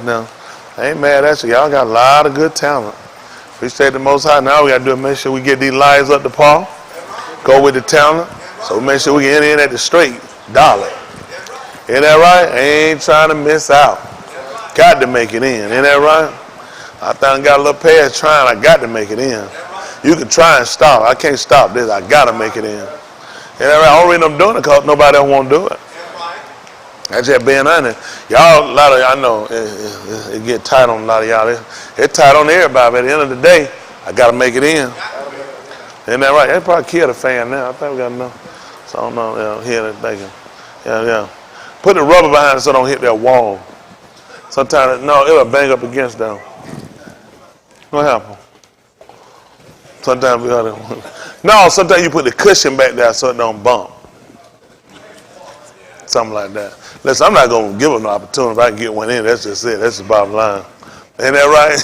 now. I ain't mad at you. Y'all got a lot of good talent. Appreciate the Most High. Now we got to do is make sure we get these lives up to par. Go with the talent. So make sure we get in at the straight dollar. Ain't that right? I ain't trying to miss out. Got to make it in. Ain't that right? I think I got a little past trying. I got to make it in. You can try and stop. I can't stop this. I got to make it in. Ain't that right? I don't reason I'm doing it because nobody else won't do it. That's just being honest. Y'all, a lot of y'all know it get tight on a lot of y'all. It's tight on everybody. But at the end of the day, I got to make it in. Isn't that right? They probably killed a fan now. I think we got enough. So I don't know. Hear that thinking. Yeah. Put the rubber behind it so it don't hit that wall. Sometimes, no, it'll bang up against them. What happened? Sometimes we gotta. No, sometimes you put the cushion back there so it don't bump. Something like that. Listen, I'm not going to give them the opportunity. If I can get one in, that's just it. That's the bottom line. Ain't that right?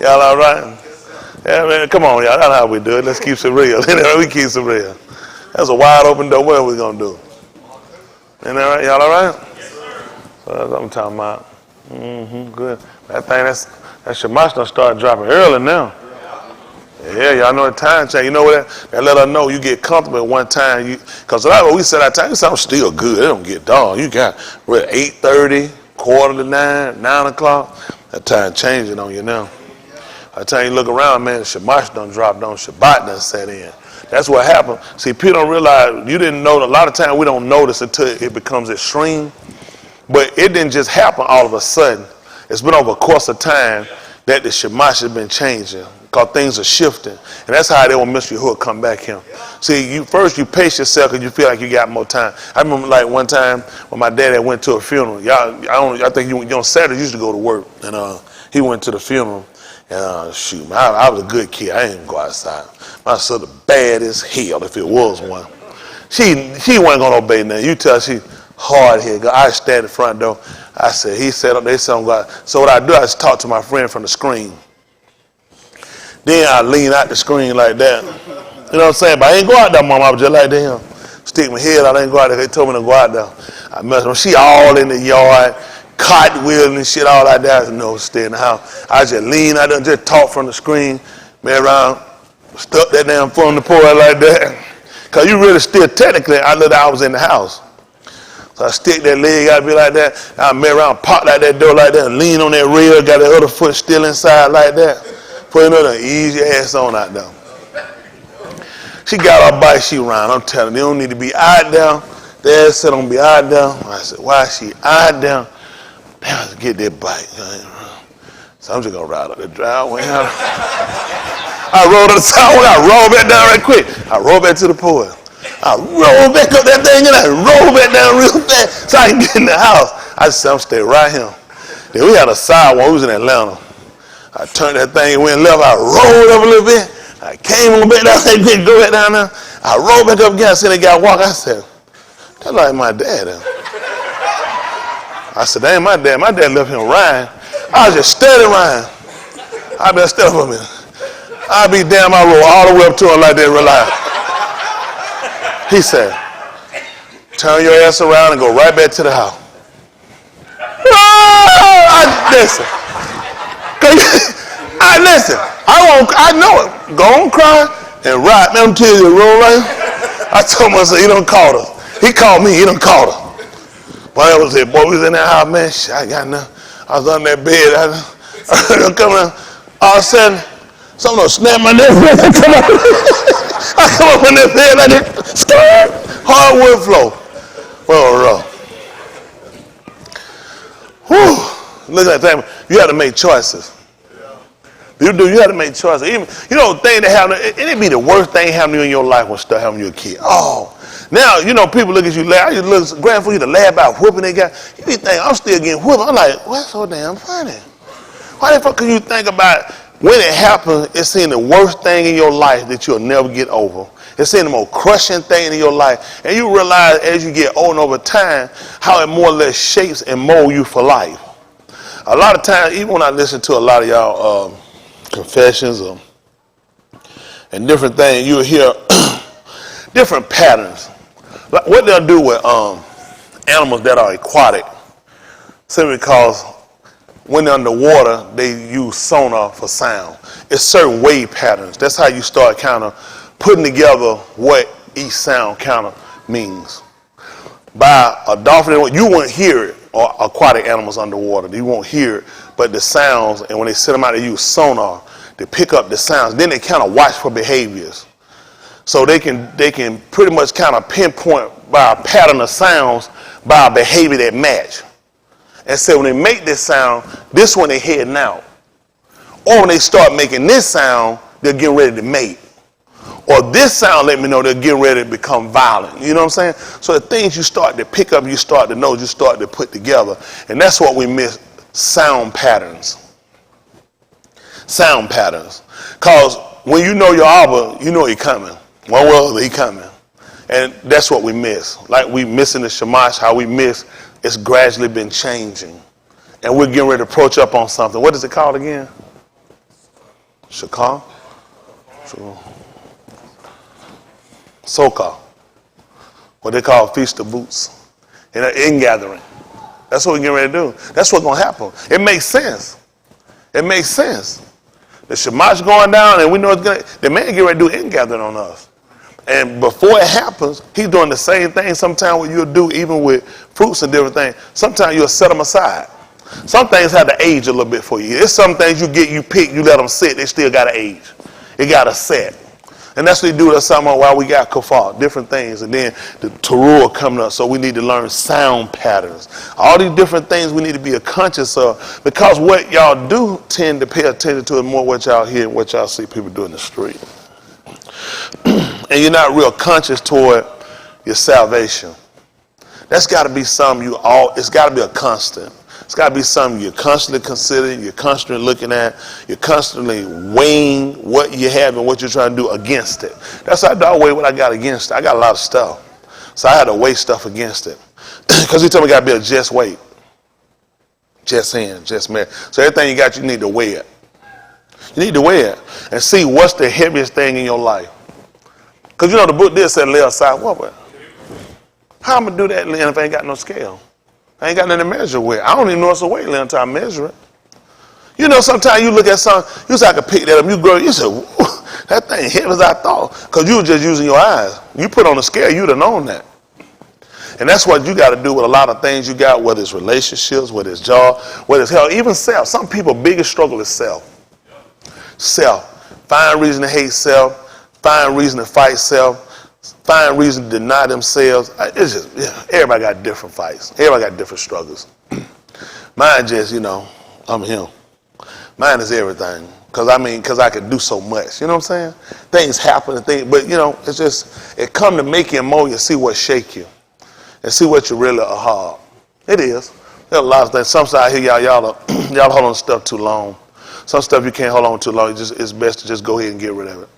Y'all all right? Yeah, man, come on, y'all. That's how we do it. Let's keep it real. We keep it real. That's a wide open door. What are we going to do? Ain't that right? Y'all all right? So that's what I'm talking about. Good. That thing, that Shamash done start dropping early now. Yeah, y'all know the time change. You know what? That let us know you get comfortable at one time. Because a lot of we said our time, I'm still good. It don't get dark. You got 8:30, 8:45, 9 o'clock. That time changing on you now. By the time you look around, man, Shamash done dropped on. Shabbat done set in. That's what happened. See, people don't realize, you didn't know, a lot of times we don't notice until it becomes extreme. But it didn't just happen all of a sudden. It's been over a course of time that the Shamash has been changing. Because things are shifting. And that's how they will miss your hook come back here. See, first you pace yourself because you feel like you got more time. I remember like one time when my dad went to a funeral. I think on Saturday used to go to work. And he went to the funeral. And shoot, man, I was a good kid. I didn't go outside. My sister bad as hell if it was one. She wasn't going to obey nothing. You tell her she hard head. I stand at the front door. I said, he said, they said, I'm going. So what I do, I just talk to my friend from the screen. Then I lean out the screen like that. You know what I'm saying? But I ain't go out there, Mom. I was just like that. Stick my head out. I ain't go out there. They told me to go out there. I messed with her. She all in the yard, cartwheeling and shit all like that. I said, no, stay in the house. I just lean out there and just talk from the screen. Man, around, stuck that damn foot on the porch like that. Because you really still technically, I looked I was in the house. So I stick that leg out, be like that. I mess around, pop like that door like that, and lean on that rail, got that other foot still inside like that. Put another easy ass on out there. She got her bike, she ran. I'm telling you, they don't need to be out there. Dad said don't be out there. I said, why is she out there? Damn, get that bike. So I'm just gonna ride up the driveway. I rolled up the sidewalk, I rolled back down right quick. I rolled back to the porch. I rolled back up that thing and I rolled back down real fast so I can get in the house. I said, I'm staying right here. Then we had a sidewalk, we was in Atlanta. I turned that thing and went left. I rolled up a little bit. I came on back down there, go back down there. I rolled back up again. I said, they got walk. I said, that's like my dad. I said, that ain't my dad. My dad left him riding. I was just steady riding. I been steady for a minute. I be damn, I roll all the way up to him like that, relax. He said, turn your ass around and go right back to the house. Listen. Listen, I know it. Go on cry and ride them tears and roll right. I told myself, he done called her. He called me, he done called her. Boy, I was there, boy, we was in that house, man. Shit, I got nothing. I was on that bed. I come in, all of a sudden, something snap my neck. I come up on that bed like that. Hardwood floor. Well, look at that thing. You have to make choices. You have to make choices. Even, the thing that happened, it'd be the worst thing happening in your life when stuff happened to your kid. Oh, now, people look at you, I just look, grand for you to laugh about whooping they got. You be thinking, I'm still getting whooped. I'm like, what's so damn funny? Why the fuck can you think about when it happened, it's seeing the worst thing in your life that you'll never get over. It's seeing the most crushing thing in your life. And you realize as you get older over time, how it more or less shapes and molds you for life. A lot of times, even when I listen to a lot of y'all confessions and different things, you'll hear different patterns. Like what they'll do with animals that are aquatic, simply because when they're underwater, they use sonar for sound. It's certain wave patterns. That's how you start kind of putting together what each sound kind of means. By a dolphin, you won't hear it, or aquatic animals underwater. You won't hear it, but the sounds, and when they send them out, they use sonar to pick up the sounds. Then they kind of watch for behaviors. So they can pretty much kind of pinpoint by a pattern of sounds by a behavior that match. And so when they make this sound, this one they heading out. Or when they start making this sound, they're getting ready to mate. Or this sound let me know they're getting ready to become violent. You know what I'm saying? So the things you start to pick up, you start to know, you start to put together. And that's what we miss, sound patterns. Sound patterns. Because when you know your Abba, you know he coming. One way or other, he coming. And that's what we miss. Like we missing the Shamash, how we miss, it's gradually been changing. And we're getting ready to approach up on something. What is it called again? Shakar? Soka. What they call Feast of Boots. In an ingathering. That's what we're getting ready to do. That's what's going to happen. It makes sense. It makes sense. The Shamash going down, and we know it's going to, the man get ready to do ingathering on us. And before it happens, he's doing the same thing sometimes what you'll do even with fruits and different things. Sometimes you'll set them aside. Some things have to age a little bit for you. There's some things you pick, you let them sit, they still got to age. It got to set. And that's what they do to something while we got kafar, different things. And then the teruah coming up, so we need to learn sound patterns. All these different things we need to be conscious of, because what y'all do tend to pay attention to is more what y'all hear and what y'all see people do in the street. And you're not real conscious toward your salvation. That's got to be something it's got to be a constant. It's got to be something you're constantly considering, you're constantly looking at, you're constantly weighing what you have and what you're trying to do against it. That's how I weigh what I got against it. I got a lot of stuff. So I had to weigh stuff against it. Because he told me I got to be a just weight. Just hand, just man. So everything you got, you need to weigh it. You need to weigh it and see what's the heaviest thing in your life. Because you know the book did say lay aside what? How am I going to do that if I ain't got no scale? I ain't got nothing to measure with. I don't even know it's a weight until I measure it. You know, sometimes you look at something, you say I could pick that up, you grow, you say, that thing heavy as I thought. Because you were just using your eyes. You put on the scale, you'd have known that. And that's what you got to do with a lot of things you got, whether it's relationships, whether it's job, whether it's health, even self. Some people's biggest struggle is self. Self. Find reason to hate self. Find reason to fight self. Find reason to deny themselves. It's just, everybody got different fights. Everybody got different struggles. Mine just, I'm him. Mine is everything. Because I could do so much. You know what I'm saying? Things happen, but it's just, it come to make you and mold you, see what shake you. And see what you really are hard. It is. There's a lot of things. Some side here, y'all hold on to stuff too long. Some stuff you can't hold on too long. It's best to just go ahead and get rid of it.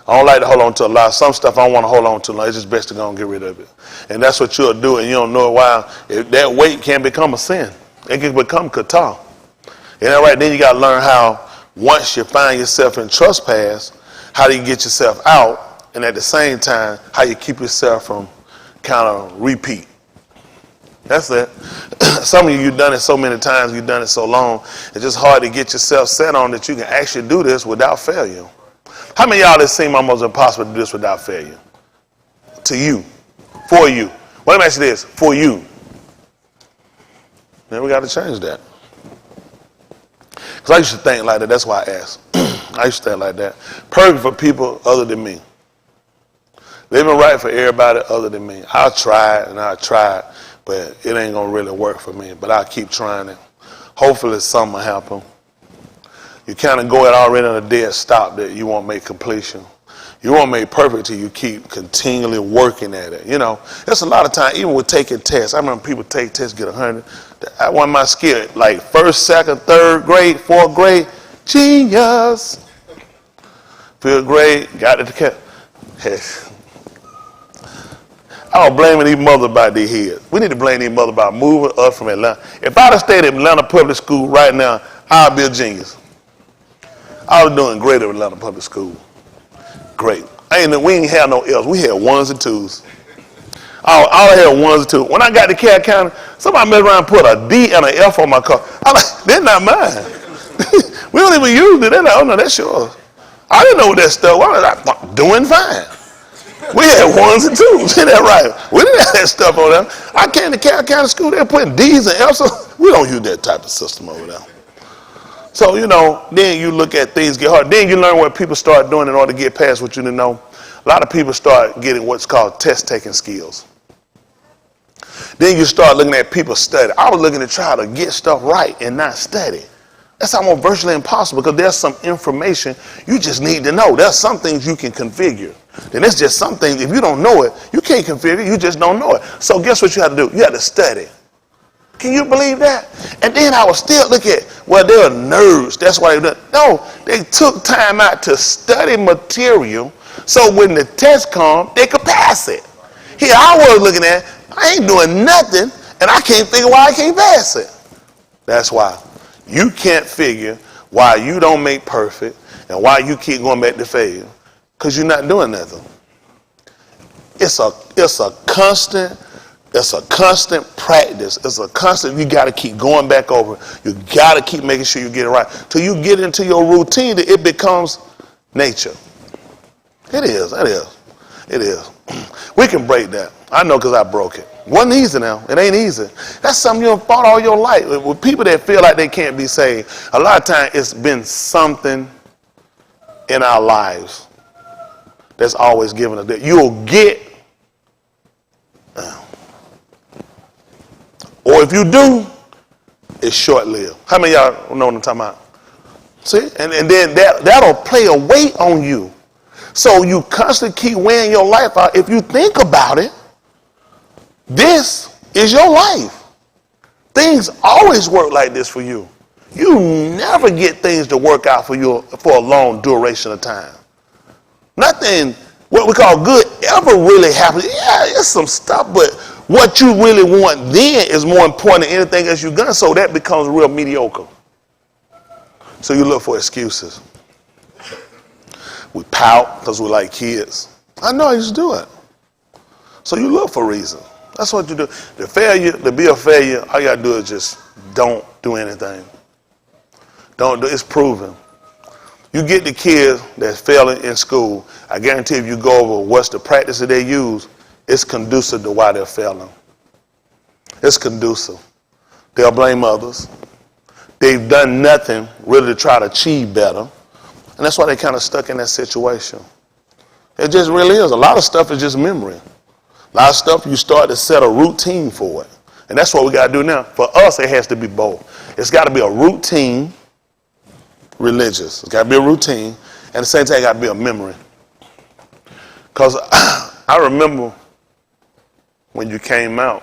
I don't like to hold on to a lot. Some stuff I don't want to hold on to long. It's just best to go and get rid of it. And that's what you'll do, and you don't know why. That weight can become a sin. It can become kata. And that right, then you got to learn how, once you find yourself in trespass, how do you get yourself out, and at the same time, how you keep yourself from kind of repeat. That's it. Some of you've done it so many times, you've done it so long, it's just hard to get yourself set on that you can actually do this without failure. How many of y'all, it seem almost impossible to do this without failure? To you. For you. Well, let me ask you this. For you. Then we got to change that. Because I used to think like that. That's why I asked. I used to think like that. Perfect for people other than me. Living right for everybody other than me. I'll try it, but it ain't going to really work for me. But I'll keep trying it. Hopefully something will happen. You kind of go at already on a dead stop that you won't make completion. You won't make perfect till you keep continually working at it. There's a lot of time, even with taking tests. I remember people take tests, get 100. I won my skill, like first, second, third grade, fourth grade, genius. Fifth grade, got it to I don't blame these mothers about their heads. We need to blame these mothers about moving us from Atlanta. If I'd have stayed at Atlanta Public School right now, I'd be a genius. I was doing great at Atlanta Public School. Great. We ain't have no L's. We had ones and twos. All I had was ones and twos. When I got to Carroll County, somebody messed around and put a D and an F on my car. I'm like, they're not mine. We don't even use it. They're like, oh no, that's yours. I didn't know what that stuff was. I was like, doing fine. We had ones and twos. Isn't that right? We didn't have that stuff on them. I came to Carroll County School, they're putting D's and F's on. We don't use that type of system over there. So, then you look at things get hard. Then you learn what people start doing in order to get past what you didn't know. A lot of people start getting what's called test-taking skills. Then you start looking at people study. I was looking to try to get stuff right and not study. That's almost virtually impossible because there's some information you just need to know. There's some things you can configure. Then there's just some things, if you don't know it, you can't configure, you just don't know it. So guess what you have to do? You have to study. Can you believe that? And then I was still looking at, well, they were nerds. That's why they did. No, they took time out to study material so when the test comes, they could pass it. Here I was looking at, I ain't doing nothing, and I can't figure why I can't pass it. That's why. You can't figure why you don't make perfect and why you keep going back to fail. Because you're not doing nothing. It's a constant practice. It's a constant, you got to keep going back over. You got to keep making sure you get it right. Till you get into your routine that it becomes nature. It is. We can break that. I know because I broke it. Wasn't easy now. It ain't easy. That's something you've fought all your life. With people that feel like they can't be saved, a lot of times it's been something in our lives that's always given us that you'll get. Or if you do, it's short-lived. How many of y'all know what I'm talking about? See? And then that'll play a weight on you. So you constantly keep weighing your life out. If you think about it, this is your life. Things always work like this for you. You never get things to work out for you for a long duration of time. Nothing, what we call good, ever really happens. Yeah, it's some stuff, but what you really want then is more important than anything else you've done, so that becomes real mediocre. So you look for excuses. We pout because we like kids. I know I used to do it. So you look for reasons. That's what you do. To be a failure, all you got to do is just don't do anything. It's proven. You get the kids that's failing in school, I guarantee if you go over what's the practice that they use, it's conducive to why they're failing. It's conducive. They'll blame others. They've done nothing really to try to achieve better. And that's why they're kind of stuck in that situation. It just really is. A lot of stuff is just memory. A lot of stuff you start to set a routine for it. And that's what we got to do now. For us, it has to be both. It's got to be a routine, religious. It's got to be a routine. And at the same time, it got to be a memory. Because I remember when you came out,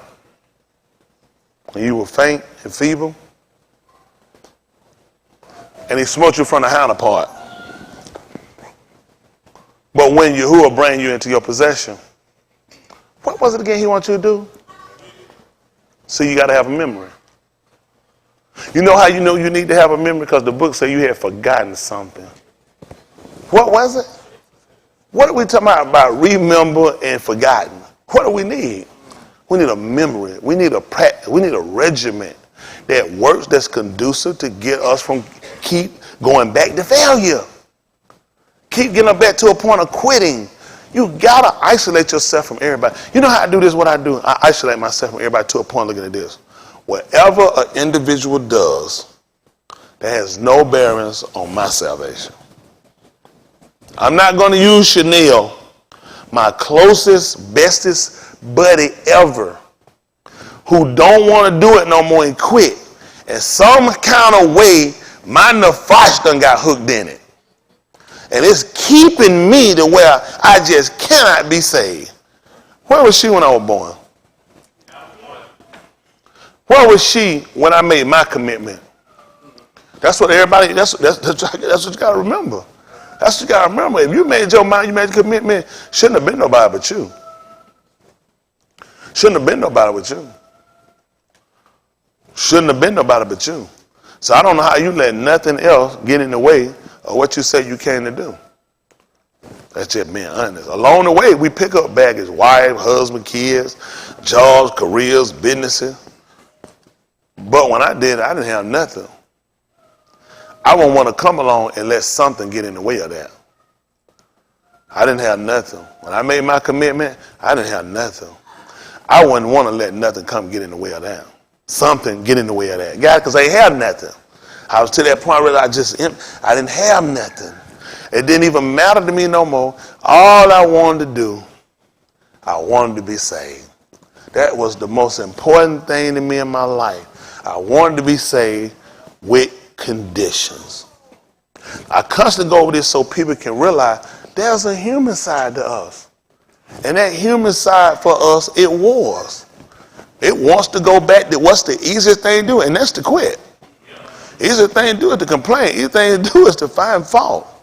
when you were faint and feeble, and he smote you from the hind part. But when Yahuwah bring you into your possession, what was it again he wants you to do? So you got to have a memory. You know how you know you need to have a memory? Because the book said you had forgotten something. What was it? What are we talking about remember and forgotten? What do we need? We need a memory. We need a practice. We need a regimen that works, that's conducive to get us from keep going back to failure. Keep getting us back to a point of quitting. You gotta isolate yourself from everybody. You know how I do this, what I do? I isolate myself from everybody to a point looking at this. Whatever an individual does that has no bearings on my salvation. I'm not going to use Chanel, my closest, bestest buddy ever, who don't want to do it no more and quit. In some kind of way, my nefash done got hooked in it. And it's keeping me to where I just cannot be saved. Where was she when I was born? Where was she when I made my commitment? That's what everybody, that's what you got to remember. That's what you got to remember. If you made your mind, you made the commitment, shouldn't have been nobody but you. Shouldn't have been nobody but you. Shouldn't have been nobody but you. So I don't know how you let nothing else get in the way of what you say you came to do. That's just being honest. Along the way, we pick up baggage, wife, husband, kids, jobs, careers, businesses. But when I did, I didn't have nothing. I wouldn't want to come along and let something get in the way of that. I didn't have nothing. When I made my commitment, I didn't have nothing. I wouldn't want to let nothing come get in the way of that. Something get in the way of that. God, because I ain't have nothing. I was to that point where I didn't have nothing. It didn't even matter to me no more. All I wanted to do, I wanted to be saved. That was the most important thing to me in my life. I wanted to be saved with conditions. I constantly go over this so people can realize there's a human side to us. And that human side for us, it wars. It wants to go back to what's the easiest thing to do, and that's to quit. Easiest thing to do is to complain. Easiest thing to do is to find fault.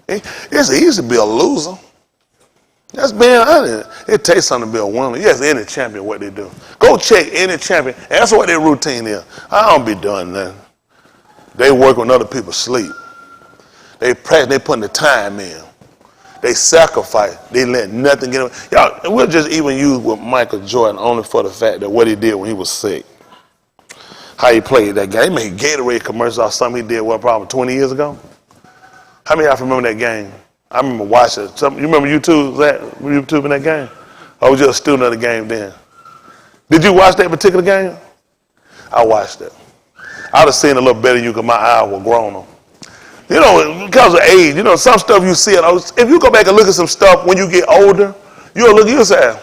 It's easy to be a loser. That's being honest. It takes something to be a winner. Yes, any champion, what they do. Go check any champion. That's what their routine is. I don't be doing nothing. They work when other people sleep. They practice, they putting the time in. They sacrifice. They let nothing get away. Y'all, we'll just even use with Michael Jordan only for the fact that what he did when he was sick. How he played that game. He made Gatorade commercials or something he did, what, probably 20 years ago? How many of y'all remember that game? I remember watching it. You remember YouTube in that game? I was just a student of the game then. Did you watch that particular game? I watched it. I'd have seen a little better you because my eyes were grown on. You know, because of age, you know, some stuff you see, if you go back and look at some stuff when you get older, you'll say,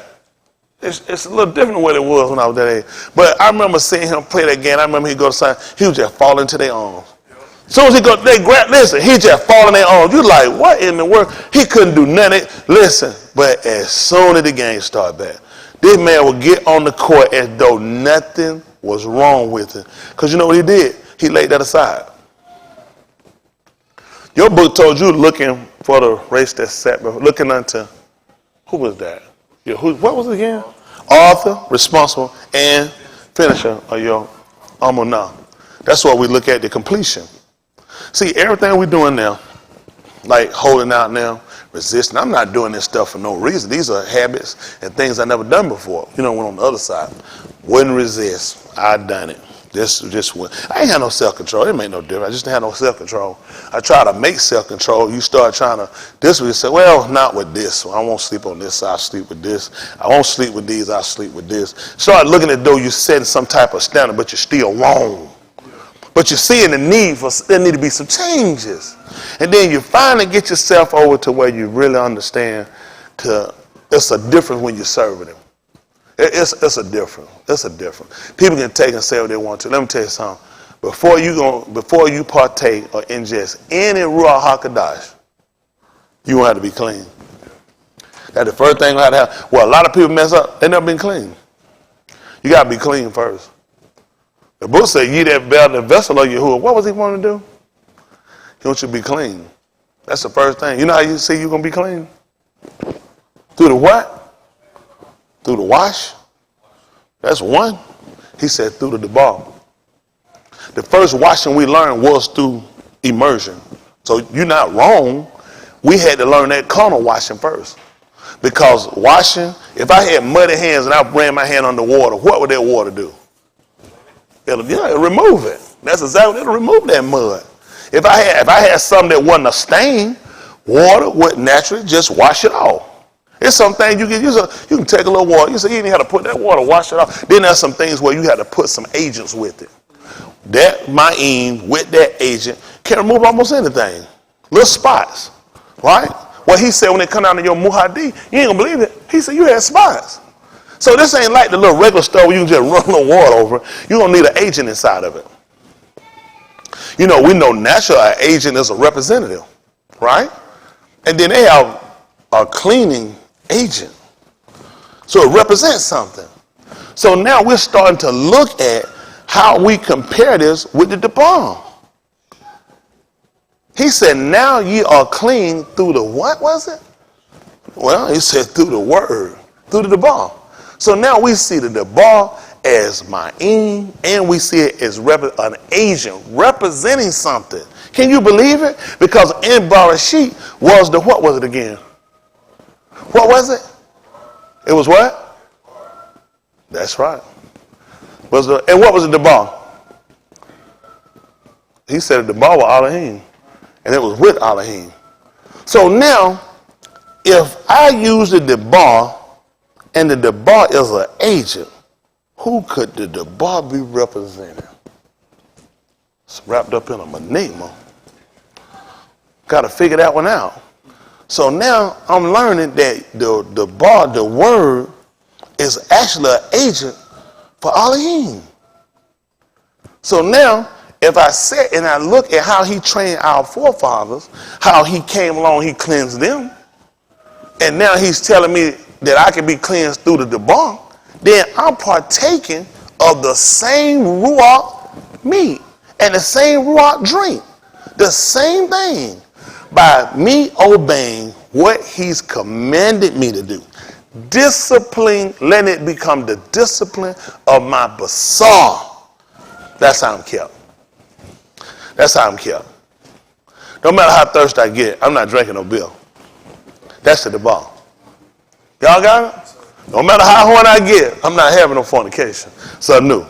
it's a little different than what it was when I was that age. But I remember seeing him play that game. I remember he'd go to side, he would just fall into their arms. As soon as he go, he just fall in their arms. You're like, what in the world? He couldn't do nothing. Listen, but as soon as the game started back, this man would get on the court as though nothing was wrong with him. Because you know what he did? He laid that aside. Your book told you looking for the race that's set, but looking unto, who was that? What was it again? Author, responsible, and finisher of your now. That's what we look at, the completion. See, everything we're doing now, like holding out now, resisting, I'm not doing this stuff for no reason. These are habits and things I never done before. You know, when on the other side, wouldn't resist, I done it. Just went. I ain't had no self-control. It made no difference. I just didn't have no self-control. I try to make self-control. You start trying to, this week you say, well, not with this. I won't sleep on this, I'll sleep with this. I won't sleep with these, I'll sleep with this. Start looking at though you're setting some type of standard, but you're still wrong. But you're seeing the need for, there need to be some changes. And then you finally get yourself over to where you really understand it's a difference when you're serving him. It's a difference. It's a difference. People can take and say what they want to. Let me tell you something. Before you partake or ingest any Ruach HaKodesh, you want to be clean. That's the first thing you have to have. Well, a lot of people mess up. They never been clean. You got to be clean first. The book said, ye that bear the vessel of Yahuwah. What was he wanting to do? He wants you to be clean. That's the first thing. You know how you say you're going to be clean? Through the what? Through the wash. That's one. He said through the debar. The first washing we learned was through immersion. So you're not wrong. We had to learn that carnal washing first. Because washing, if I had muddy hands and I ran my hand under water, what would that water do? It'll remove it. That's exactly, it'll remove that mud. If I had something that wasn't a stain, water would naturally just wash it off. It's some things you can use. You can take a little water. You say you didn't have to put that water, wash it off. Then there's some things where you have to put some agents with it. That ma'im with that agent can remove almost anything. Little spots, right? Well, he said when it come down to your muhadi, you ain't gonna believe it. He said you had spots. So this ain't like the little regular stuff where you can just run a little water over. You're gonna need an agent inside of it. You know, we know naturally an agent is a representative, right? And then they have a cleaning agent. So it represents something. So now we're starting to look at how we compare this with the debar. He said, now ye are clean through the what was it? Well, he said through the word, through the debar. So now we see the debar as ma'im, and we see it as an agent representing something. Can you believe it? Because in Bereshit was the, what was it again? What was it? It was what? That's right. And what was the Debar? He said the Debar was Elohim. And it was with Elohim. So now, if I use the Debar, and the Debar is an agent, who could the Debar be representing? It's wrapped up in a enigma. Got to figure that one out. So now I'm learning that the Debar, the word, is actually an agent for Elohim. So now, if I sit and I look at how he trained our forefathers, how he came along, he cleansed them, and now he's telling me that I can be cleansed through the Debar, then I'm partaking of the same Ruach meat and the same Ruach drink. The same thing by me obeying what he's commanded me to do. Discipline, let it become the discipline of my basar. That's how I'm kept. That's how I'm kept. No matter how thirsty I get, I'm not drinking no beer. That's the Debar. Y'all got it? No matter how horny I get, I'm not having no fornication. So no.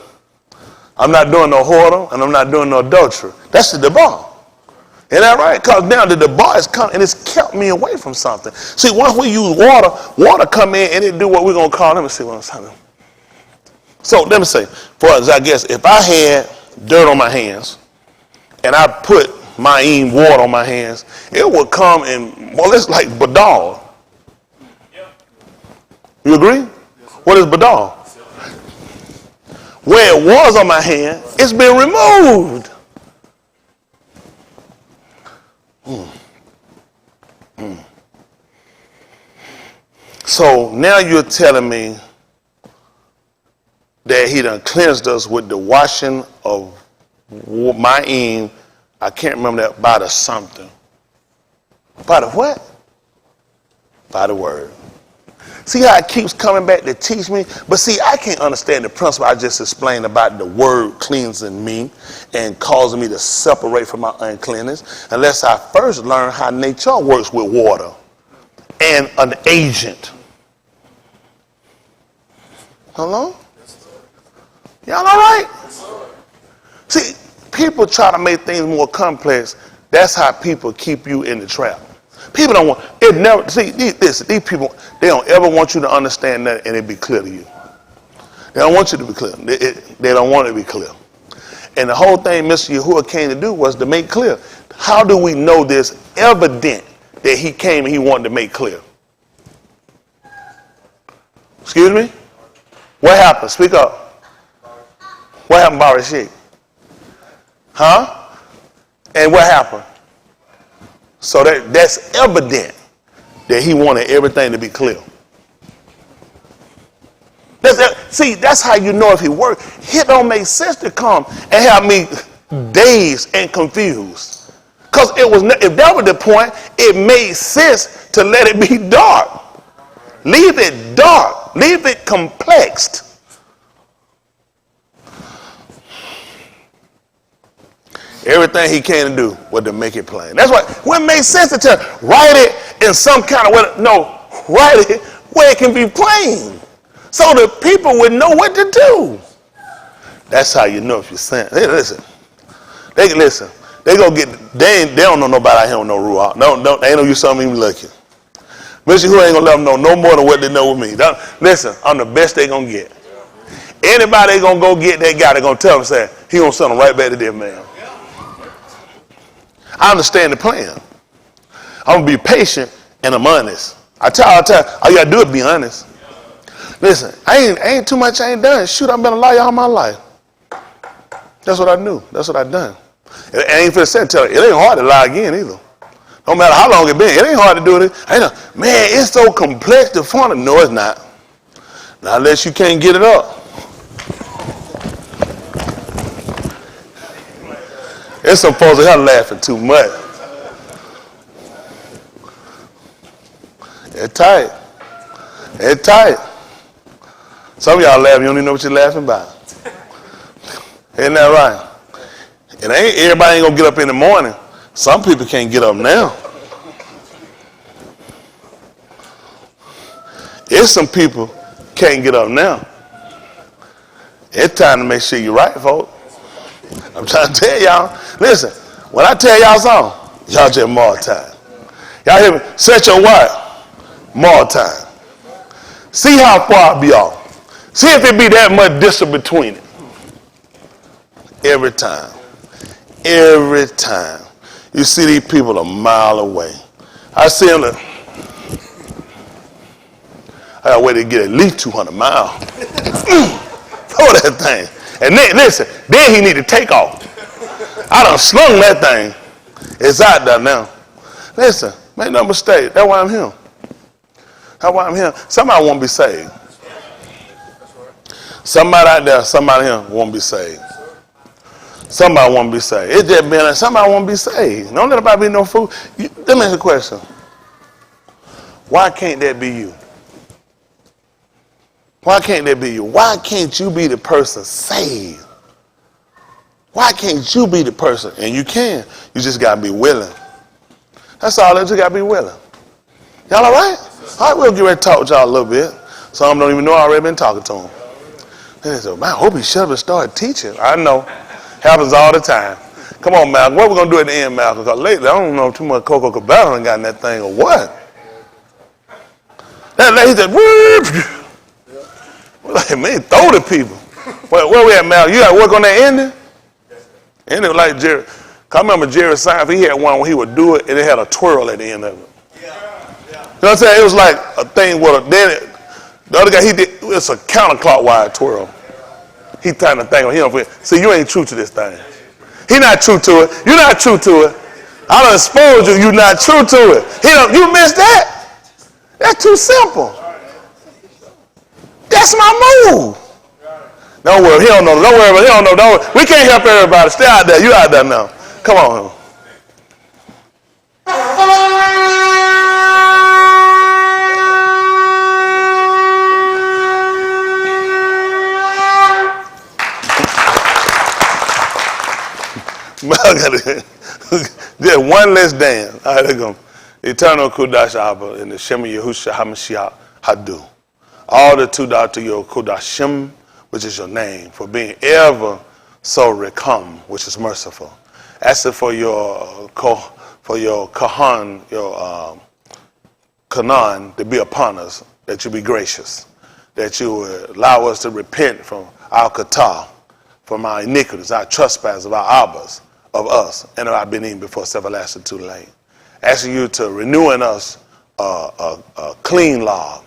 I'm not doing no whoredom, and I'm not doing no adultery. That's the Debar. Isn't that right? Because now the Debar is coming, and it's kept me away from something. See, once we use water come in, and it do what we're going to call, let me see what I'm saying. So let me say, for instance, I guess if I had dirt on my hands, and I put my water on my hands, it would come and, well, it's like badal. You agree? What is badal? Where it was on my hand, it's been removed. So now you're telling me that he done cleansed us with the washing of my I can't remember that, by the something. By the what? By the word. See how it keeps coming back to teach me? But see, I can't understand the principle I just explained about the word cleansing me and causing me to separate from my uncleanness unless I first learn how nature works with water and an agent. Hello? Y'all all right? See, people try to make things more complex. That's how people keep you in the trap. People don't want it. Never see these people. They don't ever want you to understand that and it be clear to you. They don't want you to be clear. They don't want it to be clear. And the whole thing Mr. Yahuwah came to do was to make clear. How do we know this evident that he came and he wanted to make clear? Excuse me? What happened? Speak up. What happened, Bereshit? Huh? And what happened? So that's evident that he wanted everything to be clear. That's how you know if he worked. It don't make sense to come and have me dazed and confused. Because if that was the point, it made sense to let it be dark. Leave it dark. Leave it complexed. Everything he came to do was to make it plain. That's why it makes sense to write it in some kind of way. No, write it where it can be plain. So the people would know what to do. That's how you know if you're saying. Hey, listen. They go get. They don't know nobody out here with no ruach. No, they know you something even lucky. Mr. Who ain't gonna let them know no more than what they know with me. Listen, I'm the best they gonna get. Anybody they gonna go get that guy, they gonna tell them, say he gonna send them right back to them, man. I understand the plan. I'm gonna be patient and I'm honest. I tell all you gotta do is be honest. Listen, ain't too much I ain't done. Shoot, I've been a liar all my life. That's what I knew. That's what I done. It ain't finna say, tell you, it ain't hard to lie again either. No matter how long it been, it ain't hard to do it. Man, it's so complex to find it. No, it's not. Not unless you can't get it up. It's some folks that are laughing too much. It's tight. It's tight. Some of y'all laughing, you don't even know what you're laughing about. Isn't that right? It ain't everybody ain't gonna get up in the morning Some people can't get up now. There's some people can't get up now. It's time to make sure you're right, folks. I'm trying to tell y'all. Listen, when I tell y'all something, y'all just more time. Y'all hear me? Set your what? More time. See how far it be off. See if it be that much distance between it. Every time. Every time. You see these people a mile away. I see them. I got to wait to get at least 200 miles. Throw that thing. And then, listen, then he need to take off. I done slung that thing. It's out there now. Listen, make no mistake. That's why I'm here. That's why I'm here. Somebody won't be saved. Somebody out there, somebody here won't be saved. Somebody won't be saved. It's just been like somebody won't be saved. Don't let nobody be no fool. Let me ask you a question. Why can't that be you? Why can't that be you? Why can't you be the person saved? Why can't you be the person? And you can. You just got to be willing. That's all. You just got to be willing. Y'all all right? All right, we'll get ready to talk with y'all a little bit. Some don't even know I already been talking to them. They say, man, I hope he shut up and started teaching. I know. Happens all the time. Come on, Malcolm. What we going to do at the end, Malcolm? Because lately, I don't know too much Coco Cabana got in that thing or what. That lady said, whoop. Like, man, throw the people. Where we at, Malcolm? You got to work on that ending? Ending like Jerry. I remember Jerry Seinfeld, he had one where he would do it and it had a twirl at the end of it. You know what I'm saying? It was like a thing with the other guy, he did, it's a counterclockwise twirl. He trying to think of him. See, you ain't true to this thing. He not true to it. You're not true to it. I done exposed you. You're not true to it. You missed that? That's too simple. That's my move. Don't worry, he don't know. Don't worry, he don't know. Don't worry. We can't help everybody. Stay out there. You out there now. Come on. Just one less dance. All right, let's go. Eternal Kudash Abba in the Shema Yehusha HaMashiach Hadu. All the to your Kudashim, which is your name, for being ever so recome, which is merciful. Ask it for your Kahan, your Canaan to be upon us, that you be gracious, that you would allow us to repent from our kata, from our iniquities, our trespasses, of our abbas, of us, and of our being before it's everlasting too late. Asking you to renew in us a clean law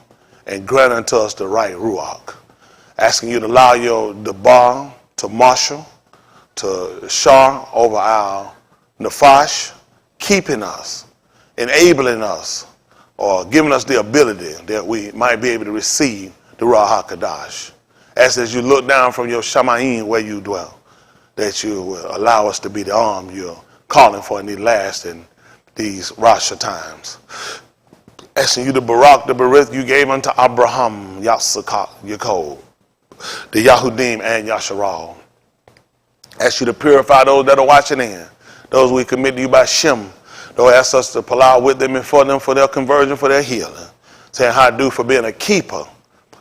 and grant unto us the right ruach. Asking you to allow your debar to marshal, to shar over our nafash, keeping us, enabling us, or giving us the ability that we might be able to receive the Ruach HaKadosh. As you look down from your Shamayim where you dwell, that you will allow us to be the arm you're calling for in these last and these Rasha times. Asking you to Barak the Berith you gave unto Abraham, Yatsakah, Yaakov, the Yahudim and Yasharal. Ask you to purify those that are watching in, those we commit to you by Shem. Those ask us to pull out with them and for them for their conversion, for their healing. Saying how to do for being a keeper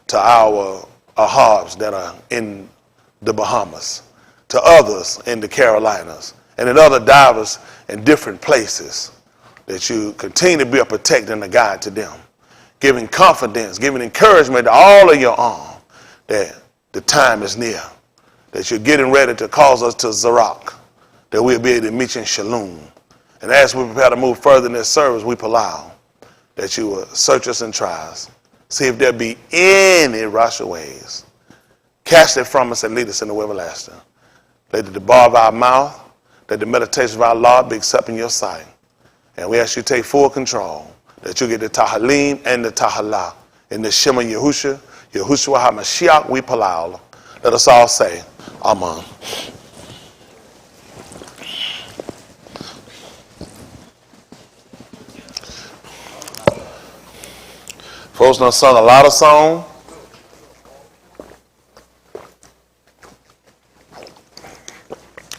to our Ahabs that are in the Bahamas, to others in the Carolinas, and in other divers in different places, that you continue to be a protector and a guide to them, giving confidence, giving encouragement to all of your arm that the time is near, that you're getting ready to cause us to Zarak, that we'll be able to meet you in Shalom. And as we prepare to move further in this service, we allow that you will search us and try us, see if there be any Rasha ways. Cast it from us and lead us in the way everlasting. Let the bar of our mouth, let the meditation of our Lord be accepted in your sight. And we ask you to take full control, that you get the Tahalim and the Tahalah. In the Shema Yehusha, Yahushua HaMashiach, we palau. Let us all say, Amen. Folks done sung a lot of songs.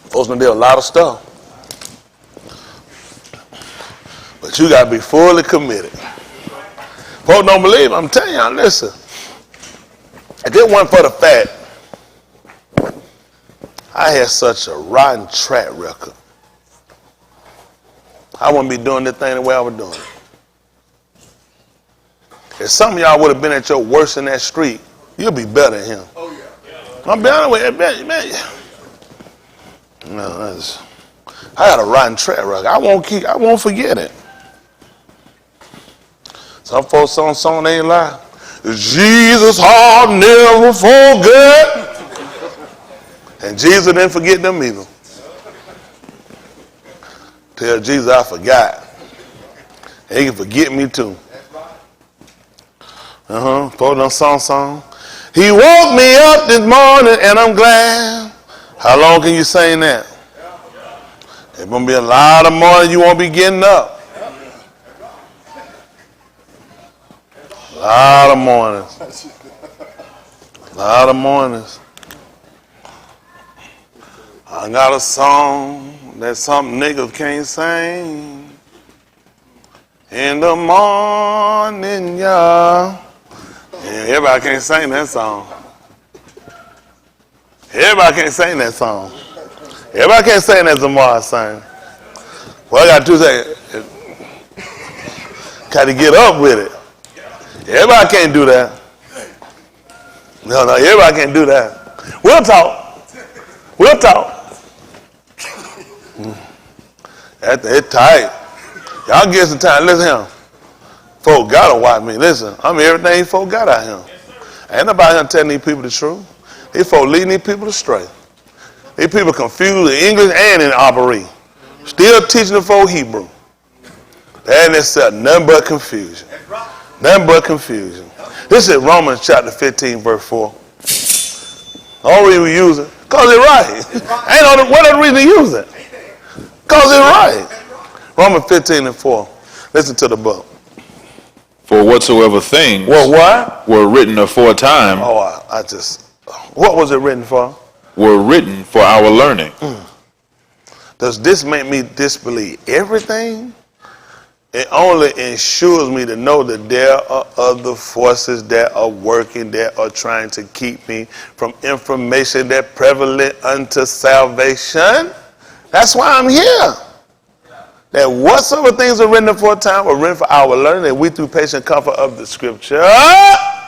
Folks done did a lot of stuff. But you got to be fully committed. Folks don't believe, I'm telling y'all, listen. If it wasn't for the fact I had such a rotten track record, I wouldn't be doing this thing the way I was doing it. If some of y'all would have been at your worst in that street, you'll be better than him. Oh, yeah. I'm be honest with you, man. No, I got a rotten track record. I won't forget it. Some folks on song they ain't lie. Jesus heart never forget. And Jesus didn't forget them either. Tell Jesus I forgot. And he can forget me too. Folks done song. He woke me up this morning and I'm glad. How long can you sing that? There's going to be a lot of mornings you won't be getting up. A lot of mornings. A lot of mornings. I got a song that some niggas can't sing. In the morning, y'all. And everybody can't sing that song. Everybody can't sing that song. Everybody can't sing that Zamar sang. Well, I got to say, got to get up with it. Everybody can't do that. No, everybody can't do that. We'll talk. We'll talk. It's tight. Y'all get some time. Listen here. Folk gotta watch me. Listen, I'm everything folk got out here. Ain't nobody here telling these people the truth. These folk leading these people astray. These people confused in English and in Opry. Still teaching the folk Hebrew. That ain't itself nothing but confusion. Nothing but confusion. This is Romans chapter 15, verse 4. The only reason we use it, because it's right. Ain't no what other reason to use it? Because it's right. Romans 15 and 4. Listen to the book. For whatsoever things were written aforetime. What was it written for? Were written for our learning. Does this make me disbelieve everything? It only ensures me to know that there are other forces that are working, that are trying to keep me from information that prevalent unto salvation. That's why I'm here. That whatsoever things are written aforetime were written for our learning, that we through patient comfort of the scripture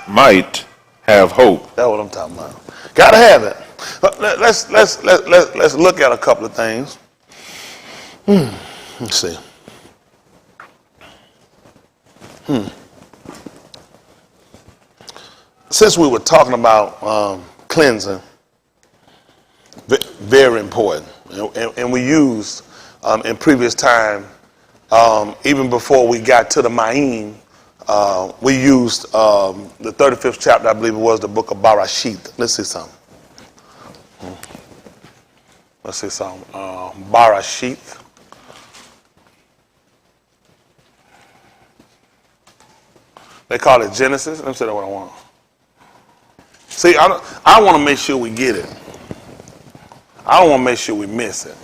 might have hope. That's what I'm talking about. Gotta have it. But let's look at a couple of things. Let's see. Since we were talking about cleansing, very important, and we used in previous time, even before we got to the Ma'im, we used the 35th chapter, I believe it was, the book of Barashit. Let's see something. Barashit. They call it Genesis. Let me say that what I want. See, I want to make sure we get it. I don't want to make sure we miss it.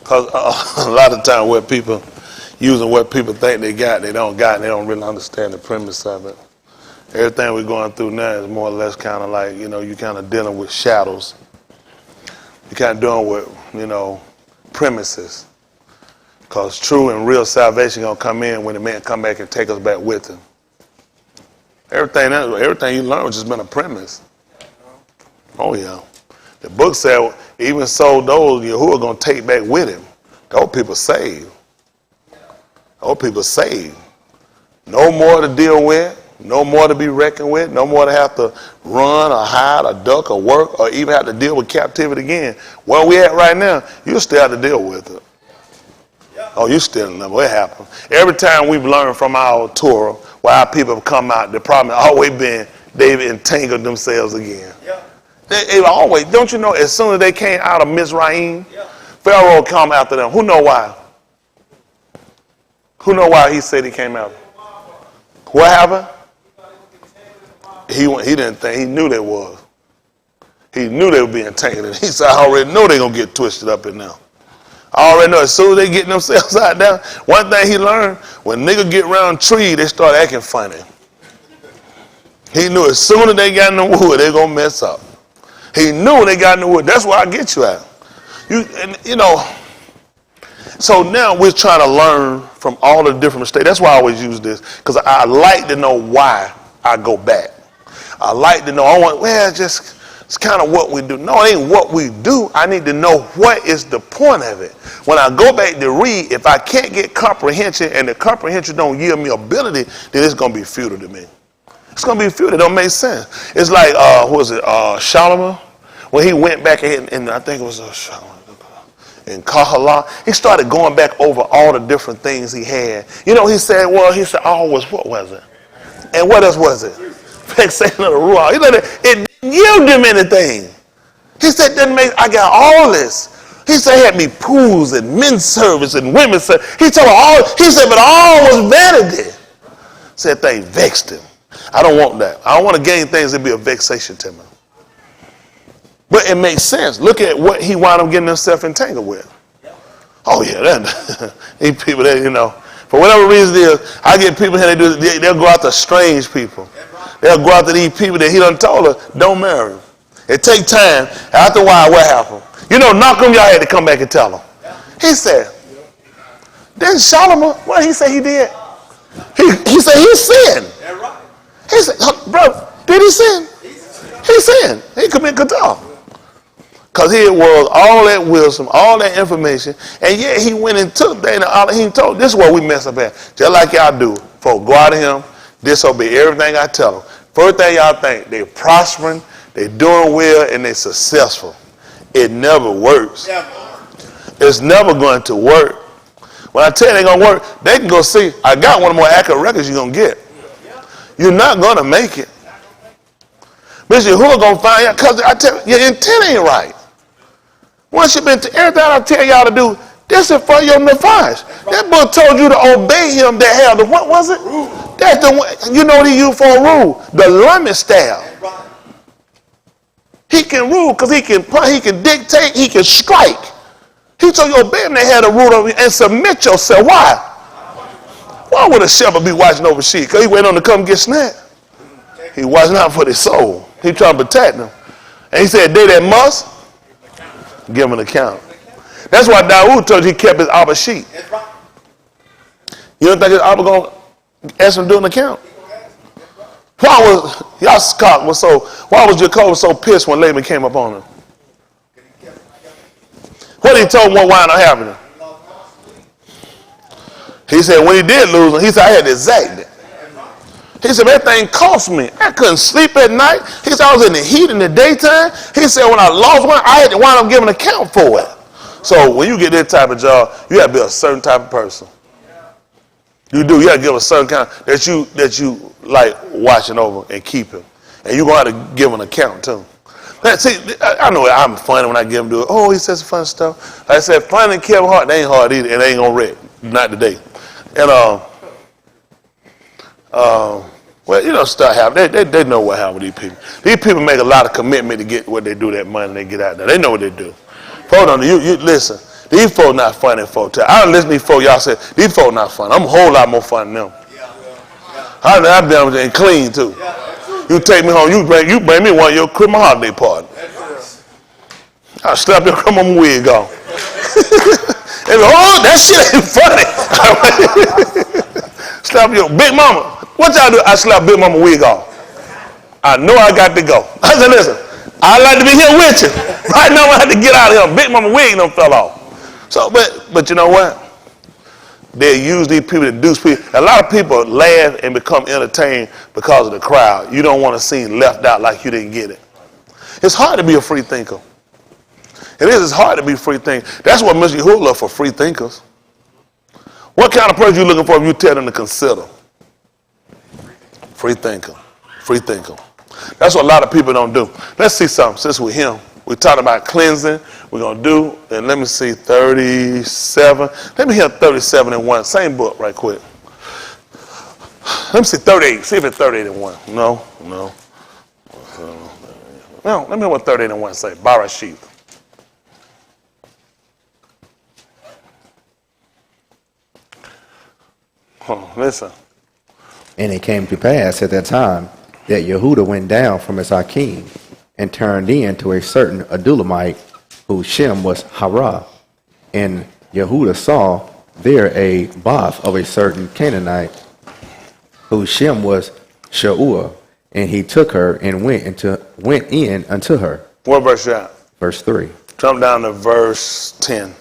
Because a lot of time where people using what people think they got, they don't got, and they don't really understand the premise of it. Everything we're going through now is more or less kind of like, you kind of dealing with shadows. You're kind of dealing with, premises. Because true and real salvation going to come in when the man come back and take us back with him. Everything you learn has just been a premise. Oh, yeah. The book said, even so those who are going to take back with him, those people saved. Those people saved. No more to deal with, no more to be reckoned with, no more to have to run or hide or duck or work or even have to deal with captivity again. Where we at right now, you still have to deal with it. Oh, you still know what happened. Every time we've learned from our Torah, why our people have come out, the problem has always been they've entangled themselves again. Yeah. They always, don't you know, as soon as they came out of Mizraim, Pharaoh come after them. Who know why? Who know why he said he came out? What happened? He didn't think, he knew there was. He knew they were being tainted. He said, I already know they're going to get twisted up in now. I already know as soon as they get themselves out there, one thing he learned, when niggas get around trees, they start acting funny. He knew as soon as they got in the wood, they're going to mess up. He knew when they got in the wood, that's where I get you at. You know, so now we're trying to learn from all the different mistakes. That's why I always use this, because I like to know why I go back. I like to know, it's kind of what we do. No, it ain't what we do. I need to know what is the point of it. When I go back to read, if I can't get comprehension and the comprehension don't give me ability, then it's going to be futile to me. It's going to be futile. It don't make sense. It's like, Solomon, when he went back and I think it was in Kahala, he started going back over all the different things he had. You know, he said, what was it? And what else was it? Vexation of the Ruach. He said, it didn't give them anything. He said, I got all this. He said, he had me pools and men's service and women's service. He said, but all was vanity. Said thing vexed him. I don't want that. I don't want to gain things that be a vexation to me. But it makes sense. Look at what he wound up getting himself entangled with. Oh yeah, these people that, you know, for whatever reason it is, I get people here, they'll go out to strange people. They'll go out to these people that he done told her, don't marry them. It take time. After a while, what happened? You know, Malcolm, y'all had to come back and tell him. He said, then Solomon, what he say he did? He said he sinned. He said, bro, did he sin? He sinned. He committed Qatar. Because here was all that wisdom, all that information, and yet he went and took that, and he told, this is what we mess up at. Just like y'all do. Folks go out to him, disobey everything I tell them. First thing y'all think, they're prospering, they're doing well, and they're successful. It never works. It's never going to work. When I tell you it ain't going to work, they can go see, I got one of the more accurate records you're going to get. You're not going to make it. Mr. Who are going to find out? Because I tell you, your intent ain't right. Once you've been to everything I tell y'all to do, this is for your nefesh. That book told you to obey him that held the, what was it? That's the one, you know what he used for a rule? The lemon staff. He can rule because he can dictate, he can strike. He told you obey him that had a rule of you and submit yourself. Why? Why would a shepherd be watching over sheep? Because he waiting on to come get snapped. He watching out for their soul. He trying to protect them. And he said, they that must give an account. That's why Dawood told you he kept his Abba sheep. You don't think his Abba going to ask him to do an account? Why was Jacob so pissed when Laban came up on him? What he told him what wound up happening? He said when he did lose him, he said I had to exact it. He said, that thing cost me. I couldn't sleep at night. He said, I was in the heat in the daytime. He said, when I lost one, I had to wind up giving an account for it. So when you get that type of job, you got to be a certain type of person. You do. You got to give a certain kind that you like watching over and keeping. And you're going to have to give an account too. Now, see, I know I'm funny when I give him to it. Oh, he says some fun stuff. Like I said, finding Kevin Hart, they ain't hard either. And they ain't going to wreck. Not today. And, well, you know, stuff happen. They know what happened with these people. These people make a lot of commitment to get what they do that money and they get out there. They know what they do. Folks don't, you listen. These folks not funny folks. I don't listen to these folks. Y'all say, these folks not funny. I'm a whole lot more fun than them. I've been and clean too. You take me home, you bring me one of your Christmas holiday party. I'll slap your Christmas wig off. And oh, that shit ain't funny. Slap your big mama. What y'all do? I slap Big Mama wig off. I know I got to go. I said, listen, I'd like to be here with you. Right now I have to get out of here. Big Mama wig done fell off. So, but you know what? They use these people to do people. A lot of people laugh and become entertained because of the crowd. You don't want to seem left out like you didn't get it. It's hard to be a free thinker. It is. It's hard to be a free thinker. That's what Mr. Yahuwah look for, free thinkers. What kind of person you looking for if you tell them to consider? Free thinker. Free thinker. That's what a lot of people don't do. Let's see something. Since we're here, we're talking about cleansing. We're going to do, and let me see, 37. Let me hear 37 and 1. Same book right quick. Let me see 38. See if it's 38 and 1. No. No, let me hear what 38 and 1 say. Barashith. Oh, listen. And it came to pass at that time that Yehuda went down from his Hakim and turned in to a certain Adulamite whose Shem was Hara. And Yehuda saw there a bath of a certain Canaanite whose Shem was Shaul, and he took her and went in unto her. What verse you at? Verse 3. Jump down to verse 10.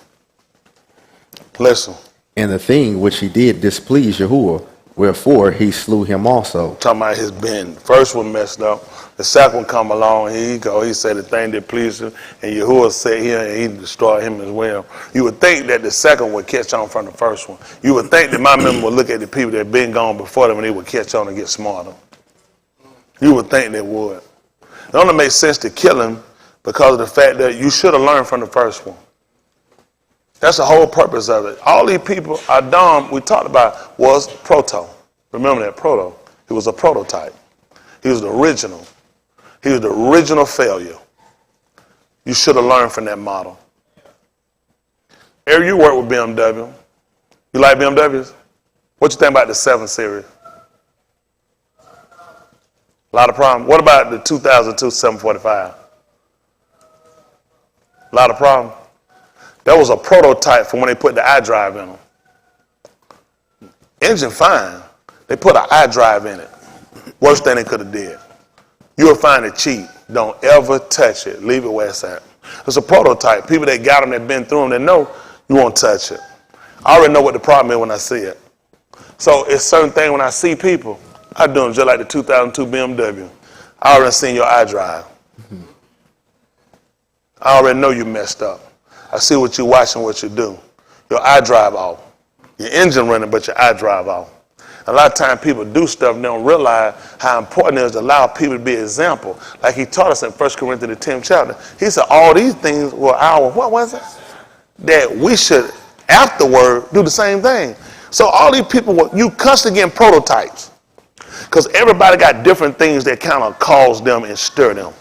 Listen. And the thing which he did displease Yahuwah, wherefore he slew him also. Talking about his bend. First one messed up. The second one come along. Here he go. He said the thing that pleased him, and Yahuwah sat here and he destroyed him as well. You would think that the second would catch on from the first one. You would think that my men would look at the people that had been gone before them and they would catch on and get smarter. You would think they would. It only makes sense to kill him because of the fact that you should have learned from the first one. That's the whole purpose of it. All these people, Adam, we talked about, was proto. Remember that, proto. He was a prototype. He was the original. He was the original failure. You should have learned from that model. Eric, you work with BMW. You like BMWs? What you think about the 7 Series? A lot of problems. What about the 2002 745? A lot of problems. That was a prototype from when they put the iDrive in them. Engine fine. They put an iDrive in it. Worst thing they could have did. You'll find it cheap. Don't ever touch it. Leave it where it's at. It's a prototype. People that got them, that been through them, they know you won't touch it. I already know what the problem is when I see it. So it's certain thing when I see people, I do them just like the 2002 BMW. I already seen your iDrive. I already know you messed up. I see what you watching, what you do. Your iDrive off. Your engine running, but your iDrive off. A lot of times people do stuff and don't realize how important it is to allow people to be an example. Like he taught us in 1 Corinthians, the 10th chapter. He said all these things were our, what was it? That we should afterward do the same thing. So all these people, you constantly getting prototypes. Because everybody got different things that kind of cause them and stir them.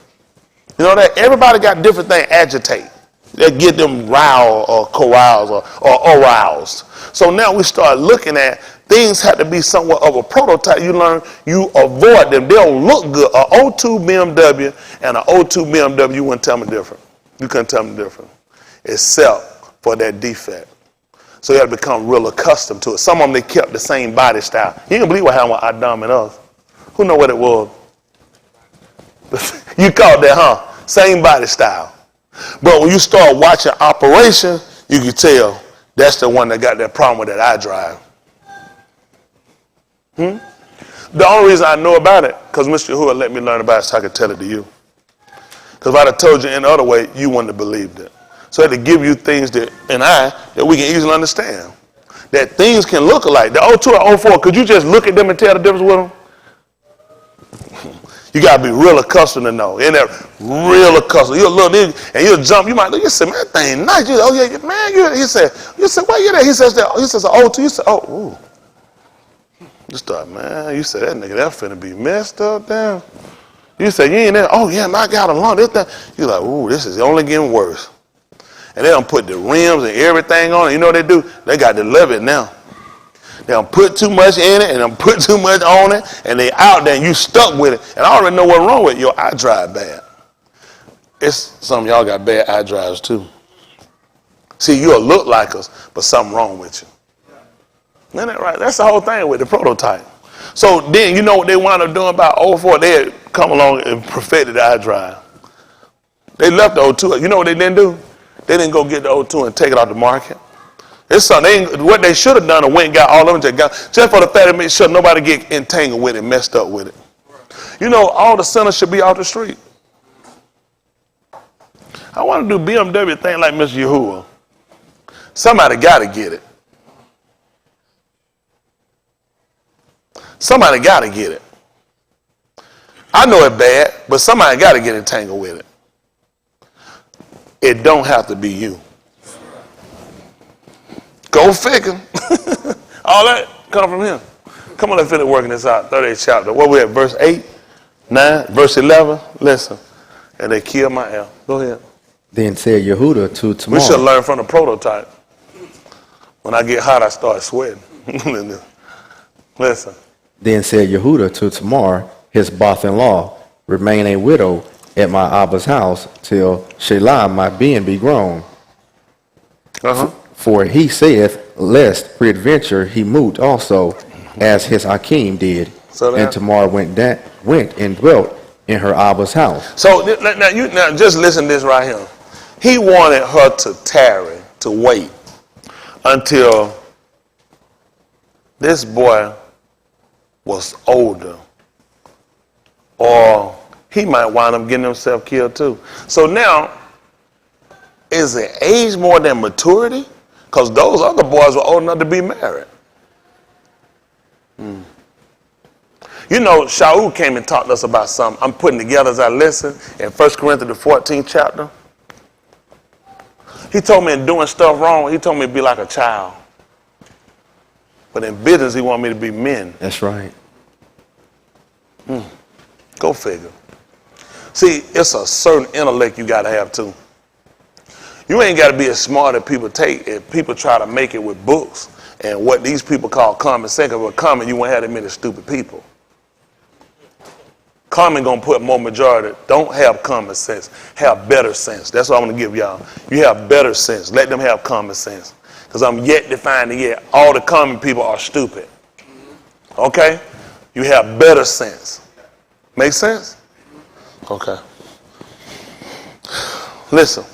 You know that? Everybody got different things agitate. That get them riled or caroused or aroused. So now we start looking at things have to be somewhat of a prototype. You learn, you avoid them. They don't look good. An 02 BMW and an 02 BMW, you wouldn't tell me different. You couldn't tell me different. Except for that defect. So you have to become real accustomed to it. Some of them, they kept the same body style. You can't believe what happened with Adam and us. Who know what it was? You caught that, huh? Same body style. But when you start watching Operation, you can tell that's the one that got that problem with that iDrive. The only reason I know about it, because Mr. Yahuwah let me learn about it so I could tell it to you. Because if I'd have told you in other way, you wouldn't have believed it. So I had to give you things that we can easily understand. That things can look alike. The 02 or 04, could you just look at them and tell the difference with them? You got to be real accustomed to know. Isn't that real accustomed? You'll look and you'll jump. You might look. You say, man, that thing nice. You say, oh yeah, man. You said, why you there? He says, 02. You say, oh, ooh. You start, man. You say, that nigga, that finna be messed up down. You say, you ain't there. Oh yeah, man, I got along. This thing. You're like, ooh, this is only getting worse. And they don't put the rims and everything on it. You know what they do? They got to love it now. They don't put too much in it and don't put too much on it, and they out there and you stuck with it. And I already know what's wrong with it. Your iDrive bad. It's some of y'all got bad iDrives too. See, you'll look like us, but something wrong with you. Isn't that right? That's the whole thing with the prototype. So then you know what they wound up doing about 04? They had come along and perfected the iDrive. They left the 02. You know what they didn't do? They didn't go get the 02 and take it off the market. It's something. What they should have done is went and got all of them just for the fact that make sure nobody get entangled with it, messed up with it. You know, all the sinners should be off the street. I want to do BMW thing like Mr. Yahuwah. Somebody got to get it. Somebody got to get it. I know it's bad, but somebody got to get entangled with it. It don't have to be you. Go figure. All that come from him. Come on, let's finish working this out. 38th chapter. What we at? Verse 8, 9, verse 11. Listen. And they killed my elder. Go ahead. Then said Yehuda to Tamar. We should learn from the prototype. When I get hot, I start sweating. Listen. Then said Yehuda to Tamar, his Bath-in-law, remain a widow at my Abba's house till Shelah my being be grown. For he saith, lest peradventure he moot also, as his Akim did. So and Tamar went and dwelt in her Abba's house. So now just listen to this right here. He wanted her to tarry, to wait until this boy was older, or he might wind up getting himself killed too. So now, is it age more than maturity? Because those other boys were old enough to be married. You know, Shaul came and taught us about something I'm putting together as I listen in 1 Corinthians, the 14th chapter. He told me in doing stuff wrong, he told me to be like a child. But in business, he wanted me to be men. That's right. Go figure. See, it's a certain intellect you got to have too. You ain't got to be as smart as people take if people try to make it with books and what these people call common sense. Because with common, you won't have that many stupid people. Common gonna put more majority. Don't have common sense. Have better sense. That's what I'm gonna give y'all. You have better sense. Let them have common sense. Because I'm yet to find it yet. All the common people are stupid. Okay? You have better sense. Make sense? Okay. Listen.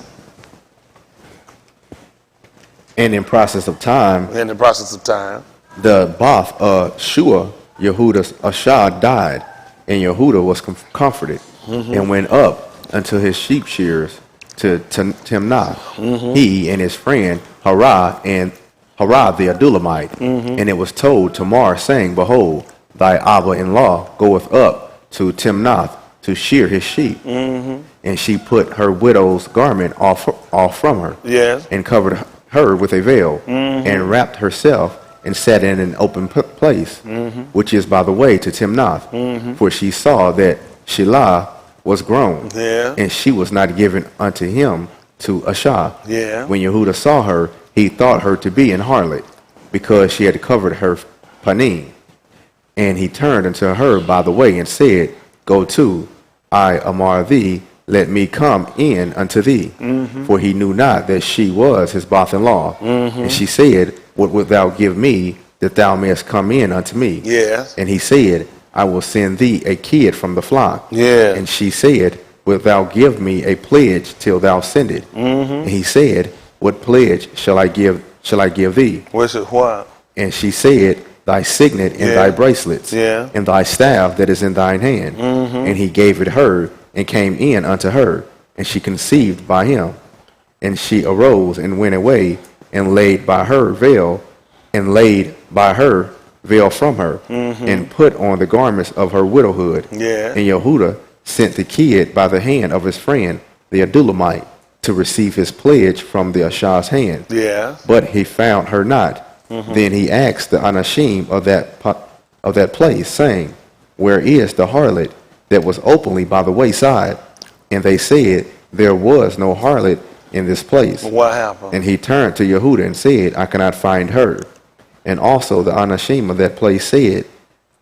And in process of time, the Bath Shua, Yehuda's Ashad, died, and Yehuda was comforted and went up unto his sheep shearers to Timnath, he and his friend Harah the Adulamite. And it was told Tamar, saying, behold, thy Abba-in-law goeth up to Timnath to shear his sheep. And she put her widow's garment off from her, and covered her with a veil, and wrapped herself, and sat in an open place, which is by the way to Timnath. For she saw that Shelah was grown, and she was not given unto him to Ashah. When Yehuda saw her, he thought her to be an harlot, because she had covered her panim. And he turned unto her by the way, and said, go to, I amar thee, let me come in unto thee. For he knew not that she was his Bath-in-law. And she said, what wilt thou give me, that thou mayest come in unto me? And he said, I will send thee a kid from the flock. And she said, wilt thou give me a pledge till thou send it? And he said, what pledge shall I give thee? Which is what? And she said, thy signet and thy bracelets, and thy staff that is in thine hand. And he gave it her, and came in unto her, and she conceived by him. And she arose and went away, and laid by her veil from her, and put on the garments of her widowhood. And Yehuda sent the kid by the hand of his friend, the Adulamite, to receive his pledge from the Ashah's hand. But he found her not. Then he asked the Anashim of that place, saying, where is the harlot that was openly by the wayside? And they said, there was no harlot in this place. What happened? And he turned to Yehuda and said, I cannot find her. And also the Anashim of that place said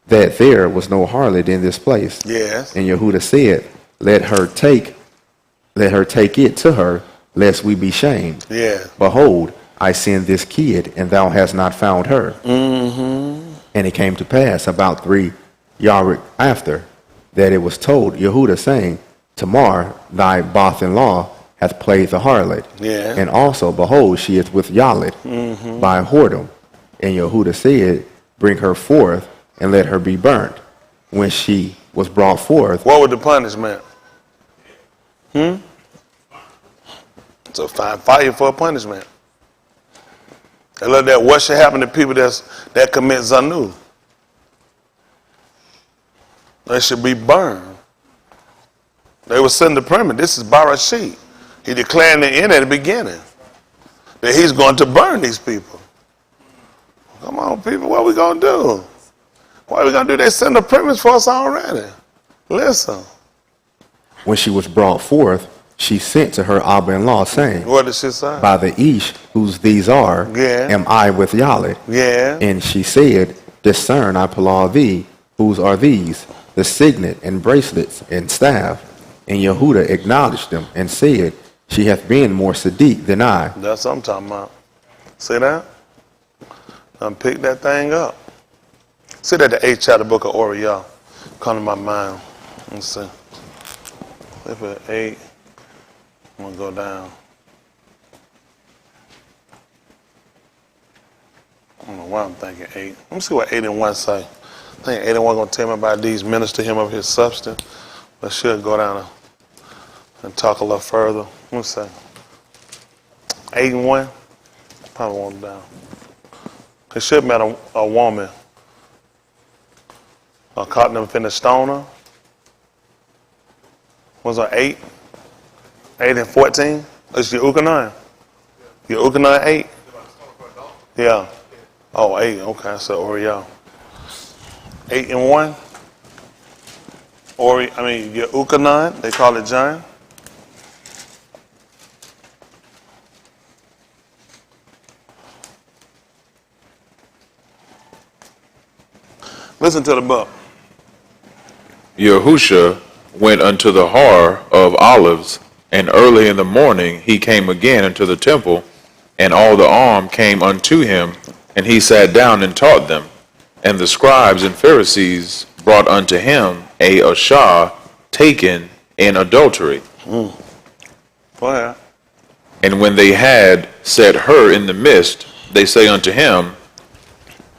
that there was no harlot in this place. And Yehuda said, let her take it to her, lest we be shamed. Behold, I send this kid, and thou hast not found her. And it came to pass about 3 Yarik after, that it was told Yehuda, saying, Tamar, thy Bath-in-law, hath played the harlot. And also, behold, she is with Yalit by whoredom. And Yehuda said, bring her forth, and let her be burnt. When she was brought forth. What was the punishment? So find fire for a punishment. And look at what should happen to people that commit zanu. They should be burned. They were sitting the perimeter. This is Barashit. He declared the end at the beginning that he's going to burn these people. Come on, people, what are we going to do? What are we going to do? They send the premise for us already. Listen. When she was brought forth, she sent to her Abba-in-law, saying, What did she say? By the Ish, whose these are, Yeah. am I with Yahweh. Yeah. And she said, Discern, I Palau thee, whose are these, the signet and bracelets and staff. And Yehuda acknowledged them and said, She hath been more Sadiq than I. That's what I'm talking about. See that? Pick that thing up. See that the 8th chapter book of Oriel. Come to my mind. Let's see. Flip it 8. I'm going to go down. I don't know why I'm thinking 8. Let me see what 8 and 1 say. I think 8 and 1 going to tell me about these minister him of his substance. But should go down and talk a little further. Let me see. 8 and 1. Probably want it down. It should have met a woman. Caught them finna stone her. Was it 8? 8 and 14? It's your Ukanai. Your Ukanai 8? Yeah. Oh, 8. Okay, so Oriel. 8 and 1? Your Ukanai, they call it John. Listen to the book. Yahusha went unto the Har of Olives, and early in the morning he came again into the temple, and all the arm came unto him, and he sat down and taught them. And the scribes and Pharisees brought unto him a Ashah taken in adultery. Go ahead. And when they had set her in the midst, they say unto him,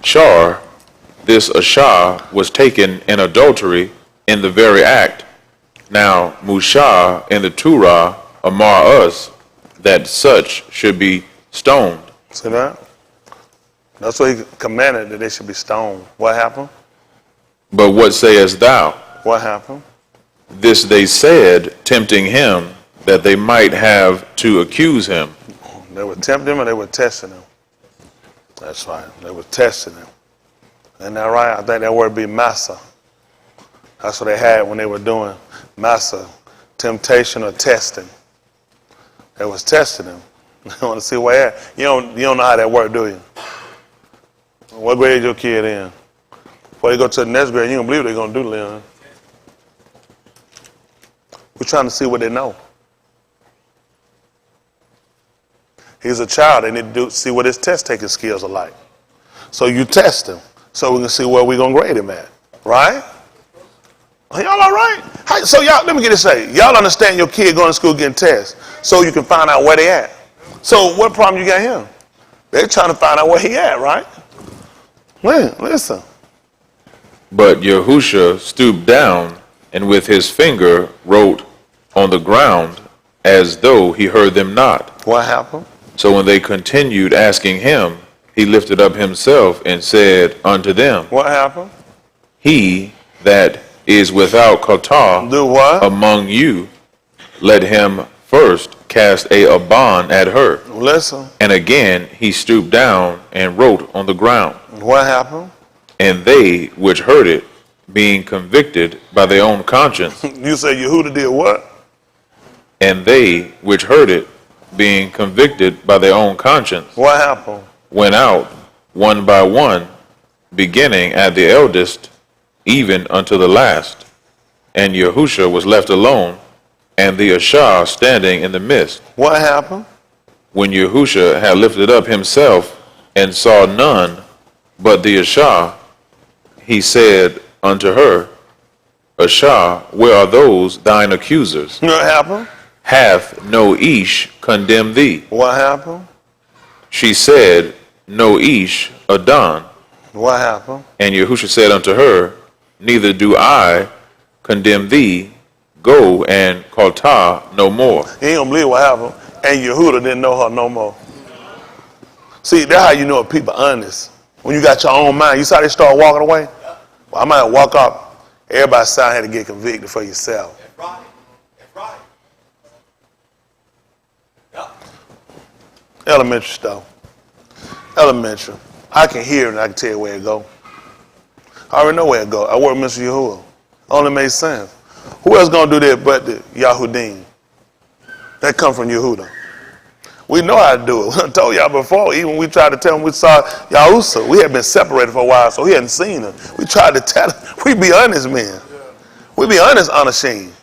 Shar, this Ashah was taken in adultery in the very act. Now Mushah in the Torah amar us that such should be stoned. See that? That's what he commanded, that they should be stoned. What happened? But what sayest thou? What happened? This they said, tempting him, that they might have to accuse him. They were tempting him and they were testing him. That's right. They were testing him. Isn't that right? I think that word be massa. That's what they had when they were doing massa, temptation or testing. They was testing him. They want to see where at. You don't know how that work, do you? What grade is your kid in? Before you go to the next grade, you don't believe they're going to do, Leon. We're trying to see what they know. He's a child. They need to see what his test-taking skills are like. So you test him so we can see where we're going to grade him at. Right? Y'all all right? So y'all, let me get this straight. Y'all understand your kid going to school getting tests so you can find out where they at. So what problem you got here? They're trying to find out where he at, right? Listen. But Yahusha stooped down and with his finger wrote on the ground as though he heard them not. What happened? So when they continued asking him, he lifted up himself and said unto them, What happened? He that is without kata Do what? among you, let him first cast a aban at her. Listen. And again he stooped down and wrote on the ground. What happened? And they which heard it, being convicted by their own conscience, You say Yehuda did what? and they which heard it, being convicted by their own conscience, What happened? went out one by one, beginning at the eldest, even unto the last. And Yahusha was left alone, and the Ashah standing in the midst. What happened? When Yahusha had lifted up himself and saw none but the Ashah, he said unto her, Ashah, where are those thine accusers? What happened? Hath no Ish condemned thee? What happened? She said, No Ish Adon. What happened? And Yahusha said unto her, Neither do I condemn thee. Go and kata no more. You ain't gonna believe what happened. And Yehuda didn't know her no more. See, that's how you know if people honest. When you got your own mind, you saw they start walking away? Well, I might walk up. Everybody sound had to get convicted for yourself. That's right. That's right. Yep. Elementary stuff. Elementary. I can hear it and I can tell you where it go. I already know where it go. I work with Mr. Yahuwah. Only made sense. Who else gonna do that but the Yahudim? That come from Yehuda. We know how to do it. I told y'all before, even we tried to tell him we saw Yahusa. We had been separated for a while, so he hadn't seen him. We tried to tell him. We be honest, man. We be honest, unashamed.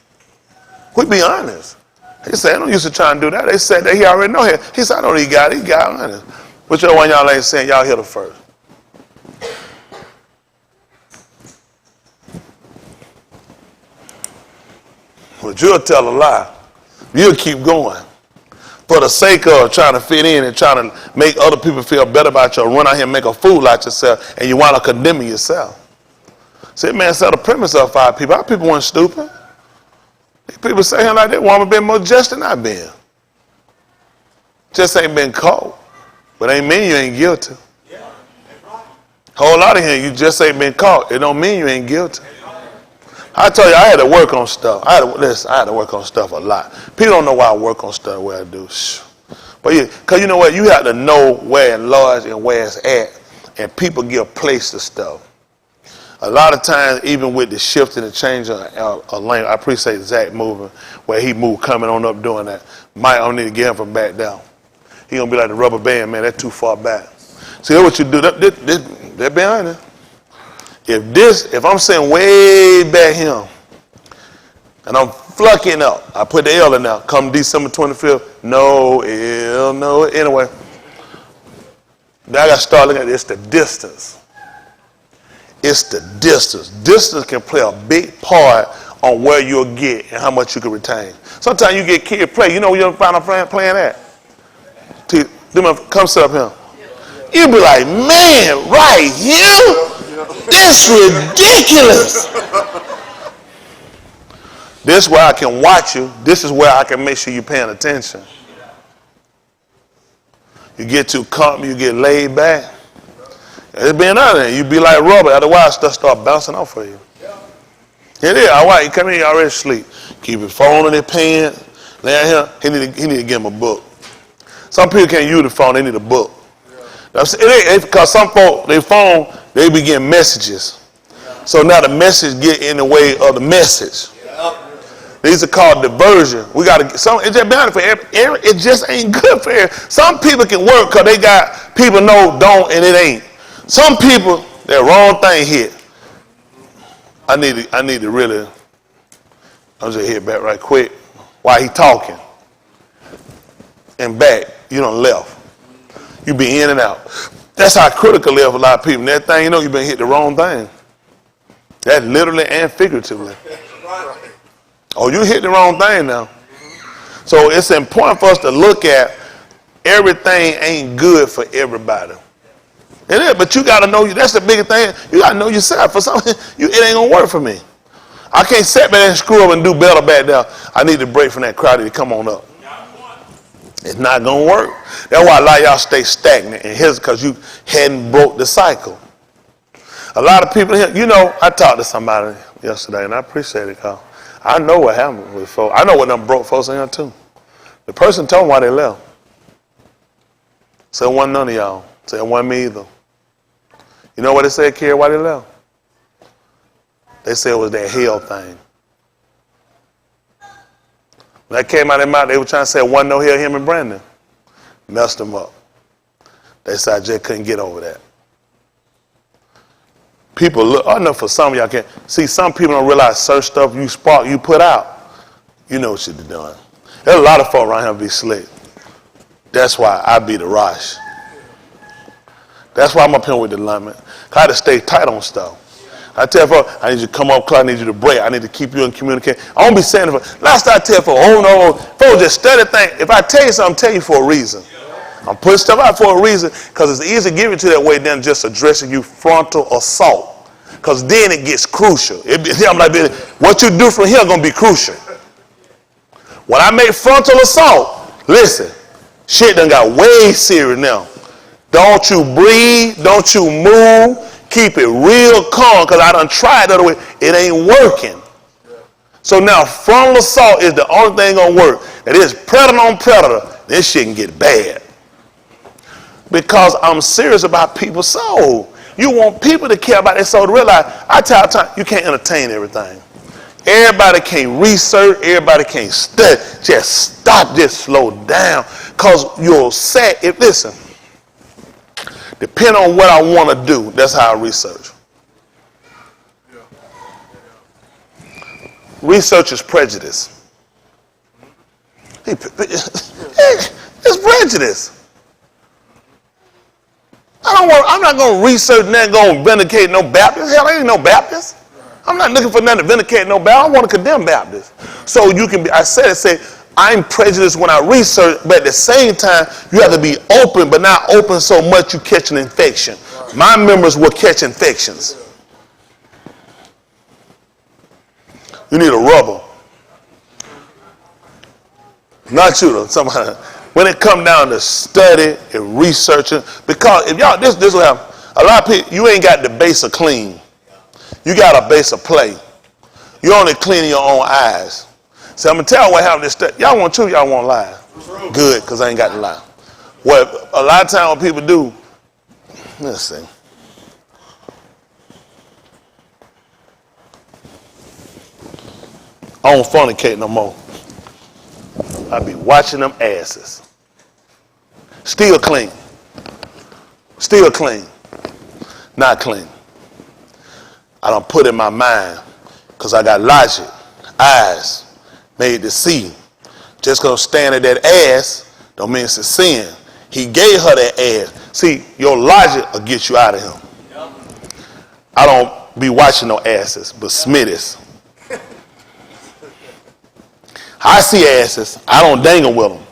We be honest. He said, I don't used to try and do that. They said that he already know him. He said, I know he got it. He got honest. Which one y'all ain't saying? Y'all hit him first. But you'll tell a lie. You'll keep going. For the sake of trying to fit in and trying to make other people feel better about you, run out here and make a fool out yourself, and you wind up condemning yourself. See, man, set the premise up for our people. Our people weren't stupid. People say him like that woman been more just than I been. Just ain't been caught. But ain't mean you ain't guilty. Whole lot of here, you just ain't been caught. It don't mean you ain't guilty. I told you, I had to work on stuff. I had to work on stuff a lot. People don't know why I work on stuff the way I do. But yeah, because you know what? You have to know where it's large and where it's at. And people give place to stuff. A lot of times, even with the shift and the change of lane, I appreciate Zach moving, where he moved coming on up doing that. Mike, I don't need to get him from back down. He gonna be like the rubber band, man, that's too far back. See, that's what you do, they're behind it. If I'm sitting way back here, and I'm flucking up, I put the L in now, come December 25th, no L, no, anyway. Now I gotta start looking at this, the distance. It's the distance. Distance can play a big part on where you'll get and how much you can retain. Sometimes you get kids play. You know where you'll find a friend playing at? Come sit up here. You'll be like, man, right here? That's ridiculous. This is where I can watch you. This is where I can make sure you're paying attention. You get too comfortable, you get laid back. It's being honest. You be like rubber. Otherwise, stuff start bouncing off of you. It is. All right, you come in here already asleep. Keep your phone in their pants. Lay out here. He need to give him a book. Some people can't use the phone. They need a book. It because some folk, their phone, they be getting messages. So now the message get in the way of the message. These are called diversion. We got to get some. It just be honest for every, it just ain't good for every. Some people can work because they got people know don't and it ain't. Some people, that wrong thing hit. I need to really, I'll just hit back right quick while he talking. And back, you done left. You be in and out. That's how critical it is for a lot of people. And that thing, you know, you been hit the wrong thing. That's literally and figuratively. Oh, you hit the wrong thing now. So it's important for us to look at everything ain't good for everybody. It is, but you got to know, that's the biggest thing. You got to know yourself. For something, it ain't going to work for me. I can't sit back and screw up and do better back there. I need to break from that crowd to come on up. It's not going to work. That's why a lot of y'all stay stagnant and here's because you hadn't broke the cycle. A lot of people here, you know, I talked to somebody yesterday and I appreciate it, because I know what happened with folks. I know what them broke folks in here too. The person told them why they left. Said it wasn't none of y'all. Said it wasn't me either. You know what they said, Kerry, why they left? They said it was that hell thing. When that came out of their mouth, they were trying to say it wasn't no hell, him and Brandon. Messed them up. They said I just couldn't get over that. People look, I know for some of y'all can't. See, some people don't realize certain stuff you spark, you put out, you know what you're doing. There's a lot of folk around here be slick. That's why I be the Rosh. That's why I'm up here with the lineman. I had to stay tight on stuff. I tell folks, I need you to come up close, I need you to break. I need to keep you in communication. I don't be saying it. Last time I tell folks, oh no, folks just study things. If I tell you something, I'm telling you for a reason. I'm putting stuff out for a reason because it's easy to give it to that way than just addressing you frontal assault. Because then it gets crucial. I'm like, what you do from here is going to be crucial. When I make frontal assault, listen, shit done got way serious now. Don't you breathe, don't you move, keep it real calm because I done tried the other way. It ain't working. So now frontal assault is the only thing going to work. It is predator on predator. This shit can get bad. Because I'm serious about people's soul. You want people to care about their soul to realize, I tell you, you can't entertain everything. Everybody can't research. Everybody can't study. Just stop. Just slow down. Because you'll say, listen, depending on what I want to do, that's how I research. Research is prejudice. It's prejudice. I'm not going to research nothing going to vindicate no Baptist. Hell, I ain't no Baptist. I'm not looking for nothing to vindicate no Baptist. I don't want to condemn Baptists. So you can be, I say, I'm prejudiced when I research, but at the same time, you have to be open, but not open so much you catch an infection. My members will catch infections. You need a rubber. Not you though, somebody. When it come down to study and researching, because if y'all, this will have, a lot of people, you ain't got the base of clean. You got a base of play. You only cleaning your own eyes. So I'm going to tell you what happened this study. Y'all want truth, y'all want lie. Good, because I ain't got to lie. What a lot of times what people do, let's see. I don't fornicate no more. I be watching them asses. Still clean. Still clean. Not clean. I don't put in my mind because I got logic, eyes, made to see. Just because standing at that ass don't mean it's a sin. He gave her that ass. See, your logic will get you out of him. I don't be watching no asses, but Smitties. I see asses. I don't dangle with them.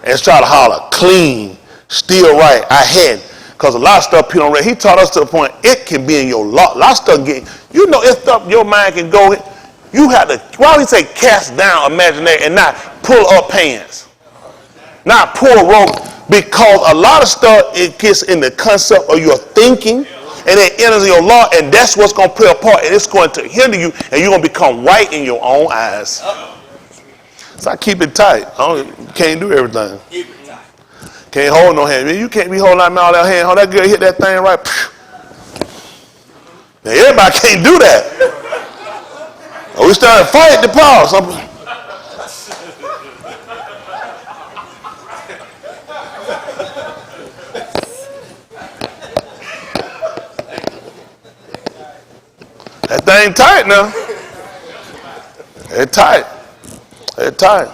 And try to holler, clean, still right. I had, because a lot of stuff Peter read. He taught us to the point it can be in your law. A lot of stuff get, you know, it's stuff your mind can go. You have to, why would he say cast down imagination and not pull up pants? Not pull rope, because a lot of stuff, it gets in the concept of your thinking, and it enters your law, and that's what's going to play a part, and it's going to hinder you, and you're going to become white in your own eyes. So I keep it tight. Can't do everything. Keep it tight. Can't hold no hand. You can't be holding out all that hand. Hold that girl hit that thing right. Now everybody can't do that. We started to fight the pause. That thing tight now. It's tight. It's tight.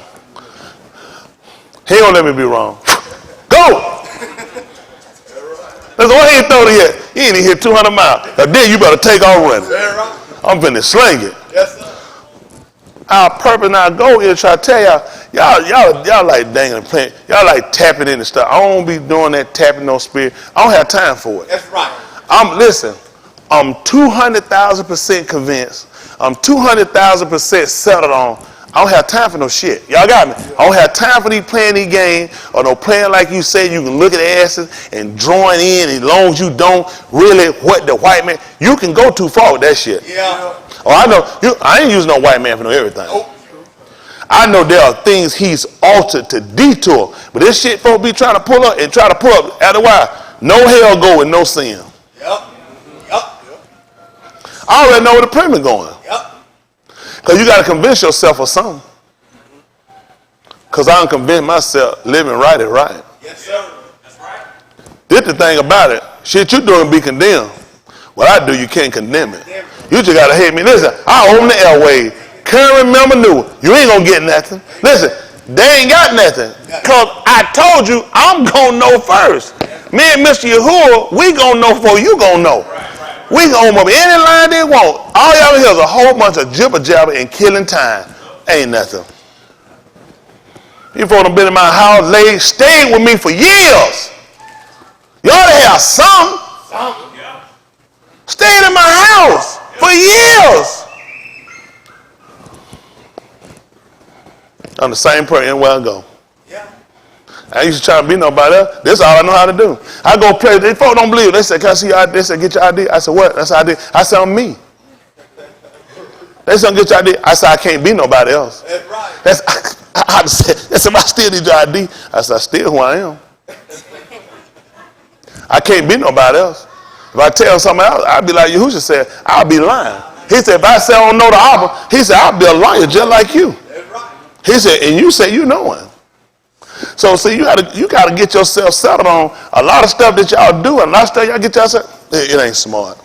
He don't let me be wrong. Go! That's why he ain't throw it yet. He ain't even hit 200 miles. Now then you better take off running. I'm finna sling it. Yes, sir. Our purpose and our goal is to try to tell y'all like dangling playing. Y'all like tapping in and stuff. I don't be doing that tapping no spirit. I don't have time for it. That's right. I'm 200,000% convinced. I'm 200,000% settled on. I don't have time for no shit. Y'all got me? I don't have time for playing these games or no playing like you said. You can look at asses and drawing in as long as you don't really what the white man. You can go too far with that shit. Yeah. Oh, I know. I ain't using no white man for no everything. Oh. I know there are things he's altered to detour. But this shit folks be trying to pull up and try to pull up. Otherwise, no hell go with no sin. Yep. I already know where the pyramid going. Yep. Because you got to convince yourself of something. Because I don't convince myself living right is right. Yes, sir. That's right. This the thing about it. Shit you doing be condemned. What I do, you can't condemn it. You just got to hate me. Listen, I own the airway. Current member new. You ain't going to get nothing. Listen, they ain't got nothing. Because I told you, I'm going to know first. Me and Mr. Yahuwah, we going to know before you going to know. We can open up any line they want. All y'all hear is a whole bunch of jibber jabber and killing time. Ain't nothing. You folks done been in my house, stayed with me for years. You ought to have some. Stayed in my house for years. I'm the same person anywhere I go. I used to try to be nobody else. This is all I know how to do. I go play. They folks don't believe it. They said, can I see your ID? They said, get your ID. I said, what? That's ID. I said, I'm me. They said, get your ID. I said, I can't be nobody else. That's right. They said, I still need your ID. I said, I still who I am. I can't be nobody else. If I tell somebody else, I'd be like Yahushua said, I'll be lying. He said, if I say I don't know the Abba, he said, I'll be a liar just like you. He said, and you say you know him. So see, you gotta get yourself settled on a lot of stuff that y'all do, and a lot of stuff y'all get yourself. It ain't smart.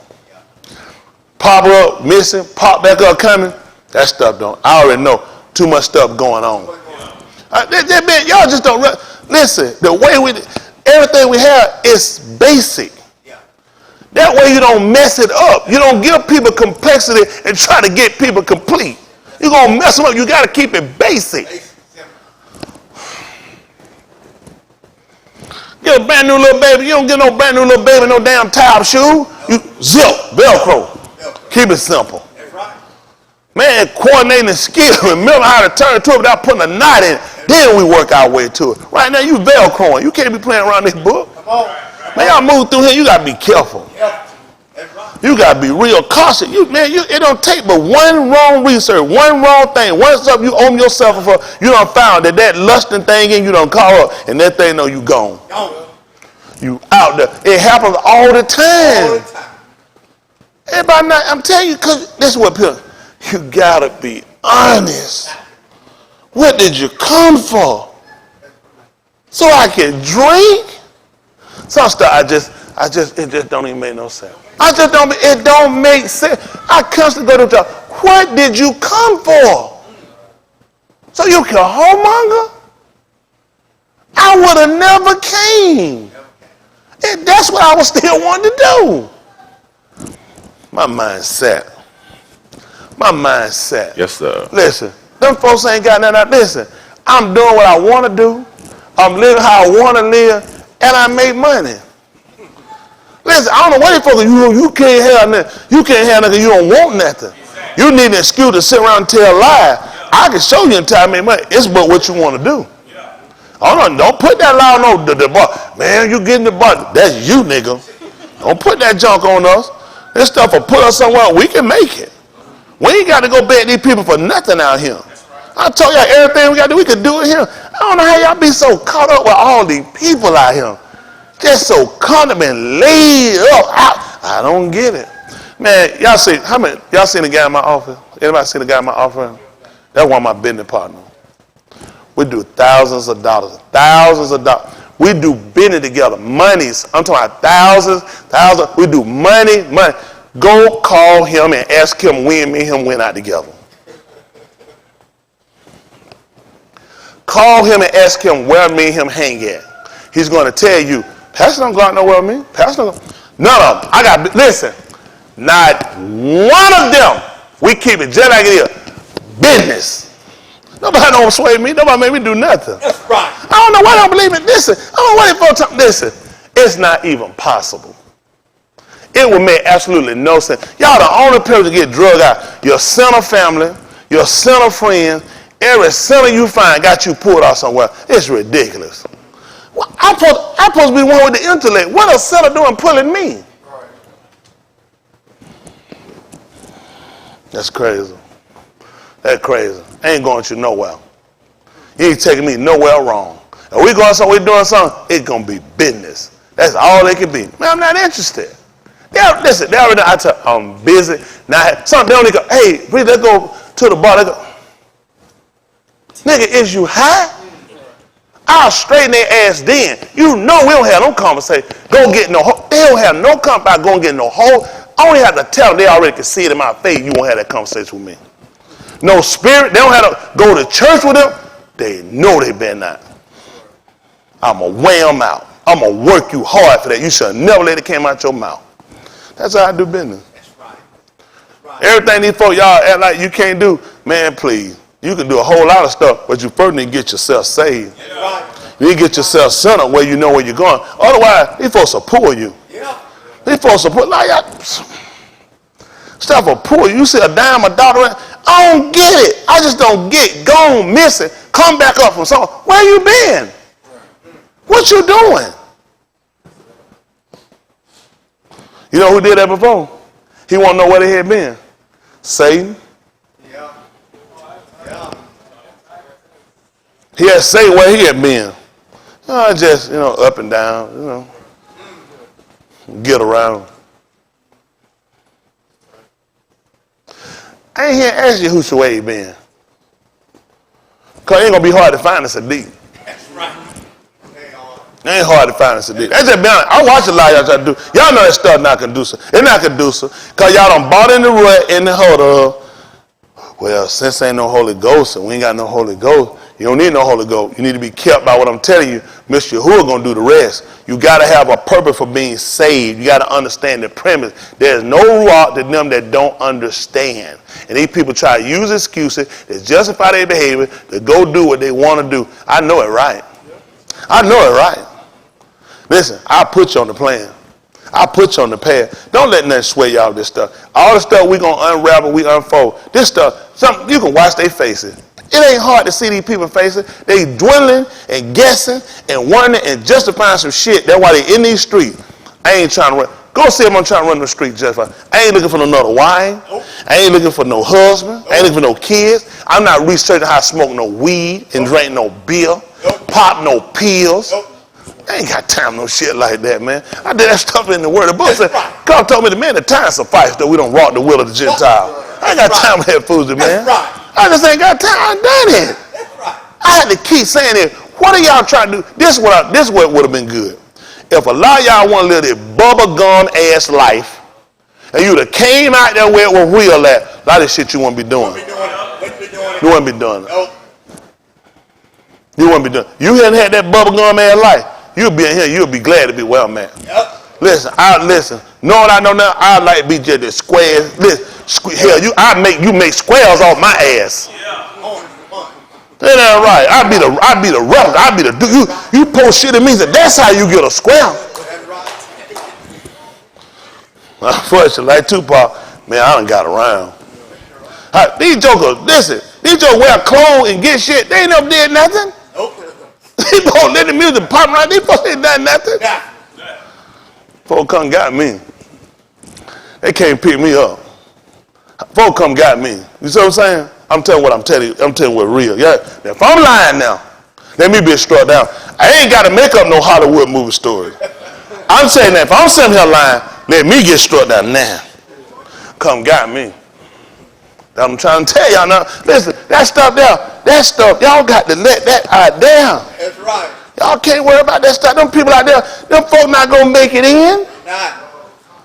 Pop up, missing, pop back up, coming. That stuff don't. I already know too much stuff going on. Y'all just don't listen. The way everything we have is basic. That way you don't mess it up. You don't give people complexity and try to get people complete. You're gonna mess them up. You gotta keep it basic. Get a brand new little baby. You don't get no brand new little baby no damn tie-up shoe. You zip, Velcro. Keep it simple. Man, coordinating skill. Remember how to turn to it without putting a knot in it. Then we work our way to it. Right now you Velcroing. You can't be playing around this book. Man, y'all move through here. You gotta be careful. You gotta be real cautious. It don't take but one wrong research, one wrong thing, one stuff you own yourself for. You done found that lusting thing in you done call up, and that thing know you gone. You out there. It happens all the time. Everybody not, I'm telling you, because this is what people, you gotta be honest. What did you come for? So I can drink? Some stuff it just don't even make no sense. It don't make sense. I constantly go to the what did you come for? So you can homemonger? I would have never came. And that's what I was still wanting to do. My mindset. Yes, sir. Listen, them folks ain't got nothing. Listen, I'm doing what I want to do. I'm living how I want to live, and I make money. Listen, I don't know what you folks, you can't have nothing. You can't have nothing. You don't want nothing. You need an excuse to sit around and tell lies. I can show you in time to make money. It's but what you want to do. Oh no, don't put that lie on the bar. Man, you getting the bar. That's you, nigga. Don't put that junk on us. This stuff will put us somewhere we can make it. We ain't got to go beg these people for nothing out here. I told y'all everything we got to do, we can do it here. I don't know how y'all be so caught up with all these people out here. Just so comfortable and laid up. I don't get it. Man, y'all seen the guy in my office? Anybody seen the guy in my office? That's one of my business partners. We do thousands of dollars. We do business together. Monies. I'm talking about thousands. We do money. Go call him and ask him when me and him went out together. Call him and ask him where me and him hang at. He's going to tell you, Pastor don't go out nowhere with me. Pastor don't. None of them. Listen, not one of them. We keep it just like it is. Business. Nobody don't sway me. Nobody make me do nothing. That's right. I don't know why I don't believe it. Listen, I don't know why they folks talk. Listen, it's not even possible. It would make absolutely no sense. Y'all the only people to get drugged out. Your sinner family, your sinner friends, every sinner you find got you pulled out somewhere. It's ridiculous. Well, I'm supposed to be one with the intellect. What a sinner doing pulling me? That's crazy. That's crazy. I ain't going you nowhere. You ain't taking me nowhere wrong. If we going somewhere, we doing something, it's going to be business. That's all it can be. Man, I'm not interested. Listen, they already know I'm busy. Now, some they only go, hey, please, let's go to the bar. They go, nigga, is you high? I'll straighten their ass then. You know we don't have no conversation. Go get no hoe. They don't have no conversation about going get no hoe. I only have to tell them they already can see it in my face. You won't have that conversation with me. No spirit. They don't have to go to church with them. They know they better not. I'm going to weigh them out. I'm going to work you hard for that. You should never let it come out your mouth. That's how I do business. That's right. That's right. Everything these folks y'all act like you can't do, man, please. You can do a whole lot of stuff, but you first need to get yourself saved. That's right. You need to get yourself centered where you know where you're going. Otherwise, these folks will pull you. Yeah. These folks will pull, like, stuff will pull you. You see a dime, a dollar, I don't get it. I just don't get it. Gone, missing, come back up from somewhere. Where you been? What you doing? You know who did that before? He want to know where they had been. Satan. Yeah. Yeah. He had to say where he had been. Just, up and down, get around. I ain't here to ask you who Shuaib been. Because it ain't going to be hard to find a Sadiq. That's right. It ain't hard to find a Sadiq. That's just be honest. I watch a lot of y'all try to do. Y'all know that stuff not conducive. It's not conducive. Because y'all done bought in the rut in the hold of, well, since ain't no Holy Ghost and we ain't got no Holy Ghost, you don't need no Holy Ghost. You need to be kept by what I'm telling you. Mr. Yahuwah going to do the rest. You got to have a purpose for being saved. You got to understand the premise. There's no rock to them that don't understand. And these people try to use excuses to justify their behavior, to go do what they want to do. I know it right. I know it right. Listen, I'll put you on the plan. I'll put you on the path. Don't let nothing sway y'all with this stuff. All the stuff we going to unravel, we unfold. This stuff, something you can watch their faces. It ain't hard to see these people faces. They dwindling and guessing and wondering and justifying some shit. That's why they in these streets. I ain't trying to run. Go see if I'm trying to run the street justify. I ain't looking for another wife. Nope. I ain't looking for no husband. Nope. I ain't looking for no kids. I'm not researching how to smoke no weed and drink no beer, pop no pills. I ain't got time for no shit like that, man. I did that stuff in the word. The book said, God told me the man, the time suffice that we don't walk the will of the Gentile. I ain't got time for that foolishness, man. I just ain't got time. I done it. I had to keep saying it. What are y'all trying to do? This is what would have been good. If a lot of y'all want to live this bubble gum ass life, and you'd have came out there where it was real at, a lot of shit you wouldn't be doing. You wouldn't be doing it. You wouldn't be doing it. You hadn't had that bubble gum ass life. You'll be in here. You'll be glad to be well, man. Listen, know what I know now? I like to be just the squares. Listen, hell, you make squares off my ass. Ain't that right? I be the rebel. I be the dude. You post shit at me, so that's how you get a square. Unfortunately, like Tupac, man, I done got around. These jokers, listen, these jokers wear clothes and get shit. They ain't never did nothing. They don't let the music pop right. They folks ain't done nothing. Folks come got me. They can't pick me up. Folks come got me. You see what I'm saying? I'm telling what I'm telling you. I'm telling what's real. Yeah. Now, if I'm lying now, let me be struck down. I ain't got to make up no Hollywood movie story. I'm saying that if I'm sitting here lying, let me get struck down now. Come got me. I'm trying to tell y'all now. Listen, that stuff there, y'all got to let that out down. That's right. Y'all can't worry about that stuff. Them people out there, them folk not gonna make it in. Nah.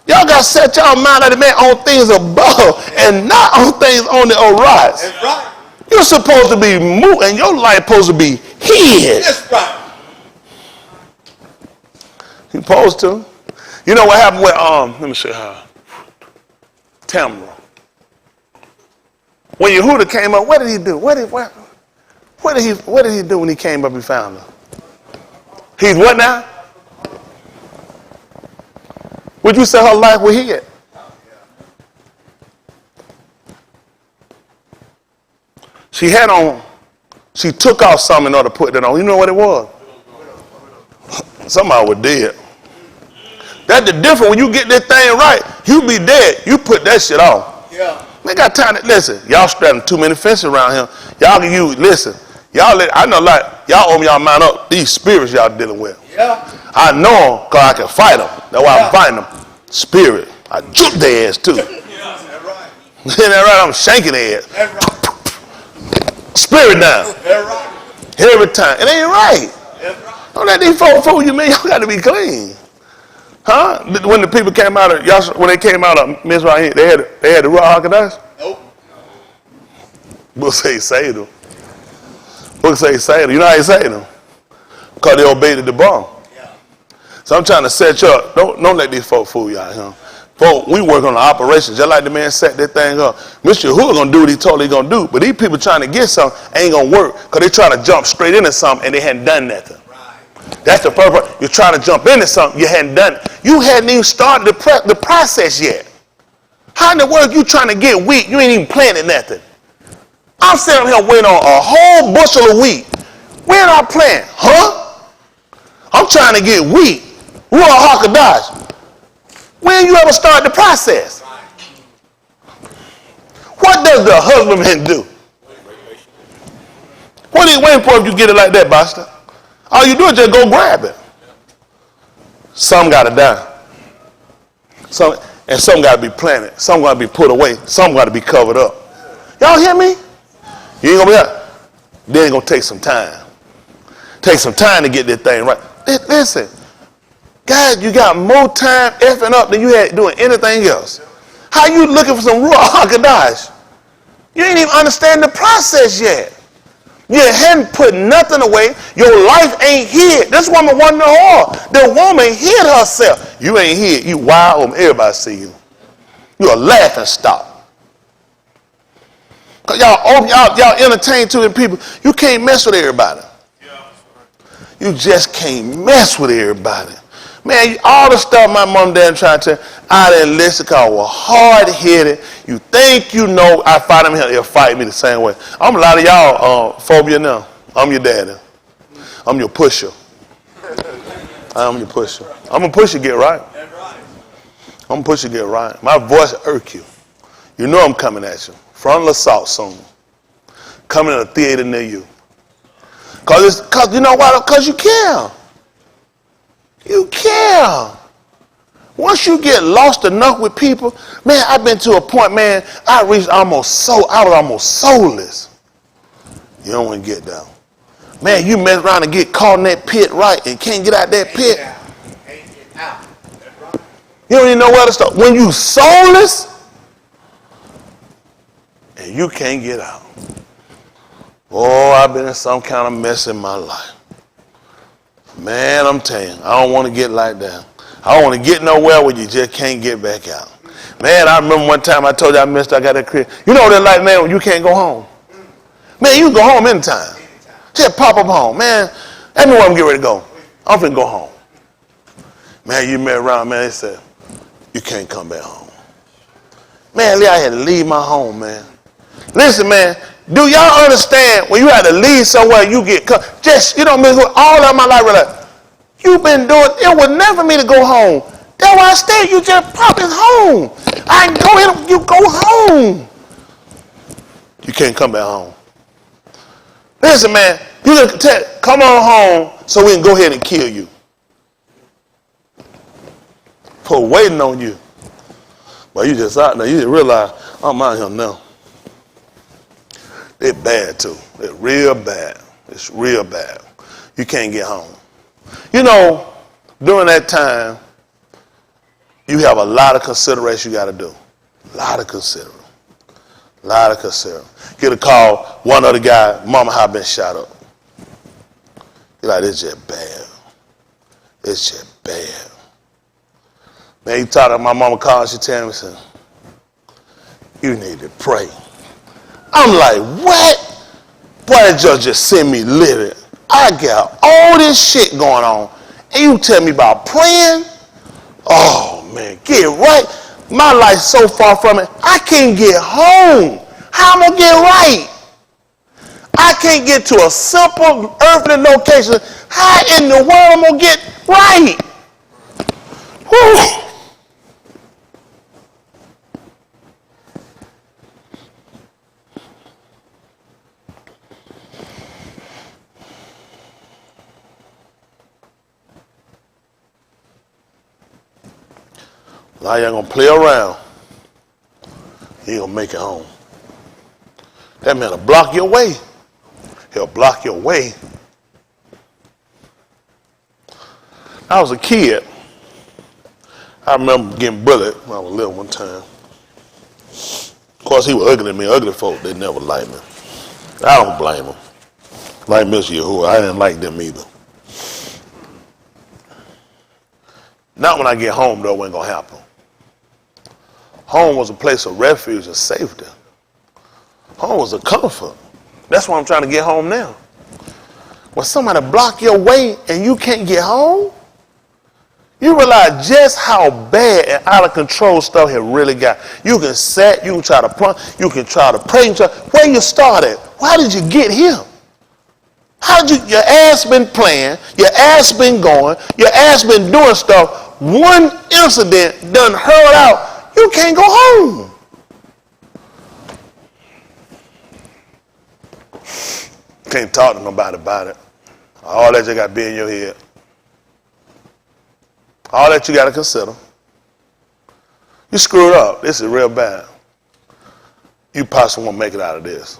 Y'all got to set y'all mind like the man on things above and not on things on the rise. That's right. You're supposed to be moving. Your life supposed to be hid. That's right. You supposed to. You know what happened with let me show you how. Tamra. When Yehuda came up, what did he do? What did he do when he came up and found her? He's what now? Would you say her life was hid? She took off something in order to put that on. You know what it was? Somebody was dead. That's the difference. When you get this thing right, you be dead. You put that shit on. Yeah. They got time to listen. Y'all strapping too many fences around here. Y'all can use, listen. I know like, y'all open y'all mind up. These spirits y'all dealing with. Yeah. I know them because I can fight them. That's why I'm fighting them. Spirit. I juke their ass too. That's right. Isn't that right? I'm shanking their ass. That's right. Spirit down. That's right. Every time. It ain't right. That's right. Don't let these folks fool you, man. Y'all got to be clean. Huh? When the people came out of, when they came out of Mizraim, they had the Ruach HaKodesh? Nope. Book say he saved them. Book say he saved them. You know how he saved them? Because they obeyed the bomb. Yeah. So I'm trying to set you up. Don't let these folks fool you out here. Folks, we work on the operations just like the man set that thing up. Mr. Yahuwah gonna do what he told he gonna do, but these people trying to get something ain't gonna work because they trying to jump straight into something and they hadn't done nothing. Right. That's the purpose. You're trying to jump into something you hadn't done. You hadn't even started the process yet. How in the world you trying to get wheat? You ain't even planted nothing. I'm sitting here waiting on a whole bushel of wheat. Where did I plant? Huh? I'm trying to get wheat. Ruach HaKodesh. When you ever start the process? What does the husbandman do? What are you waiting for if you get it like that, Buster? All you do is just go grab it. Some got to die. Some got to be planted. Some got to be put away. Some got to be covered up. Y'all hear me? You ain't gonna be that. Then it's gonna take some time. Take some time to get this thing right. Listen, guys, you got more time effing up than you had doing anything else. How you looking for some Ruach HaKodesh? You ain't even understand the process yet. You hadn't put nothing away. Your life ain't hid. This woman wasn't a whore. The woman hid herself. You ain't hid. You wild open. Everybody see you. You a laughing stock. Cause y'all entertain too many people. You can't mess with everybody. You just can't mess with everybody. Man, all the stuff my mom and dad tried to tell, I didn't listen because I was hard-headed. You think you know, I fight them here, they'll fight me the same way. I'm a lot of y'all phobia now. I'm your daddy. I'm your pusher. I'm your pusher. I'm going to push you get right. I'm going to push you get right. My voice irk you. You know I'm coming at you. From LaSalle soon. Coming to a theater near you. Cause you know why? Because you care. You care. Once you get lost enough with people, man, I've been to a point, man, I was almost soulless. You don't want to get down. Man, you mess around and get caught in that pit right and can't get out that pit. You don't even know where to start. When you soulless and you can't get out. Oh, I've been in some kind of mess in my life. Man, I'm telling you, I don't want to get like that. I don't want to get nowhere where you just can't get back out. Man, I remember one time I told you I missed, I got that crib. You know what it's like, man, when you can't go home? Man, you can go home anytime. Just pop up home. Man, let me where I'm getting ready to go. I'm finna go home. Man, you met around, man, they said, you can't come back home. Man, I had to leave my home, man. Listen, man, do y'all understand when you had to leave somewhere you get cut? Just, you know, all of my life, like, you've been doing, it was never me to go home. That's why I stayed, you just pop in home. I can go in, you go home. You can't come back home. Listen, man, you gonna tell, come on home so we can go ahead and kill you. For waiting on you. But you just out there, you didn't realize, I'm out here now. They're bad too. They're real bad. It's real bad. You can't get home. You know, during that time, you have a lot of consideration you got to do. A lot of considering. A lot of considering. Get a call, one other guy, mama had been shot up. You're like, it's just bad. It's just bad. Man, you talk to my mama called, she tell me, said, you need to pray. I'm like, what? Boy, that judge just send me living. I got all this shit going on. And you tell me about praying? Oh, man, get right. My life's so far from it. I can't get home. How am I going to get right? I can't get to a simple earthly location. How in the world am I going to get right? Whew. Now you're going to play around. He going to make it home. That man will block your way. He'll block your way. I was a kid. I remember getting bullied when I was little one time. Of course, he was ugly to me. Ugly folk, they never liked me. I don't blame them. Like Mr. Yahuwah, I didn't like them either. Not when I get home, though, it ain't going to happen. Home was a place of refuge and safety. Home was a comfort. That's why I'm trying to get home now. When somebody block your way and you can't get home, you realize just how bad and out of control stuff had really got. You can set, you can try to pray, you can try to pray. Where you started? Why did you get here? How did you, your ass been playing, your ass been going, your ass been doing stuff. One incident done hurled out. You can't go home. Can't talk to nobody about it. All that you got to be in your head. All that you got to consider. You screwed up. This is real bad. you possibly won't make it out of this.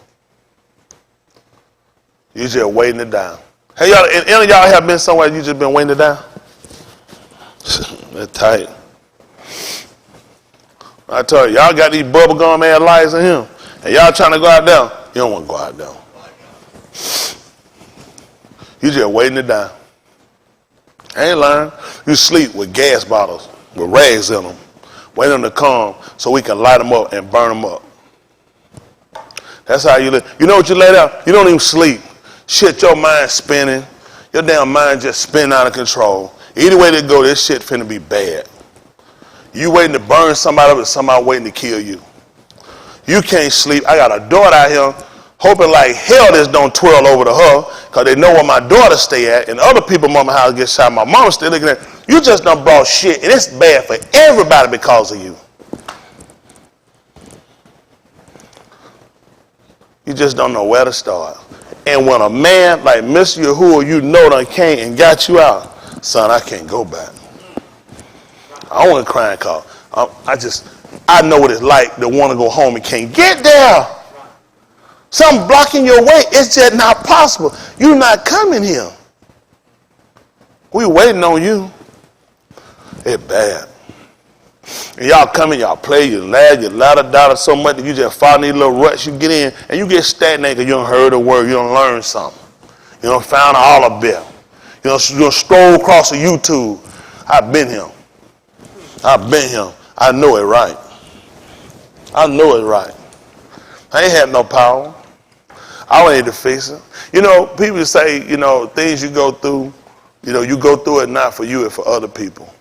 You just waiting it down. Hey, y'all, any of y'all have been somewhere you just been waiting it down? That's tight. I tell you, y'all got these bubblegum ass lights in here, and y'all trying to go out there. You don't want to go out there. You just waiting it down. Ain't lying. You sleep with gas bottles with rags in them, waiting them to come so we can light them up and burn them up. That's how you live. You know what you lay down? You don't even sleep. Shit, your mind spinning. Your damn mind just spinning out of control. Either way they go, this shit finna be bad. You waiting to burn somebody up and somebody waiting to kill you. You can't sleep. I got a daughter out here hoping like hell this don't twirl over to her because they know where my daughter stay at and other people mama house get shot. My mama still looking at you just done brought shit and it's bad for everybody because of you. You just don't know where to start. And when a man like Mr. Yahuwah you know done came and got you out, son, I can't go back. I want to cry and call. I know what it's like to want to go home and can't get there. Something blocking your way. It's just not possible. You're not coming here. We waiting on you. It's bad. And y'all come in, y'all play, you laugh, you ladder so much that you just fall in these little ruts you get in, and you get stagnated because you don't heard a word, you don't learn something. You don't found an olive bit. You don't stroll across the YouTube. I've been here. I know it right. I know it right. I ain't had no power. I don't need to fix it. You know, people say, you know, things you go through, you know, you go through it not for you, it's for other people.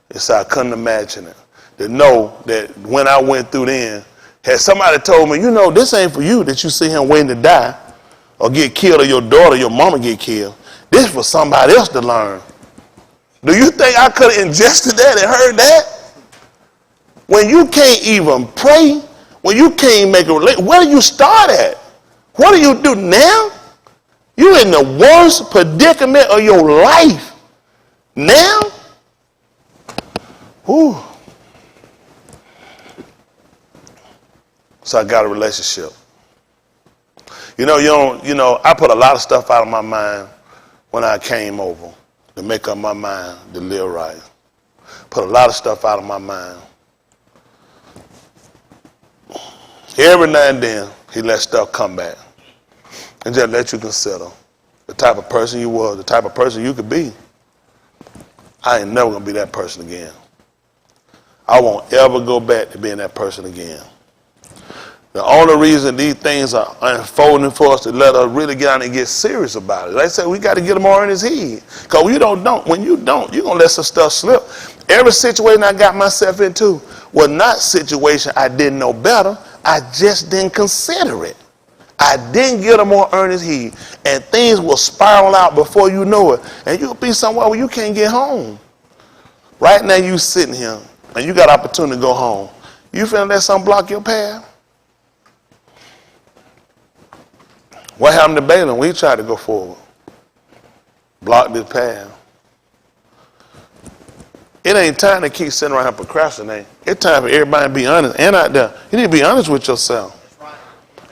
It's I couldn't imagine it. To know that when I went through then, had somebody told me, you know, this ain't for you that you see him waiting to die or get killed or your daughter, your mama get killed. This is for somebody else to learn. Do you think I could have ingested that and heard that? When you can't even pray, when you can't make a relation, where do you start at? What do you do now? You're in the worst predicament of your life. Now? Whew. So I got a relationship. You know, I put a lot of stuff out of my mind when I came over to make up my mind to live right. Put a lot of stuff out of my mind. Every now and then, he let stuff come back and just let you consider the type of person you was, the type of person you could be. I ain't never gonna be that person again. I won't ever go back to being that person again. The only reason these things are unfolding for us to let us really get out and get serious about it. Like I said, we got to get them all in his head. Because when you don't, you're going to let some stuff slip. Every situation I got myself into was not a situation I didn't know better. I just didn't consider it. I didn't get them more earnest heed. And things will spiral out before you know it. And you'll be somewhere where you can't get home. Right now you sitting here and you got opportunity to go home. You finna let something block your path? What happened to Balaam when he tried to go forward? Blocked his path. It ain't time to keep sitting around here procrastinating. It's time for everybody to be honest and out there. You need to be honest with yourself.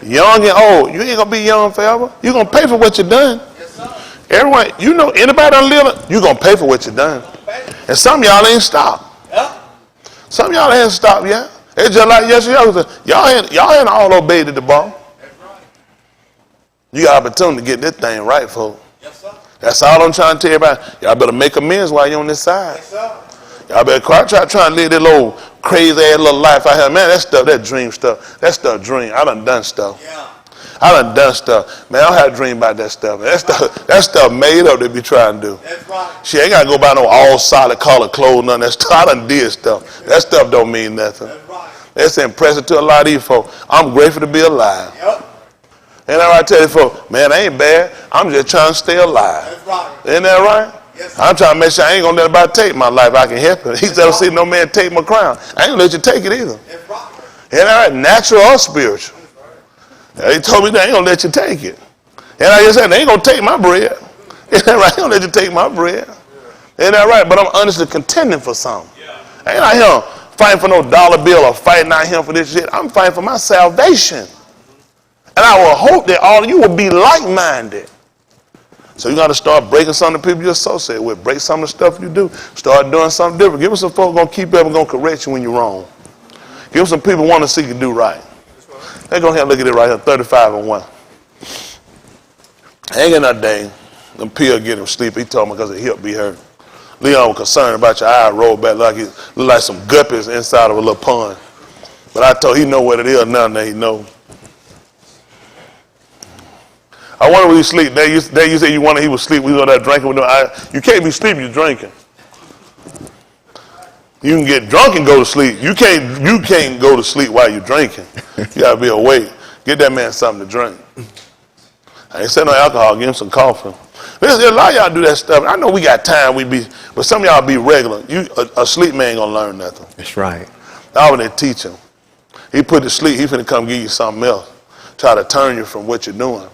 Young and old, you ain't gonna be young forever. You're gonna pay for what you done. Yes, sir. Everyone, you know, anybody done live, you're gonna pay for what you done. And some of y'all ain't stopped. Yep. Some of y'all ain't stopped yet. It's just like yesterday. Y'all ain't all obeyed the ball. That's right. You got opportunity to get this thing right, folks. Yes, sir. That's all I'm trying to tell everybody. Y'all better make amends while you're on this side. Yes, sir. Y'all better try to live that little crazy ass little life out here. Man, that dream stuff, that stuff dream. I done stuff. Yeah. I done stuff. Man, I don't have a dream about that stuff. That stuff made up they be trying to do. That's right. She ain't got to go buy no all solid color clothes, none of that stuff. I done did stuff. That stuff don't mean nothing. That's right. That's impressive to a lot of these folks. I'm grateful to be alive. Yep. And I tell you folks, man, I ain't bad. I'm just trying to stay alive. That's right. Isn't that right? Yes, sir. I'm trying to make sure I ain't gonna let anybody take my life. I can help it. He said, "I'll see no man take my crown." I ain't gonna let you take it either. That's right. Isn't that right? Natural or spiritual. He told me they ain't gonna let you take it. And I just said, they ain't gonna take my bread. Isn't that right? I ain't gonna let you take my bread. Isn't that right? But I'm honestly contending for something. I ain't out here fighting for no dollar bill or fighting out here for this shit. I'm fighting for my salvation. And I will hope that all of you will be like-minded. So you got to start breaking some of the people you associate with. Break some of the stuff you do. Start doing something different. Give us some folks going to keep up and going to correct you when you're wrong. Give us some people want to see you do right. They're going to have a look at it right here, 35 and 1. Hanging that day, them pill get him sleep. He told me because his hip be hurt. Leon was concerned about your eye rolled back like it looked like some guppies inside of a little pond. But I told him he know what it is now that he know. I wonder when you sleep. You said you wanted he was sleep. We was on that drinking with him. You can't be sleeping, you're drinking. You can get drunk and go to sleep. You can't go to sleep while you're drinking. You gotta be awake. Get that man something to drink. I ain't said no alcohol, give him some coffee. There's a lot of y'all do that stuff. I know we got time, but some of y'all be regular. A sleep man ain't gonna learn nothing. That's right. I would teach him. He put to sleep, he finna come give you something else. Try to turn you from what you're doing.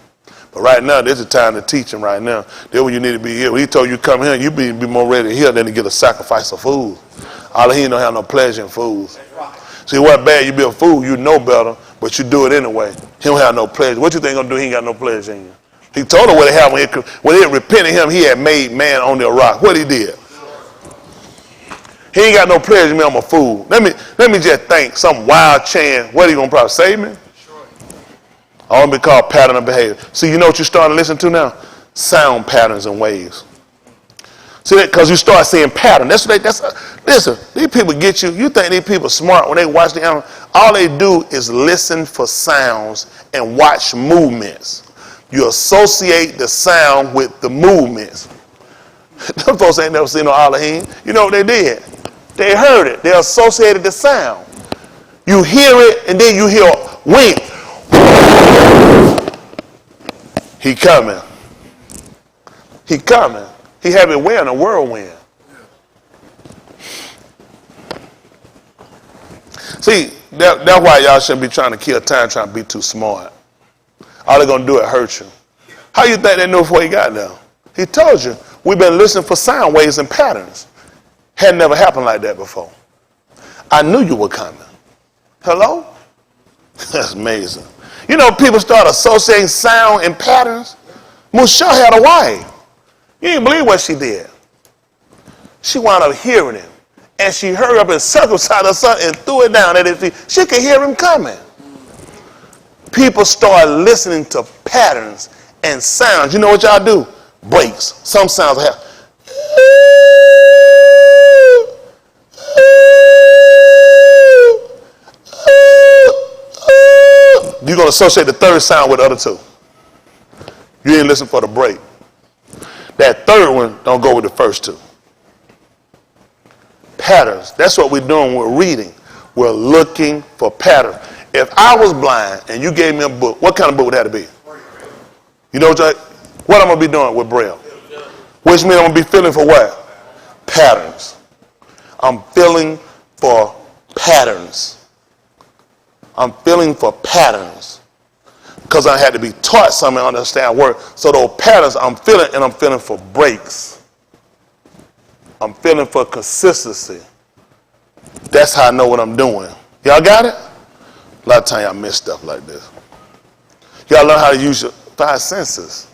But right now, this is the time to teach him right now. That's when you need to be here. When he told you to come here, you be more ready to hear than to get a sacrifice of food. All he don't have no pleasure in foods. See, what bad you be a fool, you know better, but you do it anyway. He don't have no pleasure. What you think gonna do? He ain't got no pleasure in you. He told her what it happened when he repented him. He had made man on the rock. What he did? He ain't got no pleasure in me. I'm a fool. Let me just think. Some wild chance. What he gonna probably save me? I want to be called pattern of behavior. See, you know what you're starting to listen to now? Sound patterns and waves. See that? Because you start seeing pattern. Listen, these people get you. You think these people smart when they watch the animal. All they do is listen for sounds and watch movements. You associate the sound with the movements. Them folks ain't never seen no Elohim. You know what they did? They heard it. They associated the sound. You hear it and then you hear wink. He coming. He coming. He have it wearing a whirlwind. See, that's why y'all shouldn't be trying to kill time trying to be too smart. All they're going to do is hurt you. How you think they knew before he got there? He told you, we've been listening for sound waves and patterns. Had never happened like that before. I knew you were coming. Hello? That's amazing. You know, people start associating sound and patterns. Musha had a wife. You didn't believe what she did. She wound up hearing him. And she hurried up and circumcised her son and threw it down at his feet. She could hear him coming. People start listening to patterns and sounds. You know what y'all do? Breaks. Some sounds have. You're going to associate the third sound with the other two. You didn't listen for the break. That third one don't go with the first two. Patterns. That's what we're doing when we're reading. We're looking for patterns. If I was blind and you gave me a book, what kind of book would that be? You know what I'm going to be doing with Braille? Which means I'm going to be feeling for what? Patterns. I'm feeling for patterns. I'm feeling for patterns. Because I had to be taught something to understand work. So those patterns I'm feeling, and I'm feeling for breaks. I'm feeling for consistency. That's how I know what I'm doing. Y'all got it? A lot of times y'all miss stuff like this. Y'all learn how to use your 5 senses.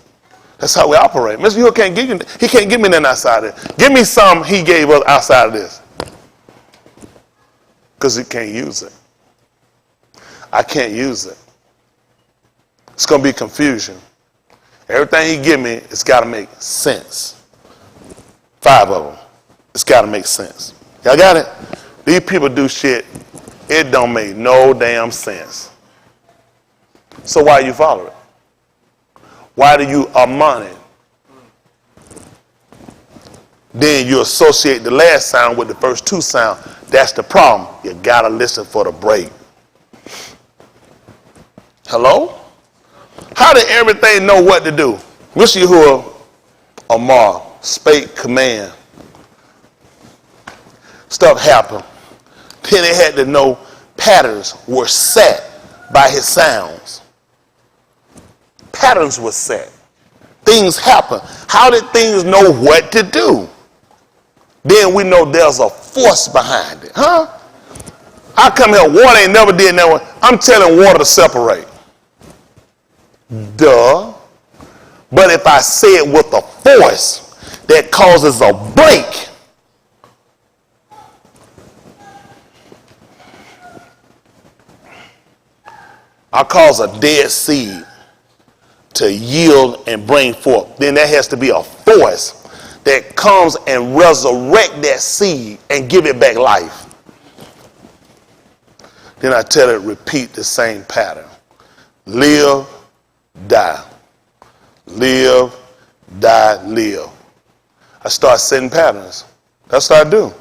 That's how we operate. Mr. Hill can't give you, he can't give me nothing outside of it. Give me some he gave us outside of this. Because he can't use it. I can't use it. It's going to be confusion. Everything he give me, it's got to make sense. 5 of them. It's got to make sense. Y'all got it? These people do shit, it don't make no damn sense. So why you follow it? Why do you among it? Then you associate the last sound with the first 2 sounds. That's the problem. You got to listen for the break. Hello? How did everything know what to do? Mr. Yahuwah Amar spake command. Stuff happened. Then they had to know patterns were set by his sounds. Patterns were set. Things happen. How did things know what to do? Then we know there's a force behind it. Huh? I come here, water ain't never did that. I'm telling water to separate. Duh. But if I say it with a force that causes a break, I cause a dead seed to yield and bring forth. Then there has to be a force that comes and resurrect that seed and give it back life. Then I tell it, repeat the same pattern. Live, die. Live, die, live. I start setting patterns. That's what I do.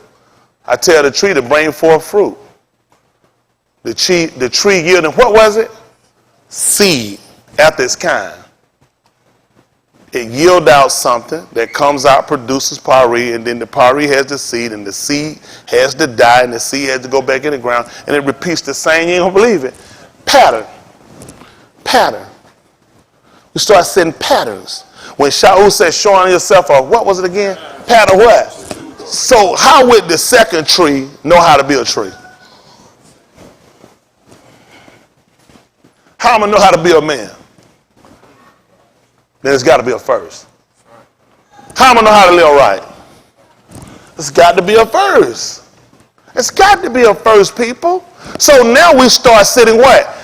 I tell the tree to bring forth fruit. The tree yielding, what was it? Seed after its kind. It yield out something that comes out, produces pari, and then the pari has the seed, and the seed has to die, and the seed has to go back in the ground, and it repeats the same, you ain't gonna believe it. Pattern. Pattern. We start setting patterns. When Shaul said, showing yourself a, what was it again? Pattern what? So how would the second tree know how to be a tree? How am I know how to be a man? Then it's got to be a first. How am I know how to live right? It's got to be a first. It's got to be a first, people. So now we start setting what?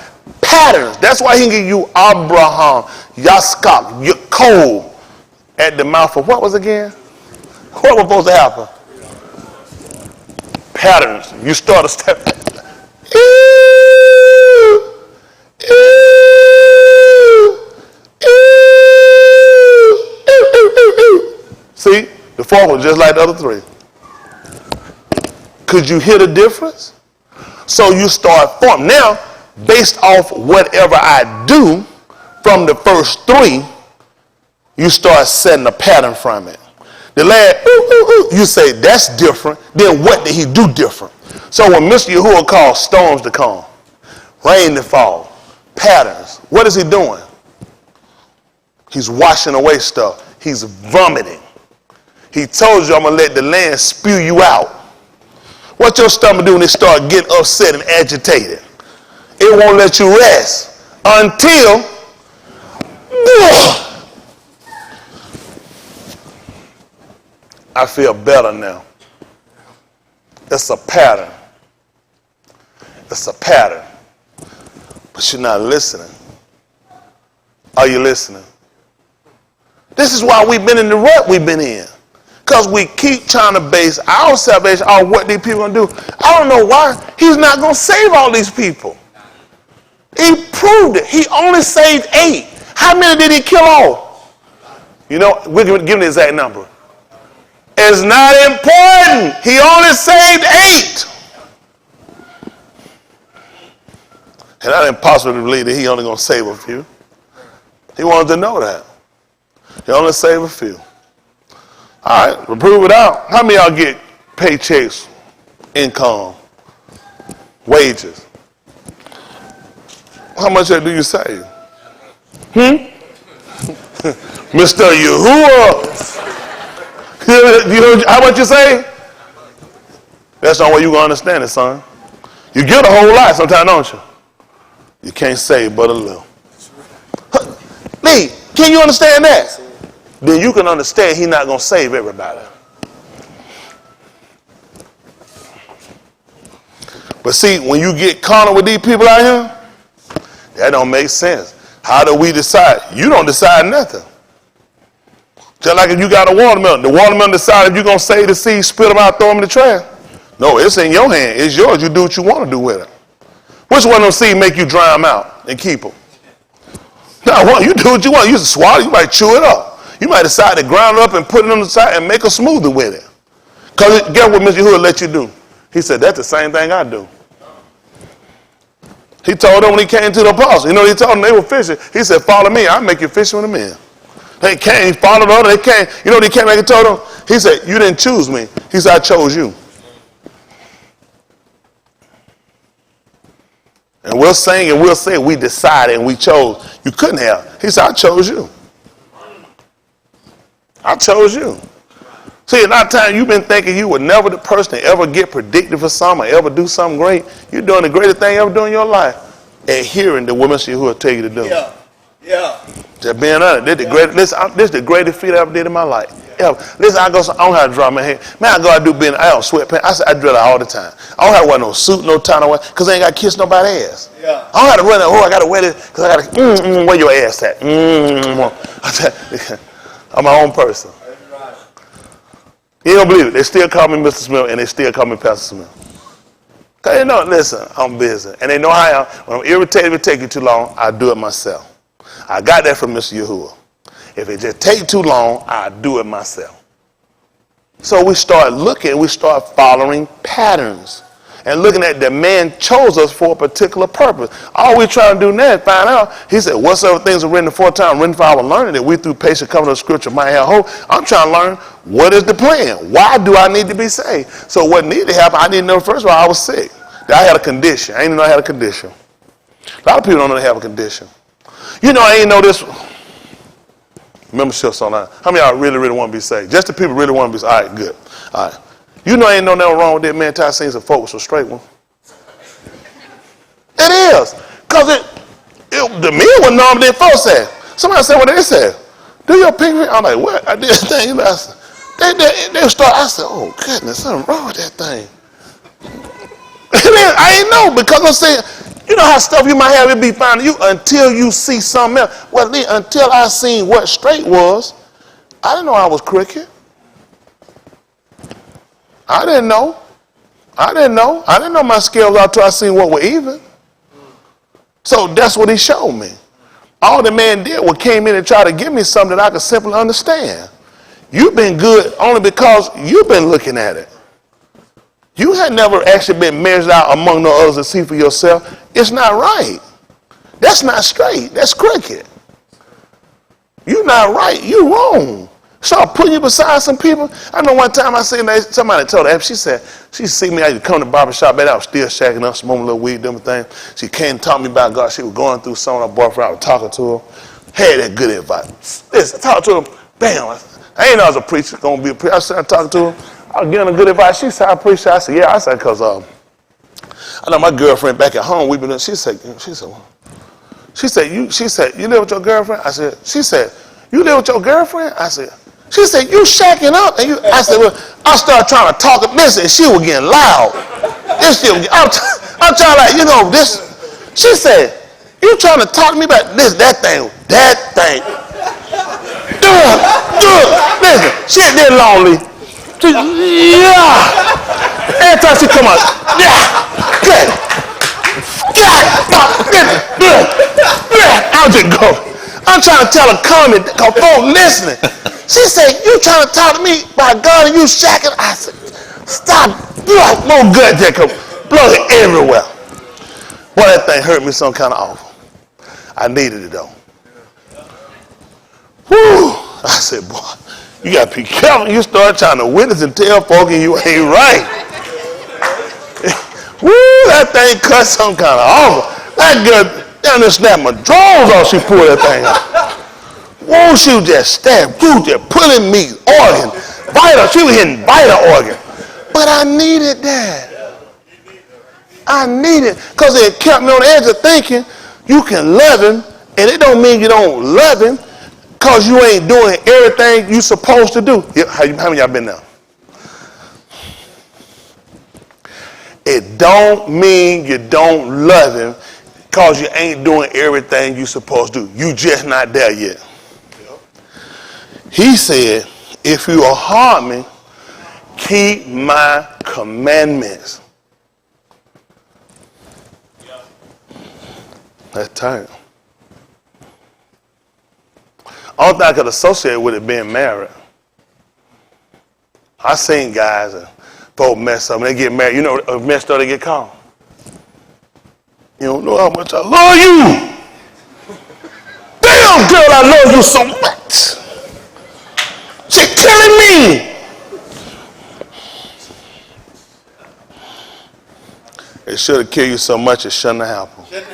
Patterns. That's why he can give you Abraham, Yaskak, Yaakov at the mouth of what was again? What was supposed to happen? Patterns. You start a step. See, the fourth one just like the other three. Could you hear the difference? So you start forming. Now, based off whatever I do from the first three, you start setting a pattern from it. The lad, you say, that's different. Then what did he do different? So when Mr. Yahuwah calls storms to come, rain to fall, patterns, what is he doing? He's washing away stuff. He's vomiting. He told you, I'm going to let the land spew you out. What your stomach do when it start getting upset and agitated? It won't let you rest until I feel better now. It's a pattern. It's a pattern. But you're not listening. Are you listening? This is why we've been in the rut we've been in. Because we keep trying to base our salvation on what these people are going to do. I don't know why. He's not going to save all these people. He proved it. He only saved 8. How many did he kill off? You know, we're giving the exact number. It's not important. He only saved 8. And I didn't possibly believe that he only going to save a few. He wanted to know that. He only saved a few. All right, we'll prove it out. How many of y'all get paychecks, income, wages? How much do you save? Mr. Yahuwah. How much you save? That's the only way you're going to understand it, son. You get a whole lot sometimes, don't you? You can't save but a little. Lee, can you understand that? Then you can understand he's not going to save everybody. But see, when you get carnal with these people out here, that don't make sense. How do we decide? You don't decide nothing. Just like if you got a watermelon. The watermelon decides if you're going to save the seed, spit them out, throw them in the trash. No, it's in your hand. It's yours. You do what you want to do with it. Which one of them seeds make you dry them out and keep them? No, you do what you want. You just swallow. You might chew it up. You might decide to grind it up and put it on the side and make a smoothie with it. Because guess what Mr. Yahuwah let you do? He said, that's the same thing I do. He told them when he came to the apostles. You know, he told them they were fishing. He said, follow me. I'll make you fishing with the men. They came, he followed them. They came. You know what he came back and told them? He said, you didn't choose me. He said, I chose you. And we'll sing and we'll say we decided and we chose. You couldn't have. He said, I chose you. I chose you. See, a lot of times you've been thinking you were never the person to ever get predicted for something or ever do something great. You're doing the greatest thing you ever do in your life. Adhering to what Mr. Yahuwah will tell you to do. Yeah. Yeah. Just being honest. This is the greatest feat I ever did in my life. Ever. Listen, I don't have to dry my hair. Man, I go out and do business. I don't sweatpants. I drill it all the time. I don't have to wear no suit, no tie, no way, because I ain't got to kiss nobody's ass. Yeah. I don't have to run out. Oh, I got to wear this because I got to, where your ass at? I'm my own person. That's right. You don't believe it. They still call me Mr. Smith and they still call me Pastor Smith. Because they know, listen, I'm busy. And they know how I am. When I'm irritated, if it take you too long, I do it myself. I got that from Mr. Yahuwah. If it just take too long, I do it myself. So we start following patterns and looking at the man chose us for a particular purpose. All we're trying to do now is find out. He said, whatsoever things are written aforetime, written for our learning, that we through patience come to the scripture might have hope. I'm trying to learn what is the plan. Why do I need to be saved? So what needed to happen, I need to know first of all I was sick. That I had a condition. I didn't even know I had a condition. A lot of people don't know they have a condition. You know, I ain't know this. Membership's online. How many of y'all really, really want to be saved? Just the people really want to be saved. All right, good. All right. You know ain't no nothing wrong with that man trying to sing some folk with some straight one. It is. Because the men were normal than folks said. Somebody said what they said. Do your pink ring? I'm like, what? I did that thing. You know, they start. I said, oh, goodness, something wrong with that thing. I ain't know because I'm saying, you know how stuff you might have it be fine to you until you see something else. Well, then, until I seen what straight was, I didn't know I was crooked. I didn't know. I didn't know my scales until I seen what were even. So that's what he showed me. All the man did was came in and tried to give me something that I could simply understand. You've been good only because you've been looking at it. You had never actually been measured out among no others to see for yourself. It's not right. That's not straight. That's crooked. You're not right. You're wrong. Start putting you beside some people. I know one time I seen somebody told her, she said, she see me, I used to come to the barbershop, but I was still shacking up, smoking a little weed, doing thing. She came and taught me about God. She was going through some of her boyfriend. I was talking to her. Had that good advice. Listen, talk to her. Bam. I ain't know I was a preacher, going to be a preacher. I started talking to her. I was giving her good advice. She said, I preach. I said, yeah. I said, because I know my girlfriend back at home, we've been, she said, you live with your girlfriend? I said, she said, you live with your girlfriend? I said, she said, you shacking up? And I said, well, I started trying to talk to this, and she was getting loud. I'm trying like, this. She said, you trying to talk to me about this, that thing. Listen, she did lonely. Yeah. Every time she come out, yeah. I'll just go. I'm trying to tell her comment because folks listening. She said, you trying to talk to me about God and you shacking? I said, stop. No good, Jacob. Blood everywhere. Boy, that thing hurt me some kind of awful. I needed it though. Whew. I said, boy, you got to be careful. You start trying to witness and tell folk and you ain't right. Woo, that thing cut some kind of awful. That girl down there snapped my drawers off. She pulled that thing out. Whoa, she was just stabbing, just pulling me, organ, vital. She was hitting vital organ. But I needed that. I needed it because it kept me on the edge of thinking you can love him, and it don't mean you don't love him because you ain't doing everything you supposed to do. How many of y'all been there? It don't mean you don't love him because you ain't doing everything you supposed to do. You just not there yet. He said, if you will harm me, keep my commandments. That's tight. All thing I could associate with it being married. I seen guys and folks mess up and they get married. You know, if messed up, they get called. You don't know how much I love you. Damn, girl, I love you so much. She's killing me. It should have killed you so much it shouldn't have happened.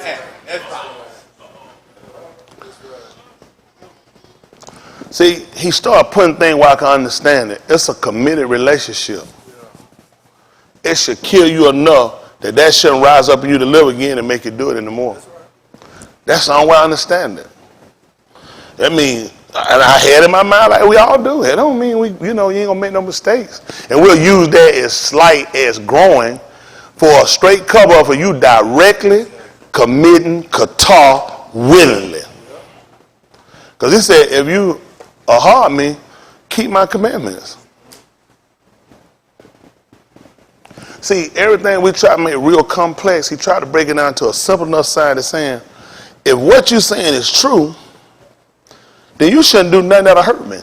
See, he started putting things where I can understand it. It's a committed relationship. It should kill you enough that shouldn't rise up in you to live again and make you do it anymore. That's the only way I understand it. That means, and I had in my mind like we all do. It don't mean you ain't gonna make no mistakes. And we'll use that as slight as growing for a straight cover up for you directly committing kata willingly. Because he said, if you heart me, keep my commandments. See, everything we try to make real complex, he tried to break it down to a simple enough side of saying, if what you're saying is true, then you shouldn't do nothing that'll hurt me.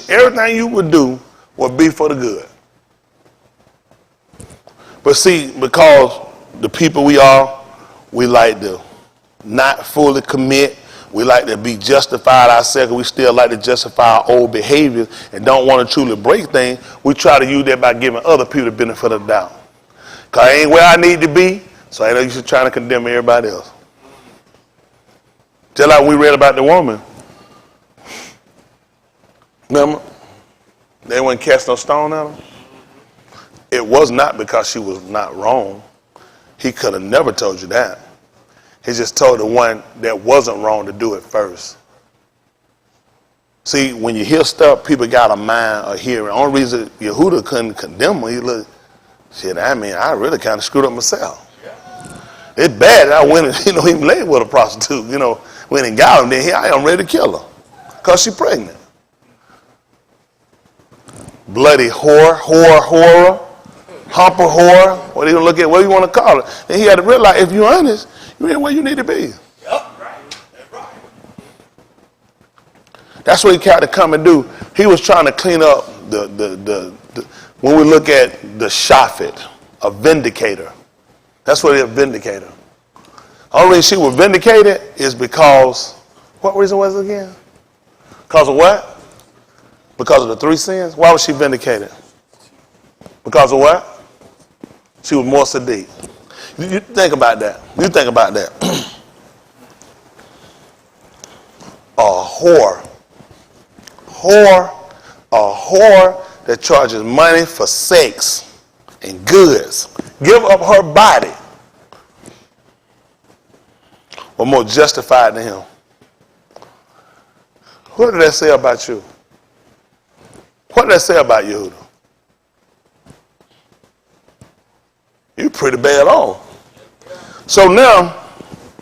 Everything you would do would be for the good. But see, because the people we are, we like to not fully commit. We like to be justified ourselves. We still like to justify our old behaviors and don't want to truly break things. We try to use that by giving other people the benefit of the doubt. Because I ain't where I need to be, so I know you should try to condemn everybody else. Just like we read about the woman. Remember? They wouldn't cast no stone at her. It was not because she was not wrong. He could have never told you that. He just told the one that wasn't wrong to do it first. See, when you hear stuff, people got a mind of hearing. The only reason Yehuda couldn't condemn her, he looked, shit, I mean, I really kind of screwed up myself. It's bad that I went and, even laid with a prostitute, went and got him, then here I am ready to kill her because she's pregnant. Bloody whore, humper whore, what do you look at, what do you want to call it? And he had to realize, if you're honest, you're in where you need to be. That's what he tried to come and do. He was trying to clean up the when we look at the shafet, a vindicator. That's what a vindicator. The only reason she was vindicated is because, what reason was it again? Because of what? Because of the 3 sins? Why was she vindicated? Because of what? She was more Sadiq. You think about that. You think about that. A whore that charges money for sex and goods, give up her body, or more justified than him. What did that say about you? What did that say about Yehuda? You pretty bad off. So now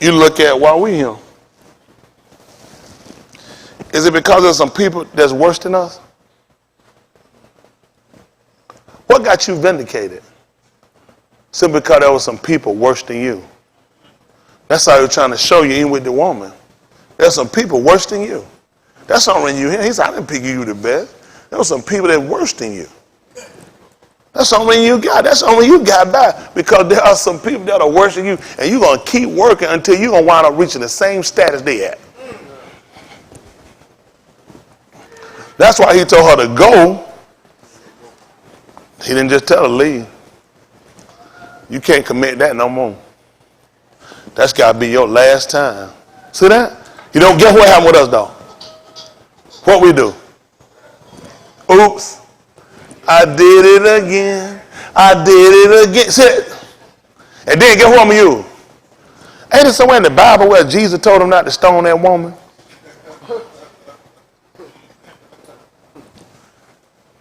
you look at why we here. Is it because there's some people that's worse than us? What got you vindicated? Simply because there was some people worse than you. That's how you're trying to show you in with the woman. There's some people worse than you. That's not when you here. He said, I didn't pick you the best. There were some people that worse than you. That's the only thing you got. That's the only you got back. Because there are some people that are worse than you, and you're going to keep working until you're going to wind up reaching the same status they at. That's why he told her to go. He didn't just tell her to leave. You can't commit that no more. That's got to be your last time. See that? You don't get what happened with us, though. What we do? Oops. I did it again. I did it again. See it? And then get what I'm you. Ain't there somewhere in the Bible where Jesus told him not to stone that woman?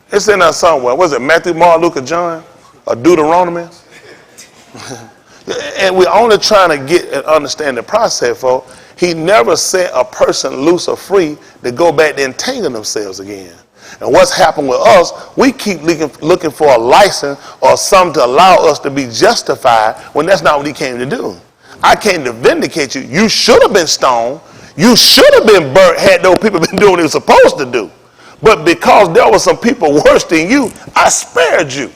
It's in there somewhere. Was it Matthew, Mark, Luke, or John? Or Deuteronomy? And we're only trying to get and understand the process, folks. He never set a person loose or free to go back to entangle themselves again. And what's happened with us, we keep looking for a license or something to allow us to be justified when that's not what he came to do. I came to vindicate you. You should have been stoned. You should have been burnt had those people been doing what they were supposed to do. But because there were some people worse than you, I spared you.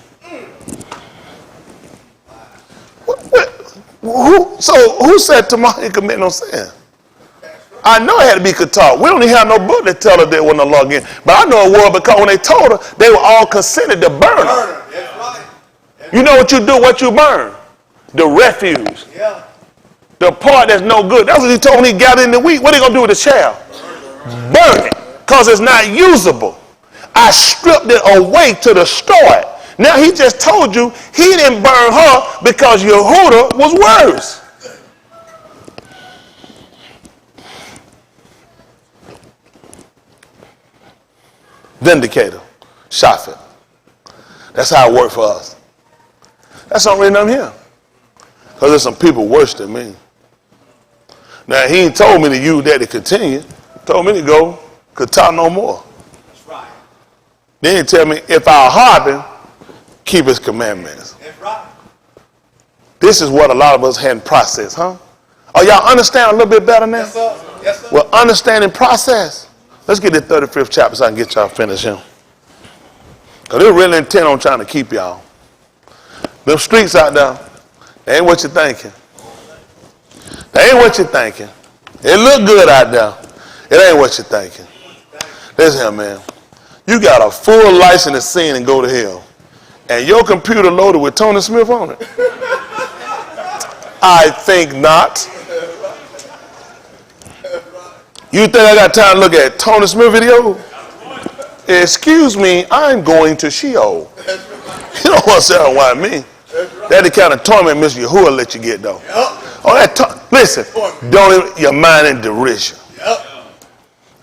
Who said tomorrow you commit no sin? I know it had to be Qatar. We don't even have no book that tell her there wasn't a law again. But I know it was because when they told her, they were all consented to burn her. You know what you do, what you burn? The refuse. Yeah. The part that's no good. That's what he told when he gathered in the wheat. What are they going to do with the chaff? Burn it, because it's not usable. I stripped it away to destroy it. Now he just told you he didn't burn her because Yehuda was worse. Vindicator, Shaphat. That's how it worked for us. That's not really nothing here. Because there's some people worse than me. Now, he ain't told me to use that to continue. He told me to go, kata no more. That's right. Then he tell me, if I harden, keep his commandments. That's right. This is what a lot of us hadn't processed, huh? Oh, y'all understand a little bit better now? Yes, sir. Yes, sir. Well, understanding process. Let's get the 35th chapter so I can get y'all finished here. Because they're really intent on trying to keep y'all. Them streets out there, they ain't what you're thinking. They ain't what you're thinking. It look good out there. It ain't what you're thinking. Listen here, man. You got a full license to sin and go to hell. And your computer loaded with Tony Smith on it. I think not. You think I got time to look at Tony Smith video? Excuse me, I'm going to Sheol. You know what I'm saying? Why me? That's the kind of torment Mr. Yahuwah let you get, though. Oh, listen, don't even, your mind in derision.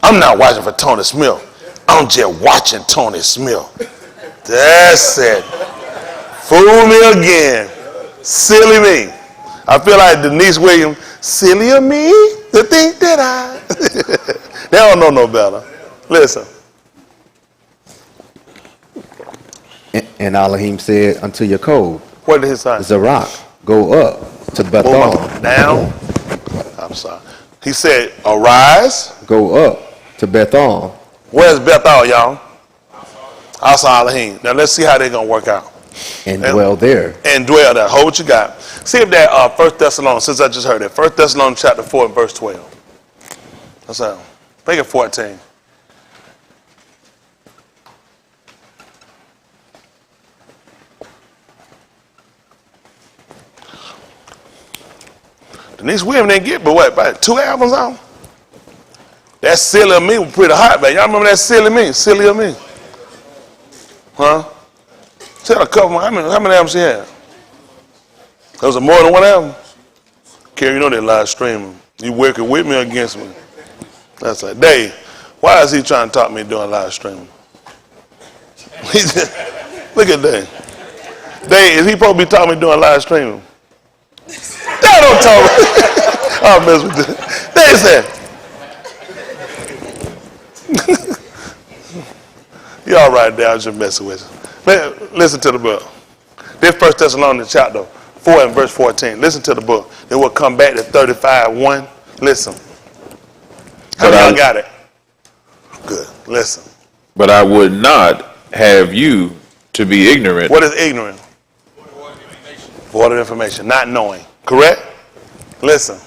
I'm not watching for Tony Smith. I'm just watching Tony Smith. That's it. Fool me again. Silly me. I feel like Denise Williams, silly of me to think that I. They don't know no better. Listen. And Elohim said unto Yaakov, What did he say? Zarak, go up to Bethel. Down. I'm sorry. He said, arise. Go up to Bethel. Where's Bethel, y'all? Asa Elohim. Now let's see how they're going to work out. And dwell there. And dwell there. Hold what you got. See if that 1 Thessalonians, since I just heard it, 1 Thessalonians chapter 4 and verse 12. That's how. Make it 14. Denise Williams didn't get but what, about 2 albums out? That Silly of Me was pretty hot, man. Y'all remember that Silly Me? Silly of Me? Huh? She had a couple, how many albums she had? There was more than one album? Kerry, you know they live streaming. You working with me or against me? That's like, Dave, why is he trying to talk me doing live streaming? Look at Dave. Dave, is he supposed to be talking me doing live streaming? That don't talk. I'll mess with this. Dave said. You all right there, I was just messing with you. Listen to the book. This 1 Thessalonians chapter 4 and verse 14. Listen to the book. Then we'll come back to 35:1. Listen. How y'all got it? Good. Listen. But I would not have you to be ignorant. What is ignorant? Void of information. Not knowing. Correct? Listen.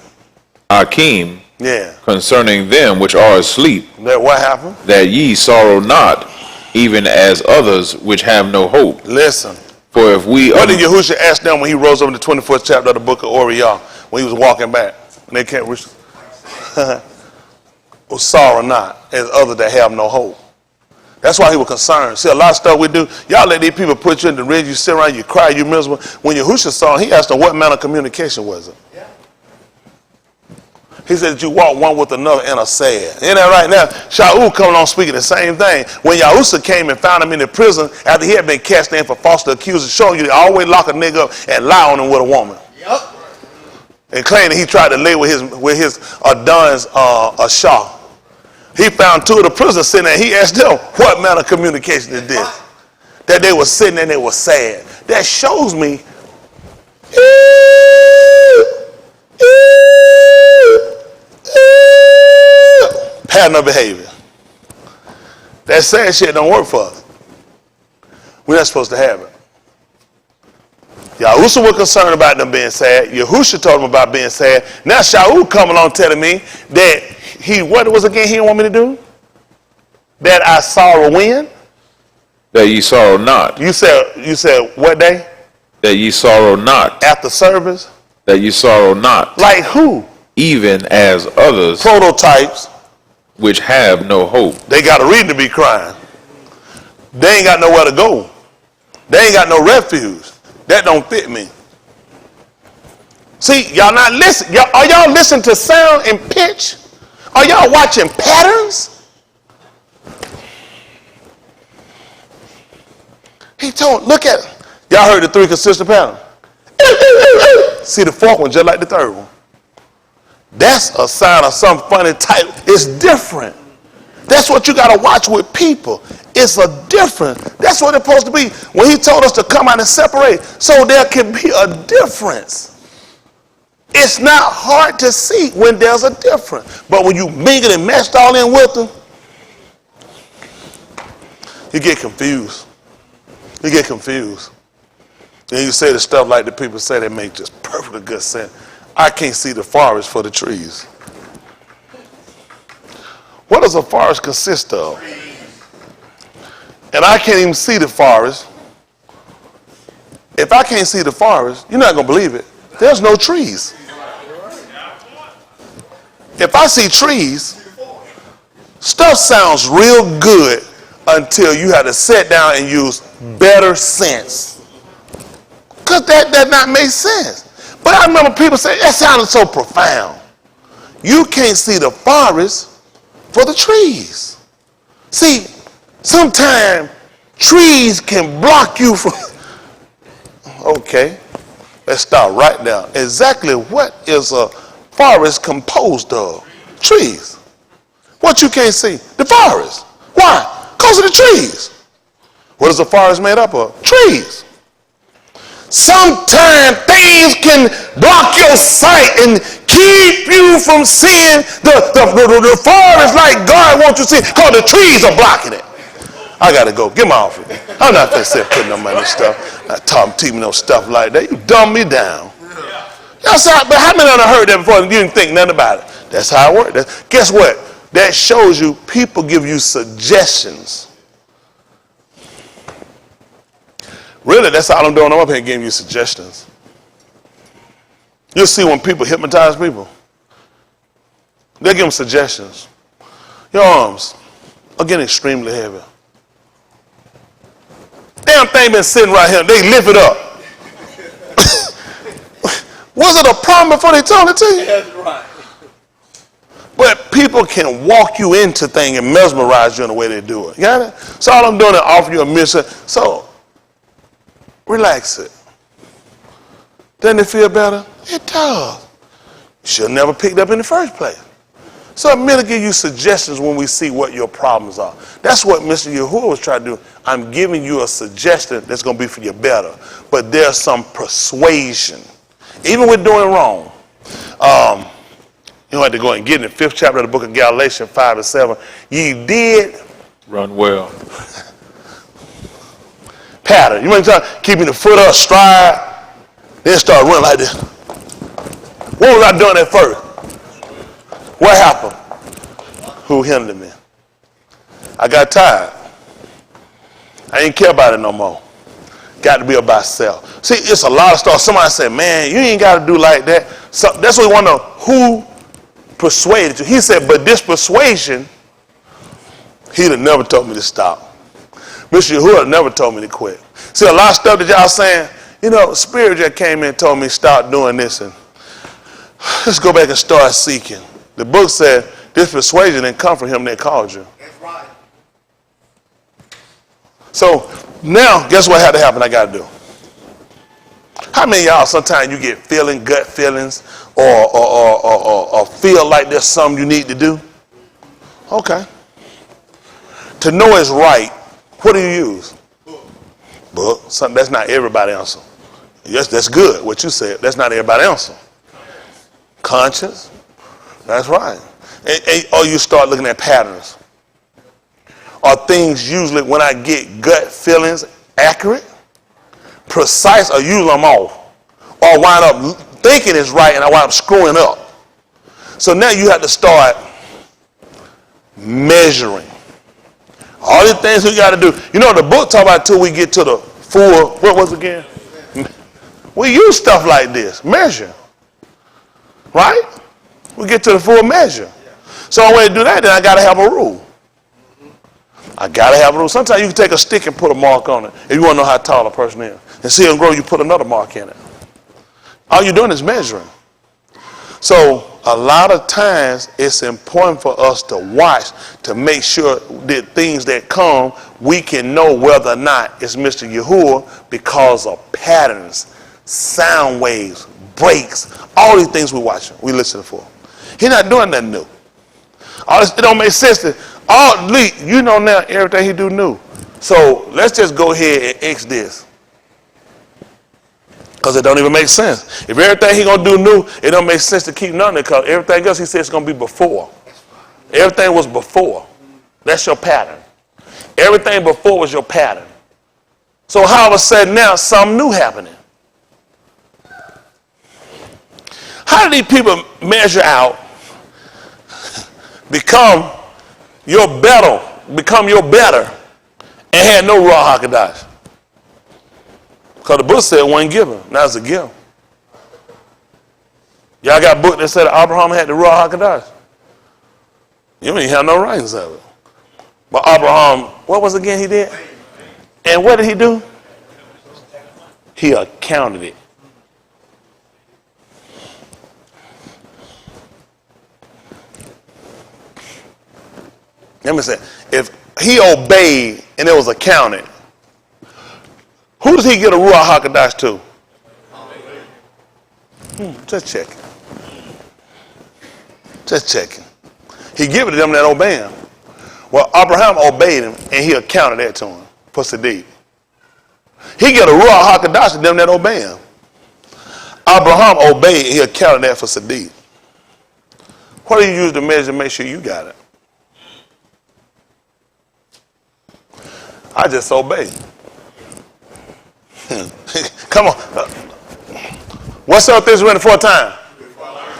Akim, Yeah. concerning them which are asleep, That what happened? that ye sorrow not, even as others which have no hope. Listen. For if we What did Yahushua ask them when he rose up in the 24th chapter of the book of Oriel, when he was walking back? And they can't reach. Well, sorrow not, as others that have no hope. That's why he was concerned. See, a lot of stuff we do, y'all let these people put you in the ridge, you sit around, you cry, you miserable. When Yahushua saw him, he asked them what manner of communication was it? Yeah. He said that you walk one with another and are sad. Isn't that right? Now, Shaul coming on speaking the same thing. When Yahushua came and found him in the prison after he had been cast in for falsely accused, showing you to always lock a nigga up and lie on him with a woman. Yep. And claiming he tried to lay with his Adon's Ashah. He found 2 of the prisoners sitting there. He asked them, what manner of communication is this? That they were sitting there and they were sad. That shows me pattern of behavior. That sad shit don't work for us. We're not supposed to have it. Yahushua was concerned about them being sad. Yahushua told them about being sad. Now Shaul coming along telling me that what was again he didn't want me to do? That I sorrow when? that ye sorrow not, You said what day? that ye sorrow not, After service? that ye sorrow not, Like who? even as others Prototypes. which have no hope. They got a reason to be crying. They ain't got nowhere to go. They ain't got no refuge. That don't fit me. See, y'all not listening. Are y'all listening to sound and pitch? Are y'all watching patterns? He told, look at it. Y'all heard the 3 consistent patterns. See the 4th one just like the 3rd one. That's a sign of some funny type. It's different. That's what you got to watch with people. It's a different. That's what it's supposed to be. When he told us to come out and separate, so there can be a difference. It's not hard to see when there's a difference. But when you mingle and meshed all in with them, you get confused. You get confused. And you say the stuff like the people say that make just perfectly good sense. I can't see the forest for the trees. What does a forest consist of? And I can't even see the forest. If I can't see the forest, you're not going to believe it. There's no trees. If I see trees, stuff sounds real good until you have to sit down and use better sense. Because that does not make sense. But I remember people say, that sounded so profound. You can't see the forest for the trees. See, sometimes trees can block you from... Okay, let's start right now. Exactly what is a forest composed of? Trees. What you can't see? The forest. Why? Because of the trees. What is a forest made up of? Trees. Sometimes things can block your sight and keep you from seeing the forest like God wants you to see, because the trees are blocking it. I got to go. Get my offering. I'm not going to sit putting no money in stuff. Not teaching me no stuff like that. You dumb me down. That's how, but how many of you heard that before and you didn't think nothing about it? That's how it works. Guess what? That shows you people give you suggestions. Really, that's all I'm doing. I'm up here giving you suggestions. You'll see when people hypnotize people, they give them suggestions. Your arms are getting extremely heavy. Damn thing been sitting right here. They lift it up. Was it a problem before they told it to you? That's right. But people can walk you into things and mesmerize you in the way they do it. You got it? So all I'm doing is offer you a mission. So relax it. Doesn't it feel better? It does. You should have never picked up in the first place. So I'm merely give you suggestions when we see what your problems are. That's what Mr. Yahuwah was trying to do. I'm giving you a suggestion that's going to be for your better. But there's some persuasion. Even with doing wrong. You have to go and get in the 5th chapter of the book of Galatians 5 and 7. Ye did Run well. pattern. You know what I'm talking? Keeping the foot up, stride, then start running like this. What was I doing at first? What happened? Who hindered me? I got tired. I didn't care about it no more. Got to be about self. See, it's a lot of stuff. Somebody said, man, you ain't got to do like that. So that's what we want to know. Who persuaded you? He said, but this persuasion, he'd have never told me to stop. Mr. Yahuwah never told me to quit. See, a lot of stuff that y'all saying, you know, Spirit just came in and told me stop doing this and let's go back and start seeking. The book said this persuasion didn't come from him that called you. That's right. So now, guess what had to happen? I got to do. How many of y'all sometimes you get gut feelings or feel like there's something you need to do? Okay. To know it's right, what do you use? Book. Something that's not everybody answer. Yes, that's good, what you said. That's not everybody answer. Conscience. That's right. Or you start looking at patterns. Are things usually, when I get gut feelings, accurate, precise, or usually I'm off? Or wind up thinking it's right and I wind up screwing up. So now you have to start measuring. All the things we got to do. You know, the book talk about till we get to the full, what was it again? We use stuff like this. Measure. Right? We get to the full measure. So when I do that, then I got to have a rule. I got to have a rule. Sometimes you can take a stick and put a mark on it. If you want to know how tall a person is. And see them grow, you put another mark in it. All you're doing is measuring. So a lot of times it's important for us to watch to make sure that things that come, we can know whether or not it's Mr. Yahuwah because of patterns, sound waves, breaks, all these things we're watching, we listen for. He's not doing nothing new. All this, it don't make sense to, you know now everything he do new. So let's just go ahead and X this. Because it don't even make sense. If everything he gonna do new, it don't make sense to keep nothing because everything else he said is gonna be before. Everything was before. That's your pattern. Everything before was your pattern. So how all of a sudden now something new happening? How do these people measure out, become your better, and had no Ruach HaKodesh? Because the book said it wasn't given. Now it's a gift. Y'all got a book that said Abraham had the Ruach HaKodesh. You don't even have no writings of it. But Abraham, what was it again he did? And what did he do? He accounted it. Let me say, if he obeyed and it was accounted, who does he get a Ruach HaKodesh to? Just checking. Just checking. He gave it to them that obey him. Well, Abraham obeyed him and he accounted that to him for Sadiq. He get a Ruach HaKodesh to them that obey him. Abraham obeyed, he accounted that for Sadiq. What do you use to measure to make sure you got it? I just obeyed. Come on. What's up this written for a time?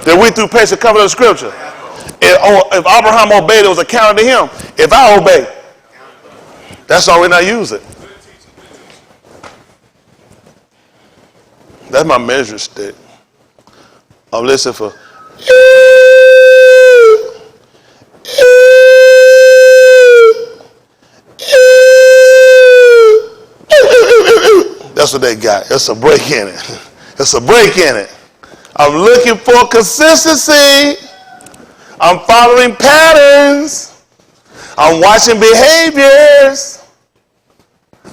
That we through patience cover the scripture. If Abraham obeyed, it was accounted to him. If I obey, that's all when I use it. That's my measuring stick. I'm listening for. That's what they got. It's a break in it. It's a break in it. I'm looking for consistency. I'm following patterns. I'm watching behaviors.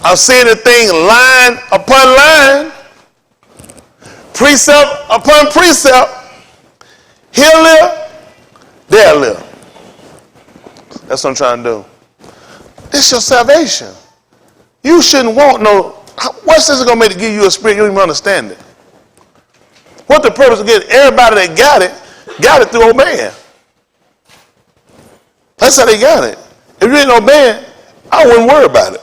I'm seeing the thing line upon line. Precept upon precept. Here live, there live. That's what I'm trying to do. This is your salvation. You shouldn't want no. What's this going to make to give you a spirit you don't even understand it? What the purpose of getting everybody that got it through obeying. That's how they got it. If you ain't obeying, I wouldn't worry about it.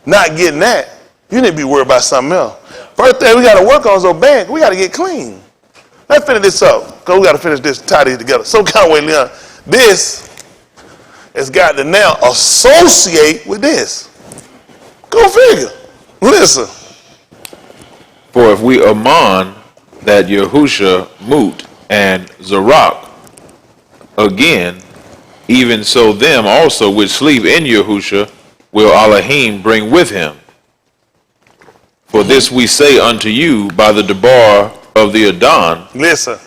Not getting that, you need to be worried about something else. First thing we got to work on is obeying. We got to get clean. Let's finish this up because we got to finish this, tie these together. So kind of way, Leon, this has got to now associate with this. Go figure. Listen. For if we among that Yahusha Moot and Zarak again, even so them also which sleep in Yahusha will Elohim bring with him. For this we say unto you by the debar of the Adon, Listen.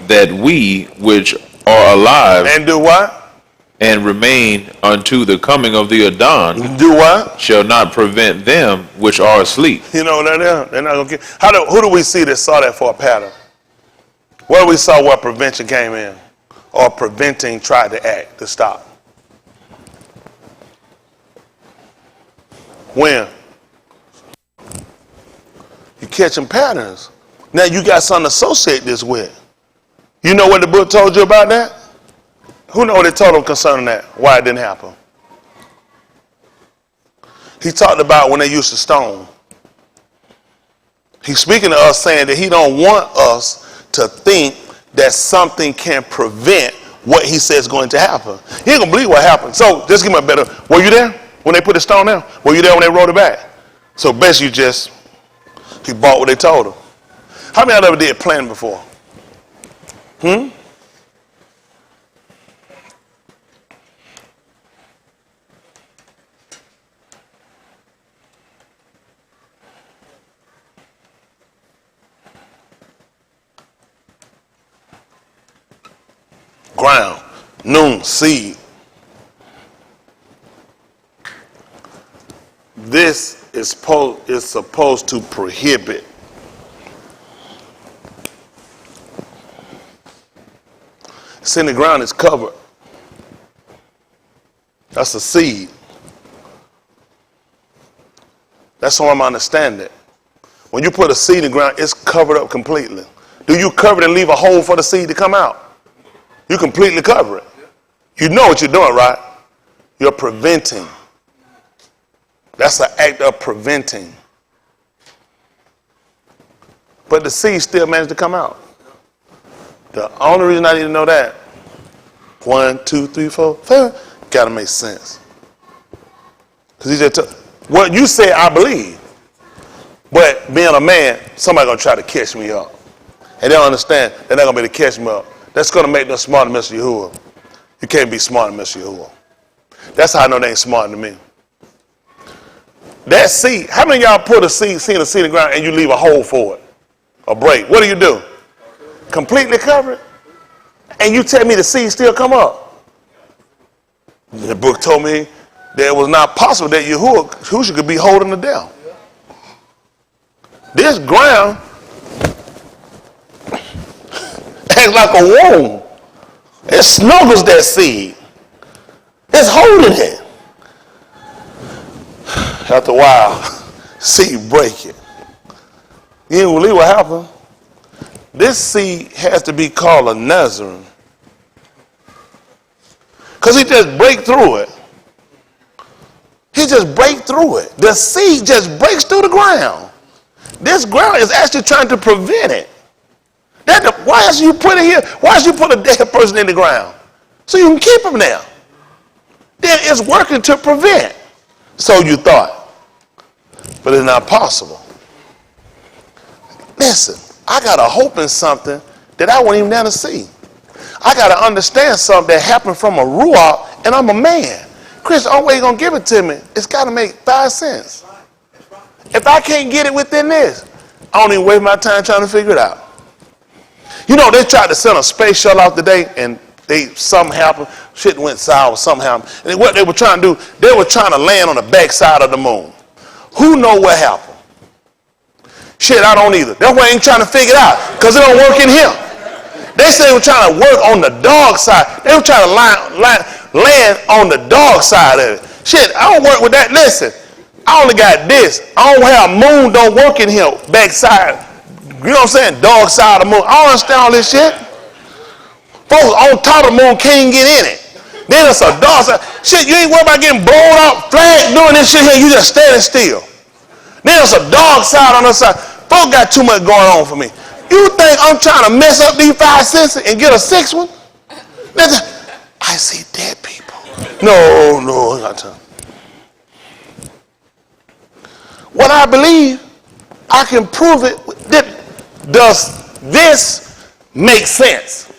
that we which are alive And do what? and remain unto the coming of the Adon Do what? shall not prevent them which are asleep. You know what they're not gonna get. Who do we see that saw that for a pattern? Where we saw where prevention came in, or preventing tried to act to stop? When? You catching patterns. Now you got something to associate this with. You know what the book told you about that? Who know what it told them concerning that? Why it didn't happen? He talked about when they used to stone. He's speaking to us saying that he don't want us to think that something can prevent what he says is going to happen. He ain't gonna believe what happened. So just give me a better. Were you there when they put the stone down? Were you there when they rolled it back? So basically, he bought what they told him. How many of you ever did planning before? Ground, noon, seed. This is supposed to prohibit it's in the ground, it's covered. That's a seed. That's how I'm understanding it. When you put a seed in the ground, it's covered up completely. Do you cover it and leave a hole for the seed to come out? You completely cover it. You know what you're doing, right? You're preventing. That's an act of preventing. But the seed still managed to come out. The only reason I need to know that, 1, 2, 3, 4, 5, gotta make sense. Because he just took, what you say, I believe. But being a man, somebody gonna try to catch me up. And they don't understand, they're not gonna be able to catch me up. That's gonna make them smart to Mr. Yahuwah. You can't be smart to Mr. Yahuwah. That's how I know they ain't smarter than me. That seed, how many of y'all put a seed in the ground and you leave a hole for it? A break. What do? Completely cover it? And you tell me the seed still come up? The book told me that it was not possible that Yahuwah could be holding the devil. This ground acts like a womb. It snuggles that seed. It's holding it. After a while, seed break it. You didn't believe what happened? This seed has to be called a Nazarene. Because he just break through it. He just break through it. The seed just breaks through the ground. This ground is actually trying to prevent it. Why else you put it here? Why else you put a dead person in the ground? So you can keep him there. Then it's working to prevent. So you thought. But it's not possible. Listen, I got to hope in something that I wasn't even down to see. I got to understand something that happened from a ruach, and I'm a man. Chris, the only way you're going to give it to me, it's got to make 5 cents. If I can't get it within this, I don't even waste my time trying to figure it out. You know, they tried to send a space shuttle out today, and something happened. Shit went sour, something happened. And what they were trying to do, they were trying to land on the backside of the moon. Who know what happened? Shit, I don't either. That's why I ain't trying to figure it out, because it don't work in here. They say they were trying to work on the dog side. They were trying to land on the dog side of it. Shit, I don't work with that. Listen, I only got this. I don't have moon, don't work in here, backside. You know what I'm saying? Dog side of the moon. I don't understand all this shit. Folks on top of the moon can't get in it. Then it's a dog side. Shit, you ain't worried about getting blown out, flag doing this shit here. You just standing still. Then it's a dog side on the side. Folks got too much going on for me. You think I'm trying to mess up these 5 cents and get a 6th one? Listen, I see dead people. No, I got time. What I believe, I can prove it. Does this make sense?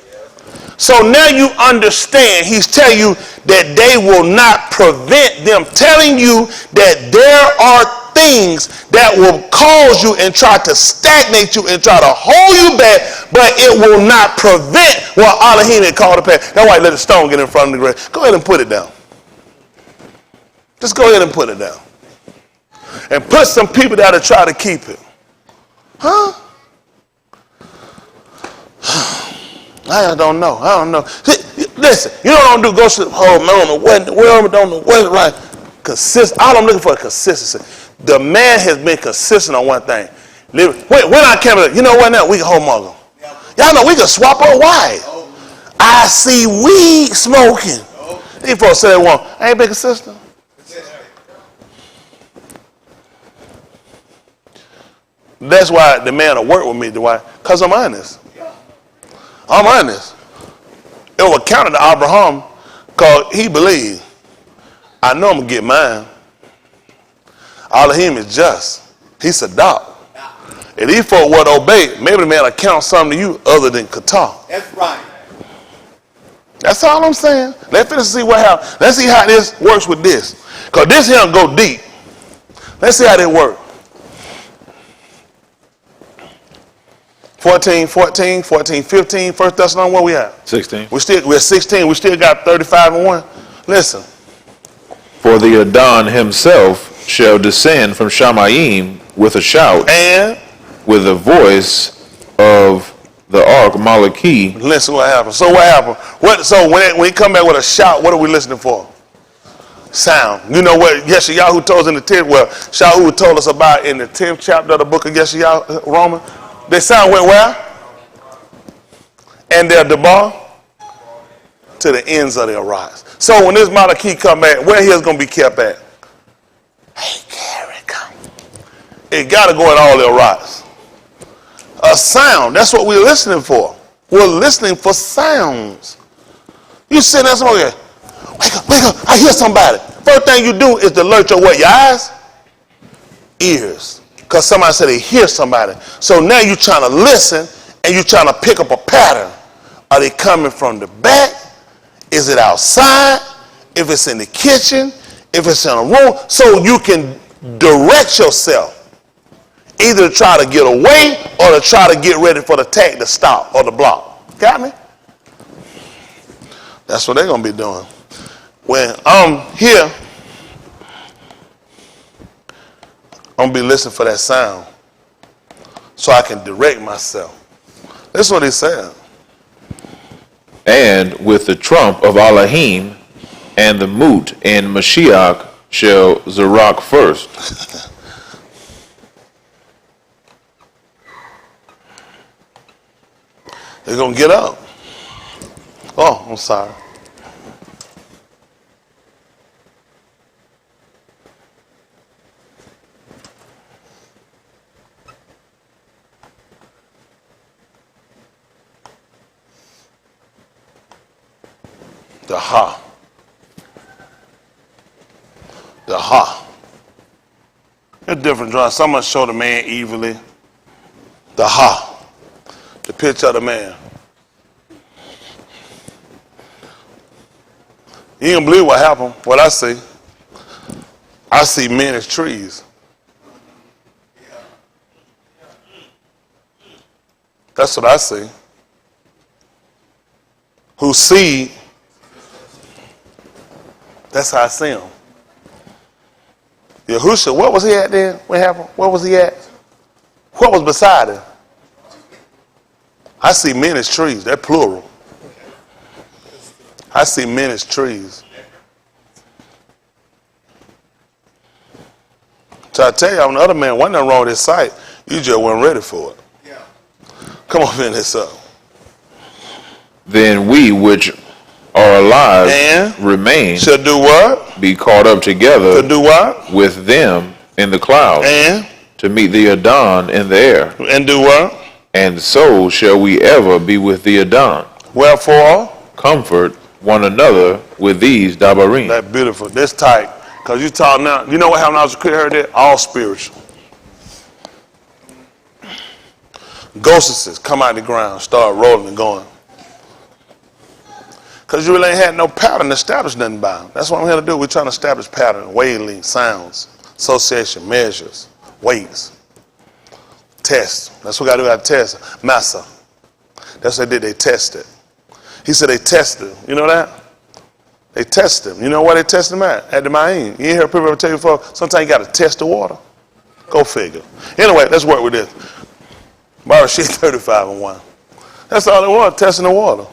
So now you understand, he's telling you that they will not prevent them, telling you that there are things that will cause you and try to stagnate you and try to hold you back, but it will not prevent what Elohim had called to pass. That's why he let the stone get in front of the grave. Go ahead and put it down. Just go ahead and put it down. And put some people that will try to keep it. Huh? I don't know. Listen, you know what I'm going to do? Go to the home. I don't know what in the world. I don't know what right. All I'm looking for is consistency. The man has been consistent on one thing. When I came to, you know what now? We can hold Muslim. Y'all know we can swap our wives. I see weed smoking. These folks say they want. I ain't been consistent. That's why the man will work with me. Why? Because I'm honest. I'm honest. It was counted to Abraham because he believed, I know I'm going to get mine. Elohim is just. He's a dog. If these folk would obey, maybe the man will count something to you other than Qatar. That's right. That's all I'm saying. Let's finish see what happens. Let's see how this works with this. Because this here go deep. Let's see how they work. 14, 15, 1 Thessalonians, where we at? 16. We're 16. We still got 35 and 1. Listen. For the Adon himself shall descend from Shamayim with a shout, And with the voice of the ark Malachi. listen what happened. So what happened? So when he come back with a shout, what are we listening for? Sound. You know what Yeshayahu told us in the 10th, well, Shahu told us about in the 10th chapter of the book of Yeshayahu, Roman. Their sound went where? And their debar to the ends of their rise. So when this Malachi come back, where he is going to be kept at? Hey, Gary, come. It got to go at all their rise. A sound. That's what we're listening for. We're listening for sounds. You sitting there, somebody, wake up, I hear somebody. First thing you do is to alert your what? Your eyes? Ears. Because somebody said they hear somebody. So now you're trying to listen and you're trying to pick up a pattern. Are they coming from the back? Is it outside? If it's in the kitchen? If it's in a room? So you can direct yourself. Either to try to get away or to try to get ready for the attack to stop or to block. Got me? That's what they're going to be doing. When I'm here, I'm going to be listening for that sound so I can direct myself. That's what he said. And with the trump of Elohim and the moot in Mashiach shall Zerak first. They're going to get up. Oh, I'm sorry. The ha. The ha. It's different drawing. Someone showed the man evilly. The ha. The picture of the man. You don't believe what happened. What I see men as trees. That's what I see. Who seed. That's how I see him. Yahusha, what was he at then? What happened? Where was he at? What was beside him? I see men as trees. They're plural. I see men as trees. So I tell you, on the other man, wasn't nothing wrong with his sight. You just weren't ready for it. Yeah. Come on, finish this up. Then we which are alive And remain, shall do what? be caught up together To do what? with them in the clouds, And to meet the Adon in the air. do what? And so shall we ever be with the Adon. Wherefore? Comfort one another with these dabarim. That beautiful. This tight. Because you talk now, you know what happened when I was a kid, heard that? All spiritual. Ghosts come out the ground, start rolling and going. Because you really ain't had no pattern to establish nothing by them. That's what I'm here to do. We're trying to establish pattern, wavelength, sounds, association, measures, weights, tests. That's what we got to do, got to test. Massa. That's what they did, they tested. He said they tested. You know that? They tested him. You know where they tested him at? At the Ma'in. You ain't heard people ever tell you before, sometimes you got to test the water. Go figure. Anyway, let's work with this. Barashit 35 and 1. That's all it was, testing the water.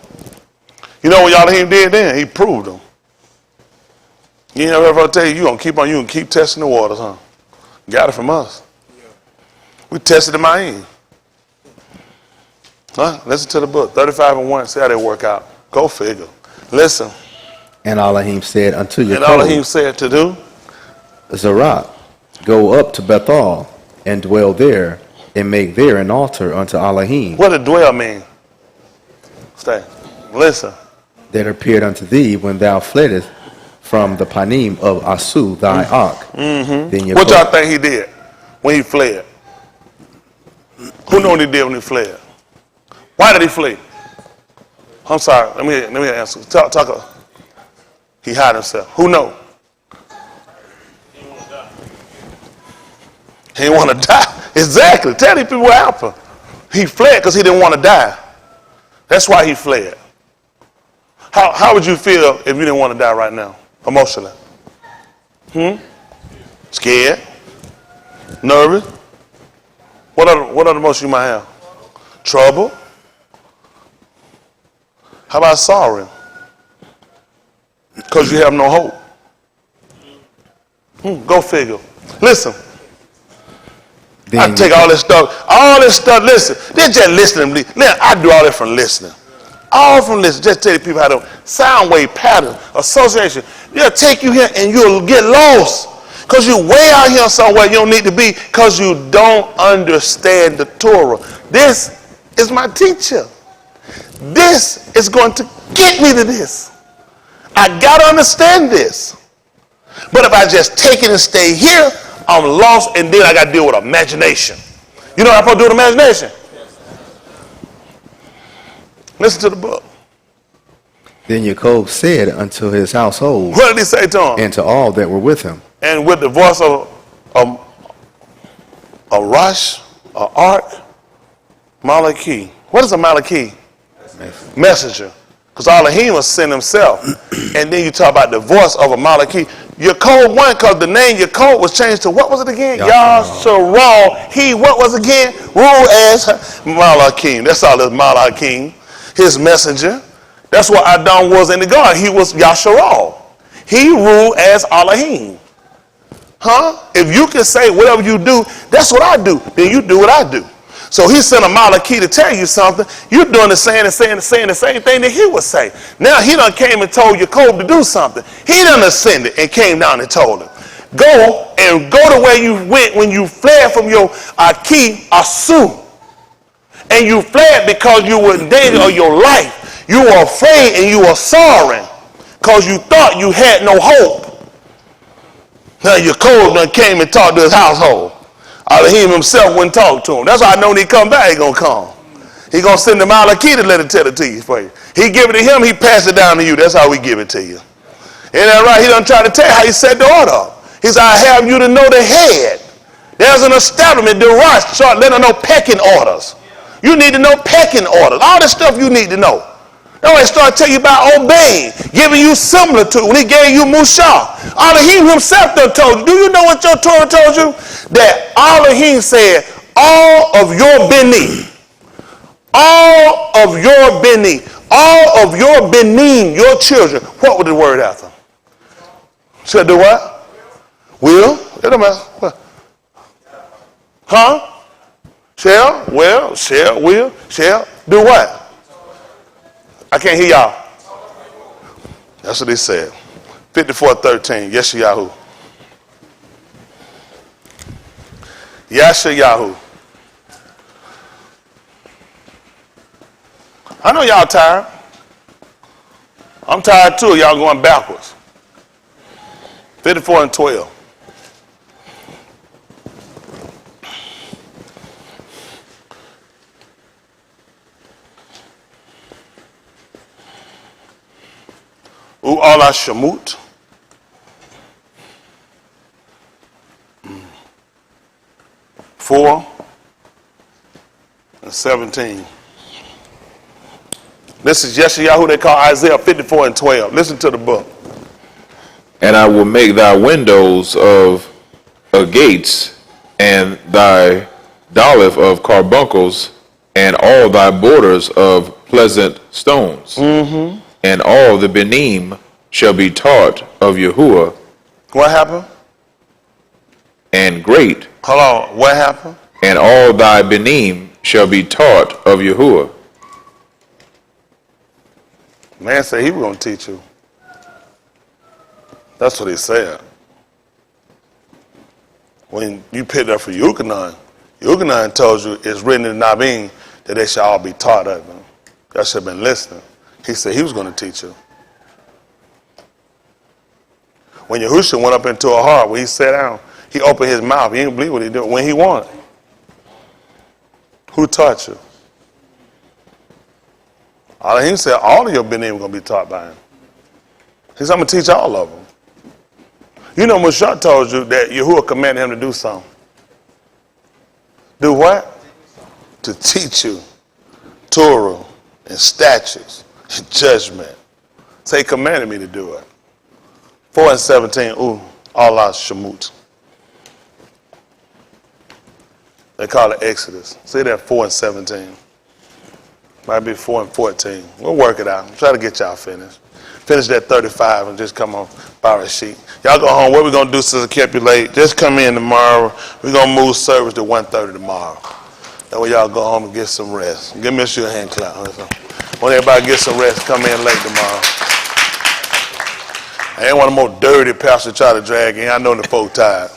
You know what Elohim did then? He proved them. You ain't ever tell you gonna keep testing the waters, huh? Got it from us. We tested the Ma'in. Huh? Listen to the book. 35 and 1. See how they work out. Go figure. Listen. And Elohim said unto And Yaakov, Elohim said to do? Zerak, go up to Bethel and dwell there, and make there an altar unto Elohim What did dwell mean? Stay. Listen. that appeared unto thee when thou fleddest from the panim of Asu thy ark. Then What y'all Yaakov, think he did when he fled? Who know what he did when he fled? Why did he flee? I'm sorry. Let me answer. Talk. He hid himself. Who know? He didn't want to die. Exactly. Tell these people what happened. He fled because he didn't want to die. That's why he fled. How would you feel if you didn't want to die right now, emotionally? Scared? Nervous? What other emotions you might have? Trouble? How about sorrow? Because you have no hope. Go figure. Listen. I take all this stuff, listen. They're just listening. I do all that from listening. All from listening. Just tell the people how to sound wave pattern, association. They'll take you here and you'll get lost. Because you're way out here somewhere you don't need to be because you don't understand the Torah. This is my teacher. This is going to get me to this. I got to understand this. But if I just take it and stay here, I'm lost, and then I got to deal with imagination. You know what I'm supposed to do with imagination? Listen to the book. Then Jacob said unto his household, What did he say to him? and to all that were with him, And with the voice of a rush, a ark, Malachi. What is a Malachi? Messenger. Because Elohim was sent himself. And then you talk about the voice of a Malachi. Yaakov won because the name Yaakov was changed to what was it again? Yasharal. He, what was again? Ruled as Malachim. That's all it's Malachim. His messenger. That's what Adam was in the garden. He was Yasharal. He ruled as Elohim. If you can say whatever you do, that's what I do, then you do what I do. So he sent a Malachi to tell you something. You're doing the same thing that he would say. Now he done came and told Jacob to do something. He done ascended and came down and told him, go to where you went when you fled from your Aki Asu. And you fled because you were in danger of your life. You were afraid and you were sorrowing because you thought you had no hope. Now Jacob done came and talked to his household. Elohim himself wouldn't talk to him. That's why I know when he come back, he gonna come. He gonna send the Malachi to let it tell it to you for you. He give it to him, he pass it down to you. That's how we give it to you. Ain't that right? He done try to tell you how he set the order up. He said, I have you to know the head. There's an establishment, the rush, start letting them know pecking orders. You need to know pecking orders. All this stuff you need to know. That's why he started telling you about obeying, giving you similar to when he gave you Mushah. Elohim himself done told you. Do you know what your Torah told you? That Elohim said, all of your beni, all of your beni, all of your benin, your children. What was the word after? Said do what? Will? It don't matter. What? Shall? Will? Shall? Will? Shall? Do what? I can't hear y'all. That's what they said. 54:13. Yeshayahu. Yeshayahu. I know y'all tired. I'm tired too. Y'all going backwards. 54:12. U'ala Shamut. 4 and 17. This is Yeshayahu, they call Isaiah 54:12. Listen to the book. And I will make thy windows of gates, and thy dolleth of carbuncles, and all thy borders of pleasant stones. And all the benim shall be taught of Yahuwah. What happened? And great. Hold on. What happened? And all thy benim shall be taught of Yahuwah. Man said he was going to teach you. That's what he said. When you picked up for Yuchanan told you it's written in Nabin that they shall all be taught of him. That should have been listening. He said he was going to teach you. When Yahushua went up into a heart, when he sat down, he opened his mouth. He didn't believe what he did when he wanted. Who taught you? He said all of your Benin were going to be taught by him. He said, I'm going to teach all of them. You know, Mushah told you that Yahuwah commanded him to do something. Do what? To teach you Torah and statutes and judgment. So he commanded me to do it. 4:17, Allah Shemut. They call it Exodus. See that 4:17. Might be 4:14. We'll work it out. Try to get y'all finished. Finish that 35 and just come on Barashit. Y'all go home. What we going to do, Sister kept you late? Just come in tomorrow. We're going to move service to 1:30 tomorrow. That way y'all go home and get some rest. Give me a hand clap. Want everybody get some rest, come in late tomorrow. I ain't want a more dirty pastor try to drag in. I know the folk tired.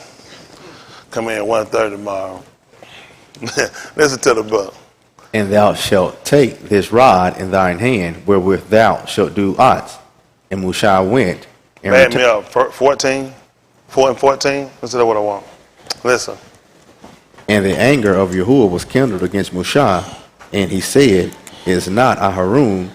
Come in 1:30 tomorrow. Listen to the book. And thou shalt take this rod in thine hand, wherewith thou shalt do odds. And Mushah went. And Bad me up. 14? 4 and 14? Listen to what I want. Listen. And the anger of Yahuwah was kindled against Mushah, and he said, Is not Aharon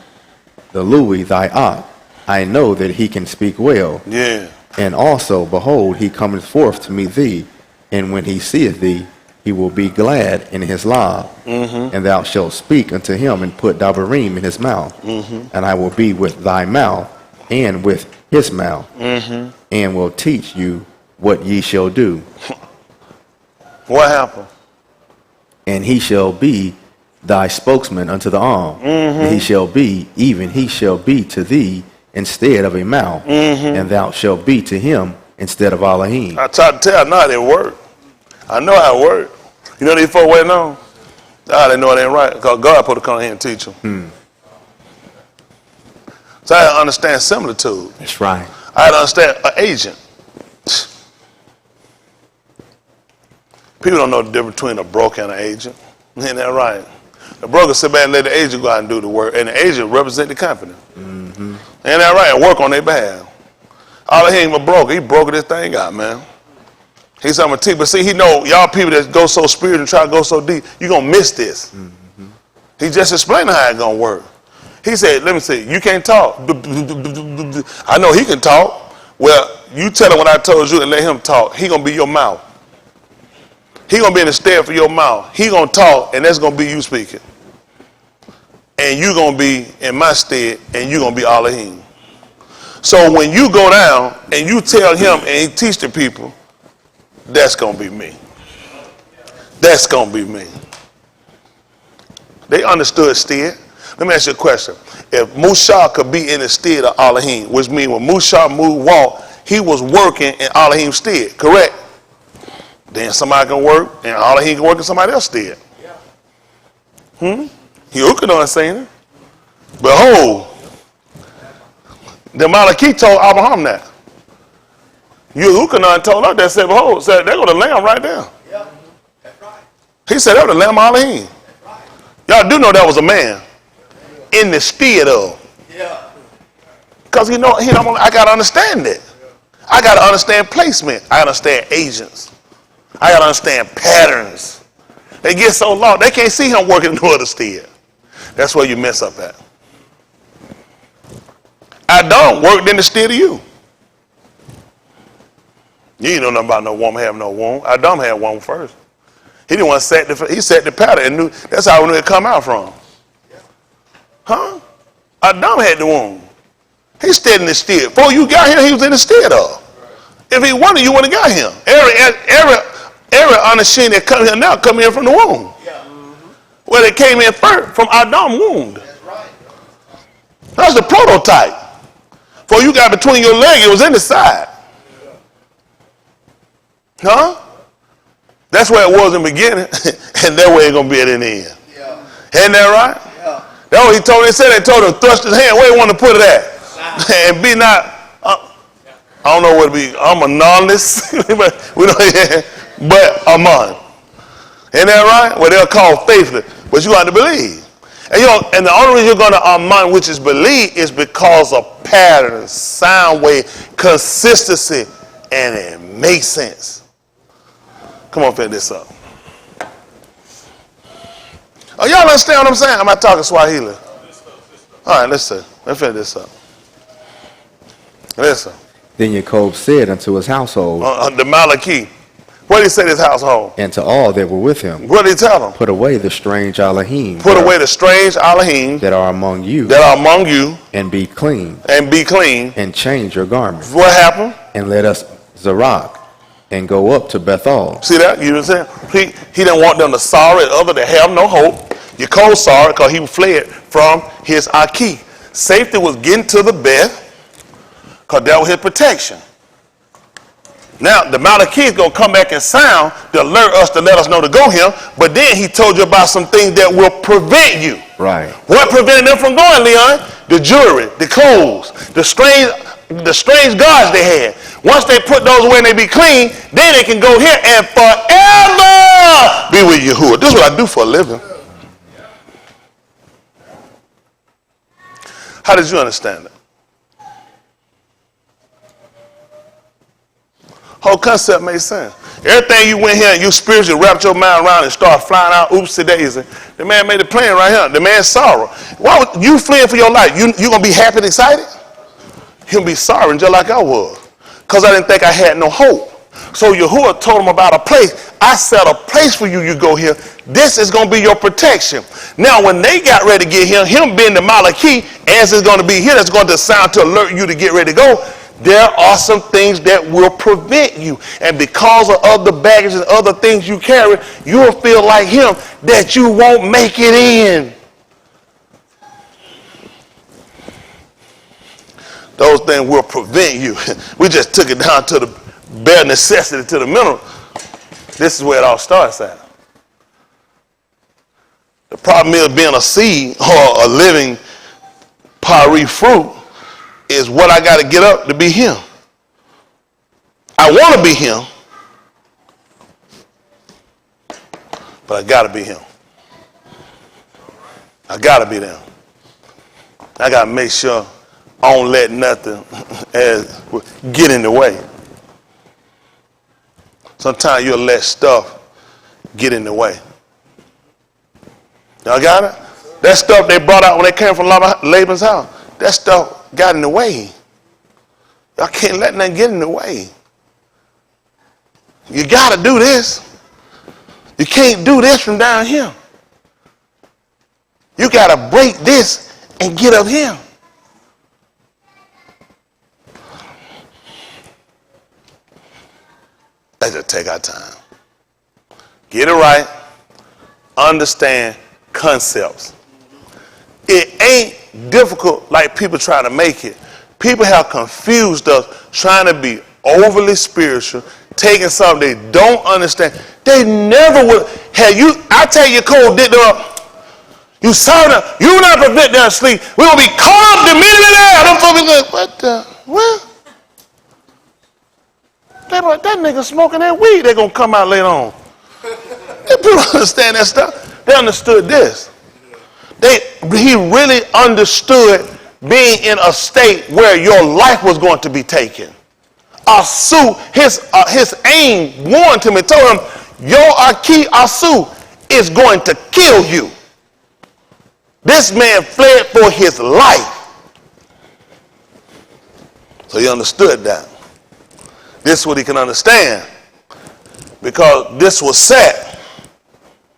the Louis thy aunt? I know that he can speak well. Yeah. And also, behold, he cometh forth to meet thee, and when he seeth thee, he will be glad in his law. And thou shalt speak unto him, and put Dabarim in his mouth. And I will be with thy mouth, and with his mouth, and will teach you what ye shall do. What happened? And he shall be thy spokesman unto the arm. And he shall be, even he shall be to thee instead of a mouth. And thou shalt be to him instead of Elohim. I tried to tell you, I know how it work. I know how it work. You know these folk waiting on? They know it ain't right. Because God put to come here and teach them. So I had to understand similitude. That's right. I had to understand an agent. People don't know the difference between a broker and an agent. Ain't that right? The broker sit back and let the agent go out and do the work, and the agent represent the company. Ain't that right? And work on their behalf. All he ain't a broker. He broke this thing out, man. He's I'm a teacher. But see, he know y'all people that go so spiritual and try to go so deep, you're going to miss this. He just explained how it's going to work. He said, let me see, you can't talk. I know he can talk. Well, you tell him what I told you and let him talk. He going to be your mouth. He going to be in the stead for your mouth. He going to talk, and that's going to be you speaking. And you going to be in my stead, and you going to be Elohim. So when you go down and you tell him and he teach the people, that's going to be me. That's going to be me. They understood stead. Let me ask you a question. If Mushah could be in the stead of Elohim, which means when Mushah moved walk, he was working in Elohim's stead, correct? Then somebody can work and Elohim can work in somebody else's stead. You can understand it. Behold, the Malachi told Abraham that. Yehukanan told us that, said, behold, said, they're going to lamb right there. Yeah, that's right. He said, they're the lamb Elohim. Y'all do know that was a man in the stead of. Yeah. Because I got to understand it. I got to understand placement. I got to understand agents. I got to understand patterns. They get so lost, they can't see him working in no other stead. That's where you mess up at. Adam worked in the stead of you. You didn't know nothing about no woman having no womb. Adam had one first. He didn't want to set the pattern and knew that's how it come out from. Huh? Adam had the womb. He stayed in the stead. Before you got here, he was in the stead of. If he wanted, you wouldn't have got him. Every unashamed that come here now come in from the womb. Well, they came in first from Adam's womb. That's right. That's the prototype. For you got between your legs, it was in the side. Huh? That's where it was in the beginning, and that way it's going to be at the end. Yeah. Isn't that right? Yeah. That's what he told him. They told him, thrust his hand where he want to put it at. And be not, I don't know what it be, I'm a non-list, but Aman. Isn't that right? Well, they're called faithless, but you have to believe. And the only reason you're going to Aman, which is believe, is because of patterns, sound wave, consistency, and it makes sense. Come on, finish this up. Oh, y'all understand what I'm saying? I'm not talking Swahili. All right, listen. Let's finish this up. Listen. Then Jacob said unto his household, The Malachi. What did he say to his household? and to all that were with him, What did he tell them? put away the strange Elohim Put away the strange Elohim that are among you, that are among you and be clean, and be clean. and change your garments, What happened? and let us Zarok, and go up to Bethel. See that? You know what I'm saying? He didn't want them to sorrow it, other to have no hope. Yaakov sorry because he fled from his Aki. Safety was getting to the bed because that was his protection. Now, the Malachi is going to come back and sound to alert us to let us know to go here. But then he told you about some things that will prevent you. Right. What prevented them from going, Leon? The jewelry, the clothes, the strange gods they had. Once they put those away and they be clean, then they can go here and forever be with Yahuwah. This is what I do for a living. How did you understand it? Whole concept made sense. Everything you went here and you spiritually wrapped your mind around and started flying out, oopsie daisy. The man made a plan right here. The man's sorrow. Why would you fleeing for your life? You gonna be happy and excited? He'll be sorry just like I was. Because I didn't think I had no hope. So Yahuwah told him about a place. I set a place for you, you go here. This is going to be your protection. Now, when they got ready to get here, him being the Malachi, as it's going to be here, that's going to sound to alert you to get ready to go. There are some things that will prevent you. And because of other baggage and other things you carry, you'll feel like him that you won't make it in. Those things will prevent you. We just took it down to the bare necessity, to the minimum. This is where it all starts at. The problem is being a seed or a living pari fruit is what I got to get up to be him. I want to be him, but I got to be him. I got to be them. I got to make sure I don't let nothing get in the way. Sometimes you'll let stuff get in the way. Y'all got it? That stuff they brought out when they came from Laban's house, that stuff got in the way. Y'all can't let nothing get in the way. You got to do this. You can't do this from down here. You got to break this and get up here. Let's just take our time. Get it right. Understand concepts. It ain't difficult like people try to make it. People have confused us trying to be overly spiritual, taking something they don't understand. They never would have you. I tell you, Cole did up. You saw them. You not prevent their sleep. We will be caught up the minute there. Them folks be like, what the? What? That nigga smoking that weed, they're going to come out later on. People don't understand that stuff. They understood this. He really understood being in a state where your life was going to be taken. Asu, his aim warned him and told him, your Aki Asu is going to kill you. This man fled for his life. So he understood that. This is what he can understand. Because this was set.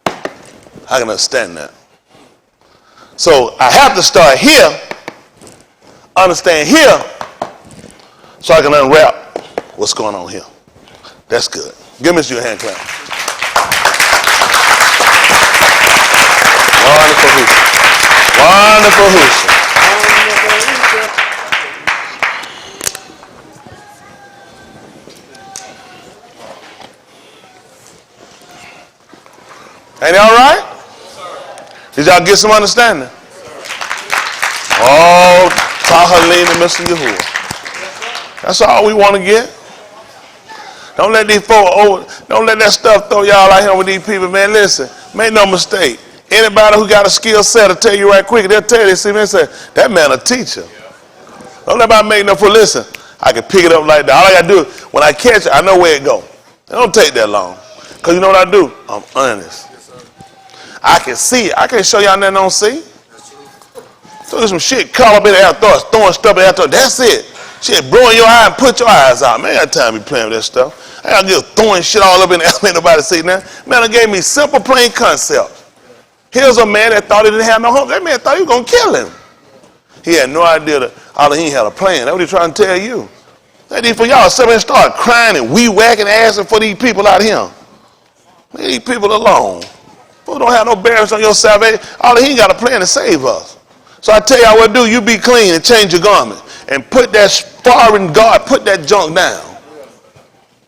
I can understand that. So I have to start here, understand here, so I can unwrap what's going on here. That's good. Give Mr. Yu a hand clap. Wonderful Houston. Wonderful Houston. Ain't it all right? Did y'all get some understanding? Oh, Tahalin and Mr. Yahuwah. That's all we want to get. Don't let these folks don't let that stuff throw y'all out here with these people, man. Listen, make no mistake. Anybody who got a skill set will tell you right quick. They'll tell you, they see me and say, that man a teacher. Don't let anybody make no fool. Listen, I can pick it up like that. All I got to do is, when I catch it, I know where it go. It don't take that long. Because you know what I do? I'm honest. I can see it. I can't show y'all nothing I don't see. So there's some shit caught up in the air, throwing stuff in the air. That's it. Shit, blowing your eye and put your eyes out. Man, I got time to be playing with that stuff. I gotta get throwing shit all up in the air. Ain't nobody see that. Man, it gave me simple, plain concepts. Here's a man that thought he didn't have no hope. That man thought you were gonna kill him. He had no idea that Elohim had a plan. That's what he's trying to tell you. That for y'all sit and start crying and whacking asking for these people out here. Leave these people alone. People don't have no bearings on your salvation. Elohim got a plan to save us. So I tell y'all what to do. You be clean and change your garment and put that foreign God, put that junk down.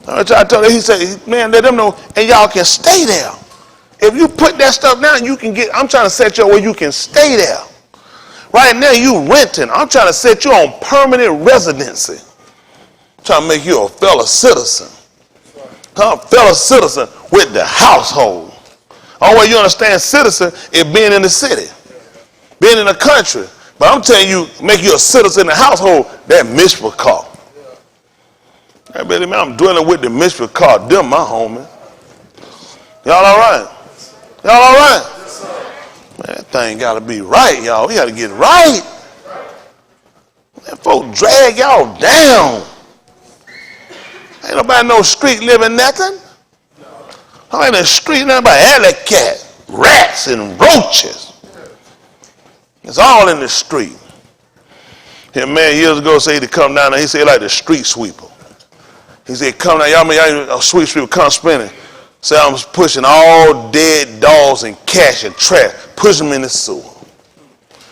I told him, he said, man, let them know, and y'all can stay there. If you put that stuff down, you can get, I'm trying to set you up where you can stay there. Right now, you renting. I'm trying to set you on permanent residency. I'm trying to make you a fellow citizen. Fellow citizen with the household. Only way you understand citizen is being in the city, being in the country. But I'm telling you, make you a citizen in the household, that Mishpah call. I bet man, I'm dwelling with the Mishpah call. Them my homie. Y'all all right? Y'all all right? Yes, sir. Man, that thing got to be right, y'all. We got to get right. Man, folk drag y'all down. Ain't nobody no street living nothing. I'm in the street, nothing but alley cat, rats and roaches. It's all in the street. Here, man, years ago said he'd come down there. He said like the street sweeper. He said, come down, y'all a street sweeper come spinning. Say I'm pushing all dead dogs and cash and trash, push them in the sewer.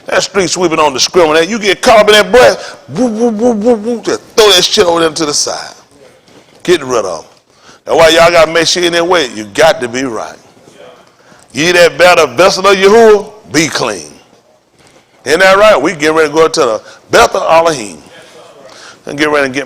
That street sweeping on discriminate. You get caught up in that breath, woo, woo, woo, woo, woo, just throw that shit over there to the side. Get rid of them. That's why y'all got to make sure in that way, you got to be right. Ye that bear the vessel of Yahuwah, be clean. Isn't that right? We get ready to go to the Bethel Elohim and get ready and get